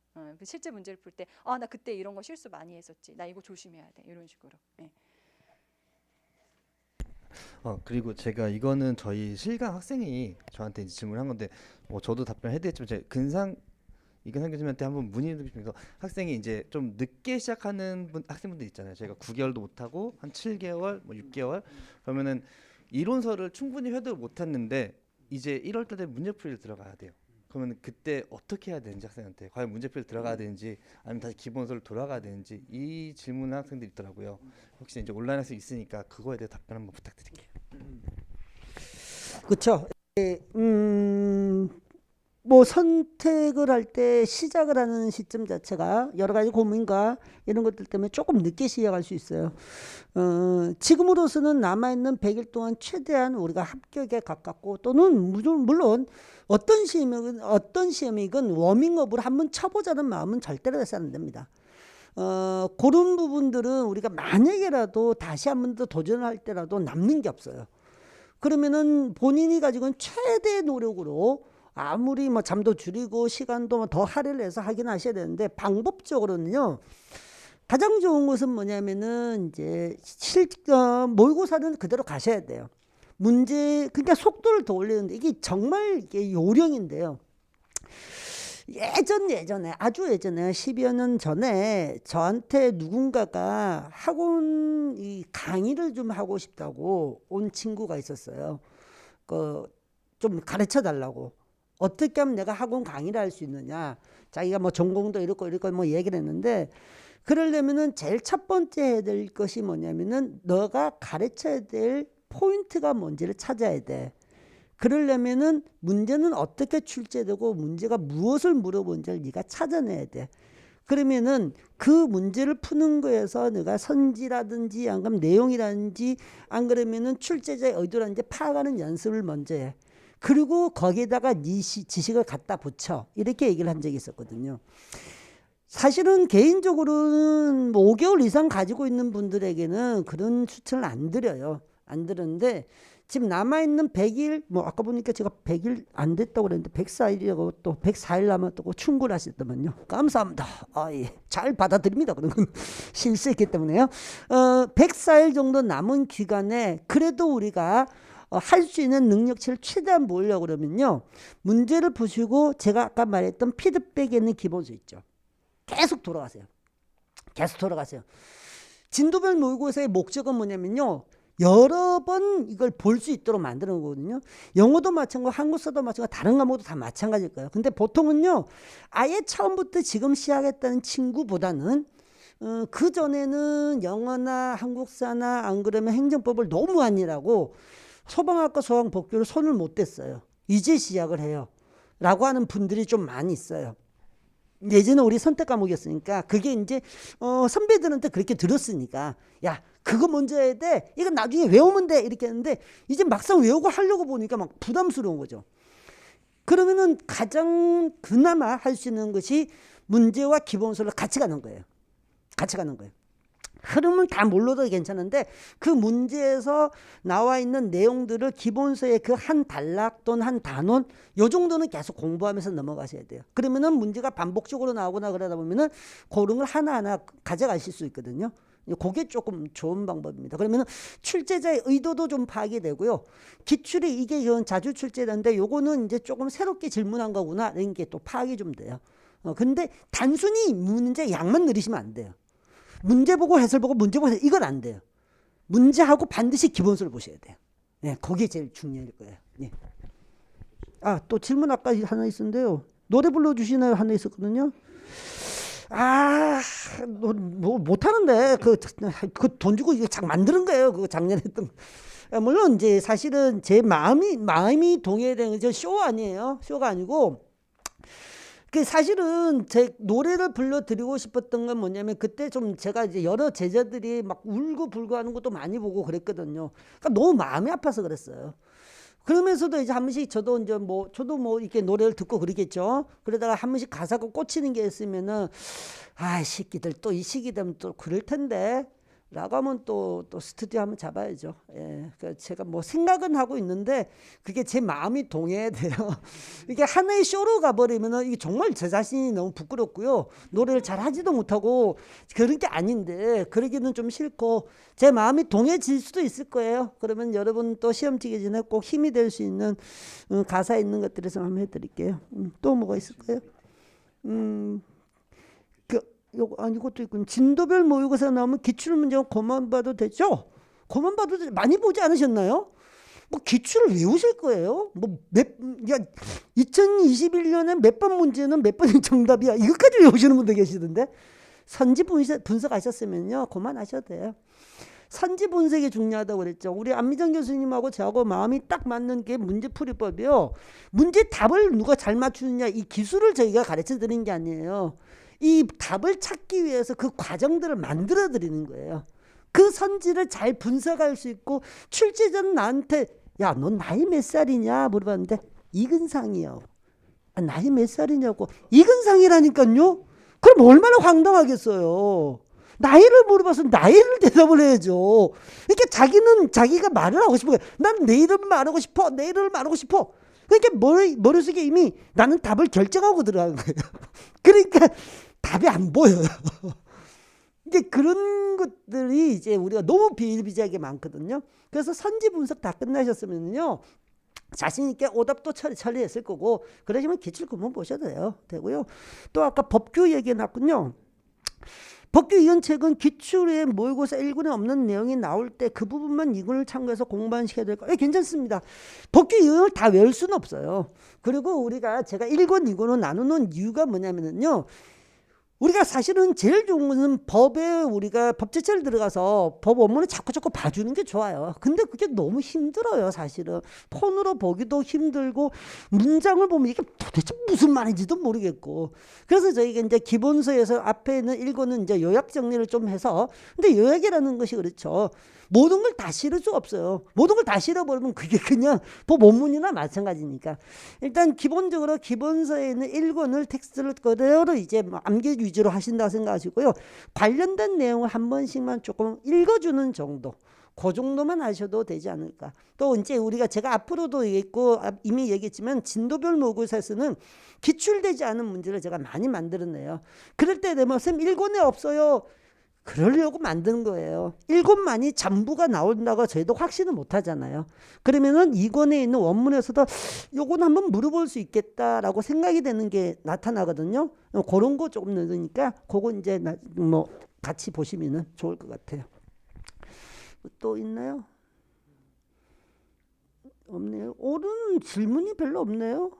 실제 문제를 풀 때 나 그때 이런 거 실수 많이 했었지. 나 이거 조심해야 돼. 이런 식으로. 네. 그리고 제가 이거는 저희 실강 학생이 저한테 이제 질문한 건데 저도 답변해드렸지만 제가 이근상 교수님한테 한번 문의드리고 싶어서 학생이 이제 좀 늦게 시작하는 학생분들 있잖아요. 제가 9개월도 못하고 한 7개월, 뭐 6개월 그러면은 이론서를 충분히 회독을 못했는데 이제 1월 달에 문제풀이를 들어가야 돼요. 그러면 그때 어떻게 해야 되는지 학생한테 과연 문제풀이를 들어가야 되는지 아니면 다시 기본서를 돌아가야 되는지 이 질문을 학생들이 있더라고요. 혹시 이제 온라인에서 있으니까 그거에 대해 답변 한번 부탁드릴게요. 그렇죠. 뭐 선택을 할 때 시작을 하는 시점 자체가 여러 가지 고민과 이런 것들 때문에 조금 늦게 시작할 수 있어요. 지금으로서는 남아있는 100일 동안 최대한 우리가 합격에 가깝고 또는 물론 어떤 시험이건 워밍업을 한번 쳐보자는 마음은 절대로 해서는 안 됩니다. 그런 부분들은 우리가 만약에라도 다시 한 번 더 도전할 때라도 남는 게 없어요. 그러면은 본인이 가지고 있는 최대 노력으로 아무리 뭐 잠도 줄이고 시간도 더 할애를 해서 하긴 하셔야 되는데 방법적으로는요. 가장 좋은 것은 뭐냐면은 이제 모의고사는 그대로 가셔야 돼요. 그러니까 속도를 더 올리는데 이게 정말 이게 요령인데요. 예전에 아주 예전에 10여 년 전에 저한테 누군가가 학원 이 강의를 좀 하고 싶다고 온 친구가 있었어요. 좀 가르쳐 달라고. 어떻게 하면 내가 학원 강의를 할 수 있느냐. 자기가 뭐 전공도 이렇고 뭐 얘기를 했는데 그러려면은 제일 첫 번째 해야 될 것이 뭐냐면은 너가 가르쳐야 될 포인트가 뭔지를 찾아야 돼. 그러려면은 문제는 어떻게 출제되고 문제가 무엇을 물어본지를 네가 찾아내야 돼. 그러면은 그 문제를 푸는 거에서 내가 선지라든지 안 그러면 내용이라든지 안 그러면은 출제자의 의도라든지 파악하는 연습을 먼저 해. 그리고 거기에다가 네 지식을 갖다 붙여. 이렇게 얘기를 한 적이 있었거든요. 사실은 개인적으로는 5개월 이상 가지고 있는 분들에게는 그런 추천을 안 드려요. 안 드렸는데 지금 남아있는 100일 뭐 아까 보니까 제가 100일 안 됐다고 그랬는데 104일이라고 또 104일 남았다고 충고를 하셨더만요. 감사합니다. 예. 잘 받아들입니다. 그런 건 실수했기 때문에요. 104일 정도 남은 기간에 그래도 우리가 할 수 있는 능력치를 최대한 모으려고 그러면요. 문제를 푸시고 제가 아까 말했던 피드백에 있는 기본수 있죠. 계속 돌아가세요. 계속 돌아가세요. 진도별 모의고사의 목적은 뭐냐면요. 여러 번 이걸 볼 수 있도록 만드는 거거든요. 영어도 마찬가지고 한국사도 마찬가지고 다른 과목도 다 마찬가지일 거예요. 근데 보통은요. 아예 처음부터 지금 시작했다는 친구보다는 그 전에는 영어나 한국사나 안 그러면 행정법을 너무 안 일하고 소방학과 소방법규를 손을 못 댔어요. 이제 시작을 해요. 라고 하는 분들이 좀 많이 있어요. 예전에 우리 선택 과목이었으니까 그게 이제 선배들한테 그렇게 들었으니까 야 그거 먼저 해야 돼. 이건 나중에 외우면 돼. 이렇게 했는데 이제 막상 외우고 하려고 보니까 막 부담스러운 거죠. 그러면은 가장 그나마 할 수 있는 것이 문제와 기본서를 같이 가는 거예요. 같이 가는 거예요. 흐름은 다 몰라도 괜찮은데 그 문제에서 나와 있는 내용들을 기본서의 그 한 단락 또는 한 단원 요 정도는 계속 공부하면서 넘어가셔야 돼요. 그러면은 문제가 반복적으로 나오거나 그러다 보면은 그런 걸 하나하나 가져가실 수 있거든요. 그게 조금 좋은 방법입니다. 그러면은 출제자의 의도도 좀 파악이 되고요. 기출이 이게 자주 출제되는데 요거는 이제 조금 새롭게 질문한 거구나 이런 게 또 파악이 좀 돼요. 근데 단순히 문제 양만 늘리시면 안 돼요. 문제 보고 해설 보고 문제 보고 해설, 이건 안 돼요. 문제하고 반드시 기본서를 보셔야 돼요. 네, 그게 제일 중요할 거예요. 네. 아, 또 질문 아까 하나 있었는데요. 노래 불러주시나요? 하나 있었거든요. 아, 뭐 못하는데 그 돈 주고 이거 작 만드는 거예요. 그거 작년에 했던. 물론 이제 사실은 제 마음이 동의되는 쇼 아니에요. 쇼가 아니고. 그 사실은 제 노래를 불러드리고 싶었던 건 뭐냐면 그때 좀 제가 이제 여러 제자들이 막 울고 불고 하는 것도 많이 보고 그랬거든요. 그러니까 너무 마음이 아파서 그랬어요. 그러면서도 이제 한 번씩 저도 이렇게 노래를 듣고 그러겠죠. 그러다가 한 번씩 가사가 꽂히는 게 있으면은 아, 이 새끼들 또 이 시기 되면 또 그럴 텐데 라고 하면 또 스튜디오 한번 잡아야죠. 예. 그러니까 제가 뭐 생각은 하고 있는데 그게 제 마음이 동해야 돼요. 이게 하나의 쇼로 가버리면은 이게 정말 제 자신이 너무 부끄럽고요. 노래를 잘 하지도 못하고 그런 게 아닌데 그러기는 좀 싫고 제 마음이 동해질 수도 있을 거예요. 그러면 여러분 또 시험 치기 전에 꼭 힘이 될 수 있는 가사 있는 것들에서 한번 해드릴게요. 또 뭐가 있을까요? 이것도 있군. 진도별 모의고사 나오면 기출문제 그만 봐도 되죠? 그만 봐도 되죠? 많이 보지 않으셨나요? 뭐 기출을 외우실 거예요. 2021년에 몇 번 문제는 몇 번이 정답이야. 이것까지 외우시는 분들 계시던데. 선지 분석하셨으면요. 그만하셔도 돼요. 선지 분석이 중요하다고 그랬죠. 우리 안미정 교수님하고 저하고 마음이 딱 맞는 게 문제풀이법이요. 문제 답을 누가 잘 맞추느냐 이 기술을 저희가 가르쳐 드리는 게 아니에요. 이 답을 찾기 위해서 그 과정들을 만들어 드리는 거예요. 그 선지를 잘 분석할 수 있고 출제 전 나한테 야, 너 나이 몇 살이냐 물어봤는데 이근상이요. 아, 나이 몇 살이냐고. 이근상이라니까요. 그럼 얼마나 황당하겠어요. 나이를 물어봐서 나이를 대답을 해야죠. 그러니까 자기는 자기가 말을 하고 싶은 거예요. 난 내 이름을 말하고 싶어. 내 이름을 말하고 싶어. 그러니까 머릿속에 이미 나는 답을 결정하고 들어가는 거예요. 그러니까 답이 안 보여요. 이제 그런 것들이 이제 우리가 너무 비일비재하게 많거든요. 그래서 선지 분석 다 끝나셨으면요. 자신 있게 오답도 처리했을 거고 그러시면 기출 구문 보셔도 되고요. 또 아까 법규 얘기 나왔군요. 법규 이원책은 기출에 모의고사 1군에 없는 내용이 나올 때 그 부분만 2군을 참고해서 공부만 시켜야 될까? 괜찮습니다. 법규 이원을 다 외울 수는 없어요. 그리고 제가 1권, 2권으로 나누는 이유가 뭐냐면요. 우리가 사실은 제일 좋은 것은 법에 우리가 법제처를 들어가서 법 원문을 자꾸 봐주는 게 좋아요. 근데 그게 너무 힘들어요, 사실은. 폰으로 보기도 힘들고 문장을 보면 이게 도대체 무슨 말인지도 모르겠고. 그래서 저희가 이제 기본서에서 앞에 있는 1권은 이제 요약 정리를 좀 해서 근데 요약이라는 것이 그렇죠. 모든 걸 다 실을 수 없어요. 모든 걸 다 실어버리면 그게 그냥 법 원문이나 마찬가지니까. 일단 기본적으로 기본서에 있는 1권을 텍스트를 그대로 이제 암기 위주로 하신다고 생각하시고요. 관련된 내용을 한 번씩만 조금 읽어주는 정도. 그 정도만 하셔도 되지 않을까. 또 이제 제가 앞으로도 얘기했고 이미 얘기했지만 진도별 모의고사에서는 기출되지 않은 문제를 제가 많이 만들어내요. 그럴 때 되면 쌤 1권에 없어요. 그러려고 만든 거예요. 1권만이 전부가 나온다고 저희도 확신은 못 하잖아요. 그러면은 2권에 있는 원문에서도 요건 한번 물어볼 수 있겠다라고 생각이 되는 게 나타나거든요. 그런 거 조금 넣으니까 그거 이제 뭐 같이 보시면은 좋을 것 같아요. 또 있나요? 없네요. 옳은 질문이 별로 없네요.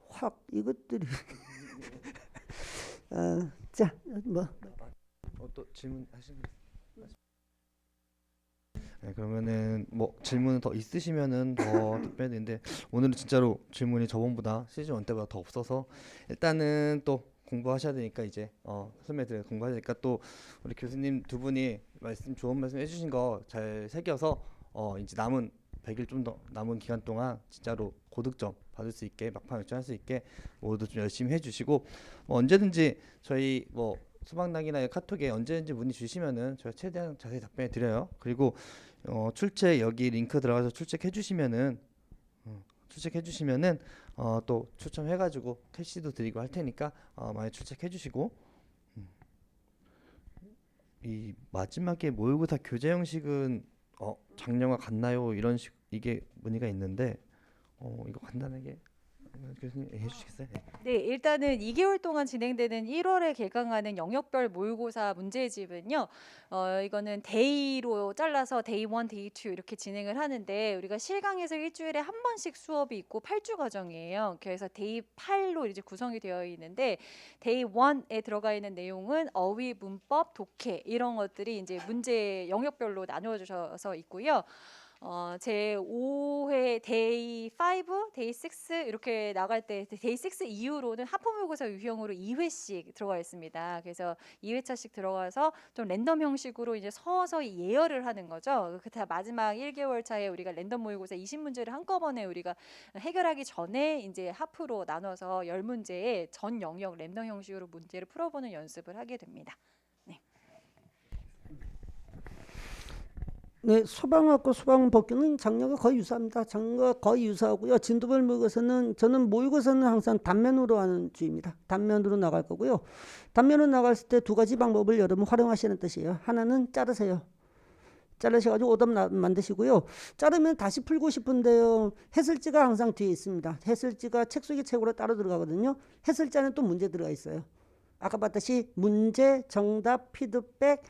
확 이것들이 자, 뭐 또 질문 하시면. 네, 그러면은 뭐 질문 더 있으시면은 더 답변해야 되는데 오늘은 진짜로 질문이 저번보다 시즌 1 때보다 더 없어서 일단은 또 공부하셔야 되니까 이제 선배들 공부하셔야 되니까 또 우리 교수님 두 분이 좋은 말씀 해주신 거 잘 새겨서 이제 남은 100일 좀 더 남은 기간 동안 진짜로 고득점 받을 수 있게 막판 역전할 수 있게 모두 좀 열심히 해주시고 뭐 언제든지 저희 뭐 소방당이나 카톡에 언제든지 문의 주시면은 저희가 최대한 자세히 답변해 드려요. 그리고 출첵 여기 링크 들어가서 출첵해 주시면은 또 추첨해가지고 캐시도 드리고 할 테니까 많이 출첵해 주시고 이 마지막에 모의고사 교재 형식은 작년과 같나요? 이런 식 이게 문의가 있는데 이거 간단하게 교수님 해주시겠어요? 네. 네, 일단은 2개월 동안 진행되는 1월에 개강하는 영역별 모의고사 문제집은요. 이거는 데이로 잘라서 데이 1, 데이 2 이렇게 진행을 하는데 우리가 실강에서 일주일에 한 번씩 수업이 있고 8주 과정이에요. 그래서 데이 8로 이제 구성이 되어 있는데 데이 1에 들어가 있는 내용은 어휘, 문법, 독해 이런 것들이 이제 문제 영역별로 나누어져서 있고요. 제 5회 데이 5, 데이 6 이렇게 나갈 때 데이 6 이후로는 학부모고사 유형으로 2회씩 들어가 있습니다. 그래서 2회차씩 들어가서 좀 랜덤 형식으로 이제 서서히 예열을 하는 거죠. 그 마지막 1개월 차에 우리가 랜덤 모의고사 20문제를 한꺼번에 우리가 해결하기 전에 이제 하프로 나눠서 10문제의 전 영역 랜덤 형식으로 문제를 풀어보는 연습을 하게 됩니다. 네, 소방학과 소방법규는 작년과 거의 유사합니다. 작년과 거의 유사하고요. 진도별 모의고사는 저는 모의고사는 항상 단면으로 하는 주의입니다. 단면으로 나갈 거고요. 단면으로 나갔을 때 두 가지 방법을 여러분 활용하시는 뜻이에요. 하나는 자르세요. 자르셔가지고 오답 만드시고요. 자르면 다시 풀고 싶은데요. 해설지가 항상 뒤에 있습니다. 해설지가 책 속에 책으로 따로 들어가거든요. 해설지 안에 또 문제 들어가 있어요. 아까 봤듯이 문제, 정답, 피드백,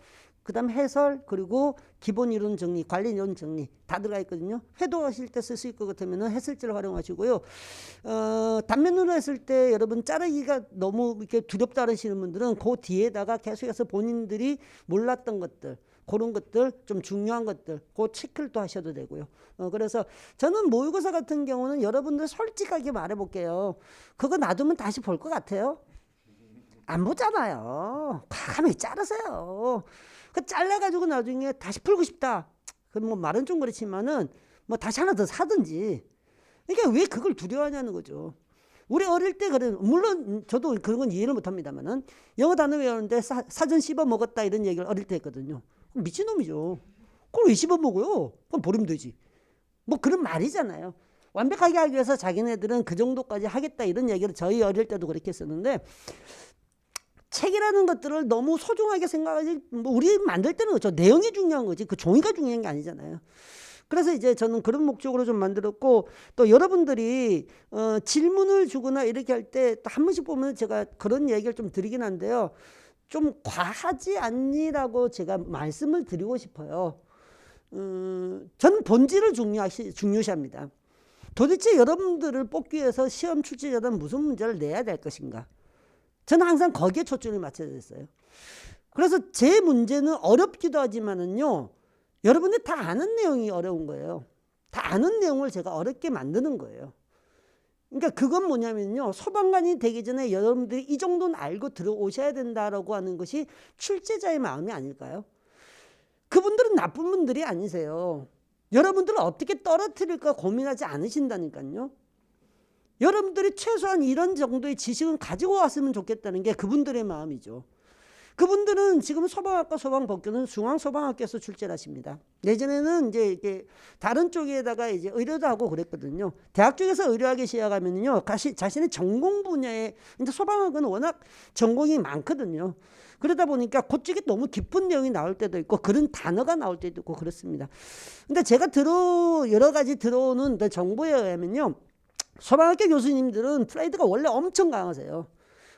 그 다음 해설, 그리고 기본 이론 정리, 관련 이론 정리 다 들어가 있거든요. 회도하실 때 쓸 수 있을 것 같으면 해설지를 활용하시고요. 단면으로 했을 때 여러분 자르기가 너무 이렇게 두렵다 하시는 분들은 그 뒤에다가 계속해서 본인들이 몰랐던 것들, 그런 것들, 좀 중요한 것들, 그 체크를 또 하셔도 되고요. 그래서 저는 모의고사 같은 경우는 여러분들 솔직하게 말해볼게요. 그거 놔두면 다시 볼 것 같아요? 안 보잖아요. 과감히 자르세요. 그 잘라가지고 나중에 다시 풀고 싶다. 그럼 뭐 말은 좀 그렇지만은 뭐 다시 하나 더 사든지. 그러니까 왜 그걸 두려워하냐는 거죠. 우리 어릴 때 그래. 물론 저도 그런 건 이해를 못합니다만은 영어 단어 외우는데 사전 씹어 먹었다 이런 얘기를 어릴 때 했거든요. 미친놈이죠. 그걸 왜 씹어 먹어요? 그럼 버리면 되지. 뭐 그런 말이잖아요. 완벽하게 하기 위해서 자기네들은 그 정도까지 하겠다 이런 얘기를 저희 어릴 때도 그렇게 했었는데 책이라는 것들을 너무 소중하게 생각하지, 뭐 우리 만들 때는 그렇죠. 내용이 중요한 거지. 그 종이가 중요한 게 아니잖아요. 그래서 이제 저는 그런 목적으로 좀 만들었고, 또 여러분들이 질문을 주거나 이렇게 할 때 한 번씩 보면 제가 그런 얘기를 좀 드리긴 한데요. 좀 과하지 않니라고 제가 말씀을 드리고 싶어요. 저는 본질을 중요시합니다. 도대체 여러분들을 뽑기 위해서 시험 출제자는 무슨 문제를 내야 될 것인가? 저는 항상 거기에 초점을 맞춰져 있어요. 그래서 제 문제는 어렵기도 하지만은요, 여러분들 다 아는 내용이 어려운 거예요. 다 아는 내용을 제가 어렵게 만드는 거예요. 그러니까 그건 뭐냐면요, 소방관이 되기 전에 여러분들이 이 정도는 알고 들어오셔야 된다라고 하는 것이 출제자의 마음이 아닐까요? 그분들은 나쁜 분들이 아니세요. 여러분들을 어떻게 떨어뜨릴까 고민하지 않으신다니까요. 여러분들이 최소한 이런 정도의 지식은 가지고 왔으면 좋겠다는 게 그분들의 마음이죠. 그분들은 지금 소방학과 소방법규는 중앙소방학교에서 출제를 하십니다. 예전에는 이제 이게 다른 쪽에다가 이제 의료도 하고 그랬거든요. 대학 쪽에서 의료하기 시작하면요, 자신의 전공 분야에, 이제 소방학은 워낙 전공이 많거든요. 그러다 보니까 그쪽에 너무 깊은 내용이 나올 때도 있고 그런 단어가 나올 때도 있고 그렇습니다. 근데 제가 여러 가지 들어오는 정보에 의하면요, 소방학교 교수님들은 프라이드가 원래 엄청 강하세요.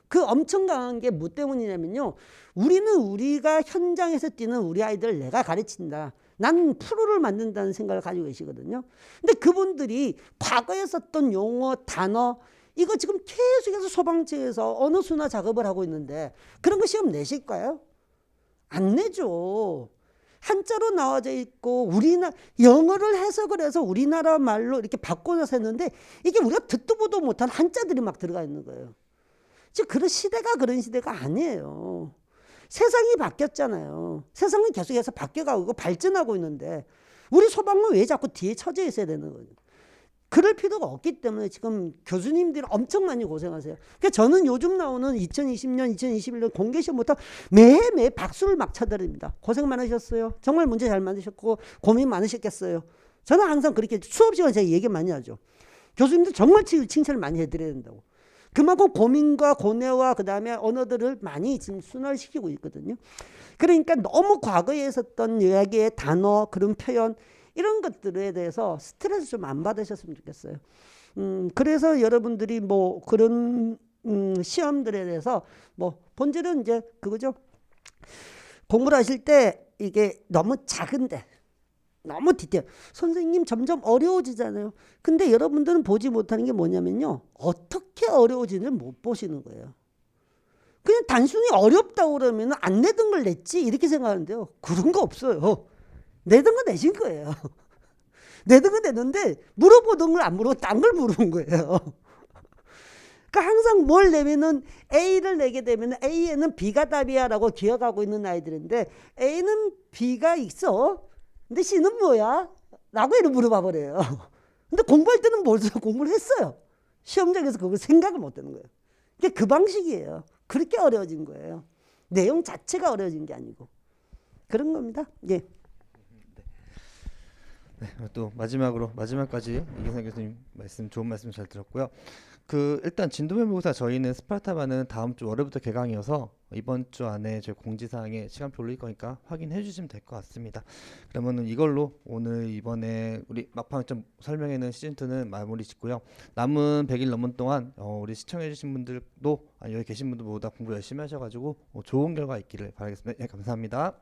그 엄청 강한 게 뭐 때문이냐면요, 우리는 우리가 현장에서 뛰는 우리 아이들을 내가 가르친다, 난 프로를 만든다는 생각을 가지고 계시거든요. 근데 그분들이 과거에 썼던 용어, 단어, 이거 지금 계속해서 소방청에서 어느 수나 작업을 하고 있는데 그런 거 시험 내실까요? 안 내죠. 한자로 나와져 있고 영어를 해석을 해서 우리나라 말로 이렇게 바꿔서 했는데 이게 우리가 듣도 보도 못한 한자들이 막 들어가 있는 거예요. 즉 그런 시대가 그런 시대가 아니에요. 세상이 바뀌었잖아요. 세상은 계속해서 바뀌어가고 있고 발전하고 있는데 우리 소방은 왜 자꾸 뒤에 처져 있어야 되는 거예요? 그럴 필요가 없기 때문에 지금 교수님들이 엄청 많이 고생하세요. 그러니까 저는 요즘 나오는 2020년, 2021년 공개시험부터 매해 박수를 막 쳐드립니다. 고생 많으셨어요. 정말 문제 잘 만드셨고 고민 많으셨겠어요. 저는 항상 그렇게 수업 시간에 제가 얘기 많이 하죠. 교수님들 정말 칭찬을 많이 해드려야 된다고. 그만큼 고민과 고뇌와 그 다음에 언어들을 많이 지금 순환시키고 있거든요. 그러니까 너무 과거에 있었던 이야기의 단어, 그런 표현, 이런 것들에 대해서 스트레스 좀 안 받으셨으면 좋겠어요. 그래서 여러분들이 뭐 그런 시험들에 대해서 뭐 본질은 이제 그거죠. 공부를 하실 때 이게 너무 작은데 너무 디테일. 선생님 점점 어려워지잖아요. 근데 여러분들은 보지 못하는 게 뭐냐면요. 어떻게 어려워지는지 못 보시는 거예요. 그냥 단순히 어렵다고 그러면 안 내던 걸 냈지 이렇게 생각하는데요. 그런 거 없어요. 내던 거 내신 거예요. 내던 거 냈는데 물어보던 걸 안 물어보고 딴 걸 물어본 거예요. 그러니까 항상 뭘 내면은 A를 내게 되면 A에는 B가 답이야라고 기억하고 있는 아이들인데 A는 B가 있어. 근데 C는 뭐야? 라고 얘를 물어봐 버려요. 근데 공부할 때는 공부를 했어요. 시험장에서 그걸 생각을 못 하는 거예요. 이게 그 방식이에요. 그렇게 어려워진 거예요. 내용 자체가 어려워진 게 아니고. 그런 겁니다. 예. 네, 또 마지막까지 이경상 교수님 좋은 말씀 잘 들었고요. 일단 진도면 모의고사 저희는 스파르타반은 다음 주 월요일부터 개강이어서 이번 주 안에 저희 공지사항에 시간표 올릴 거니까 확인해 주시면 될 것 같습니다. 그러면은 이걸로 오늘 이번에 우리 막방점 설명회는 시즌2는 마무리 짓고요. 남은 100일 넘은 동안 우리 시청해 주신 분들도 여기 계신 분들 모두 다 공부 열심히 하셔가지고 좋은 결과 있기를 바라겠습니다. 네, 감사합니다.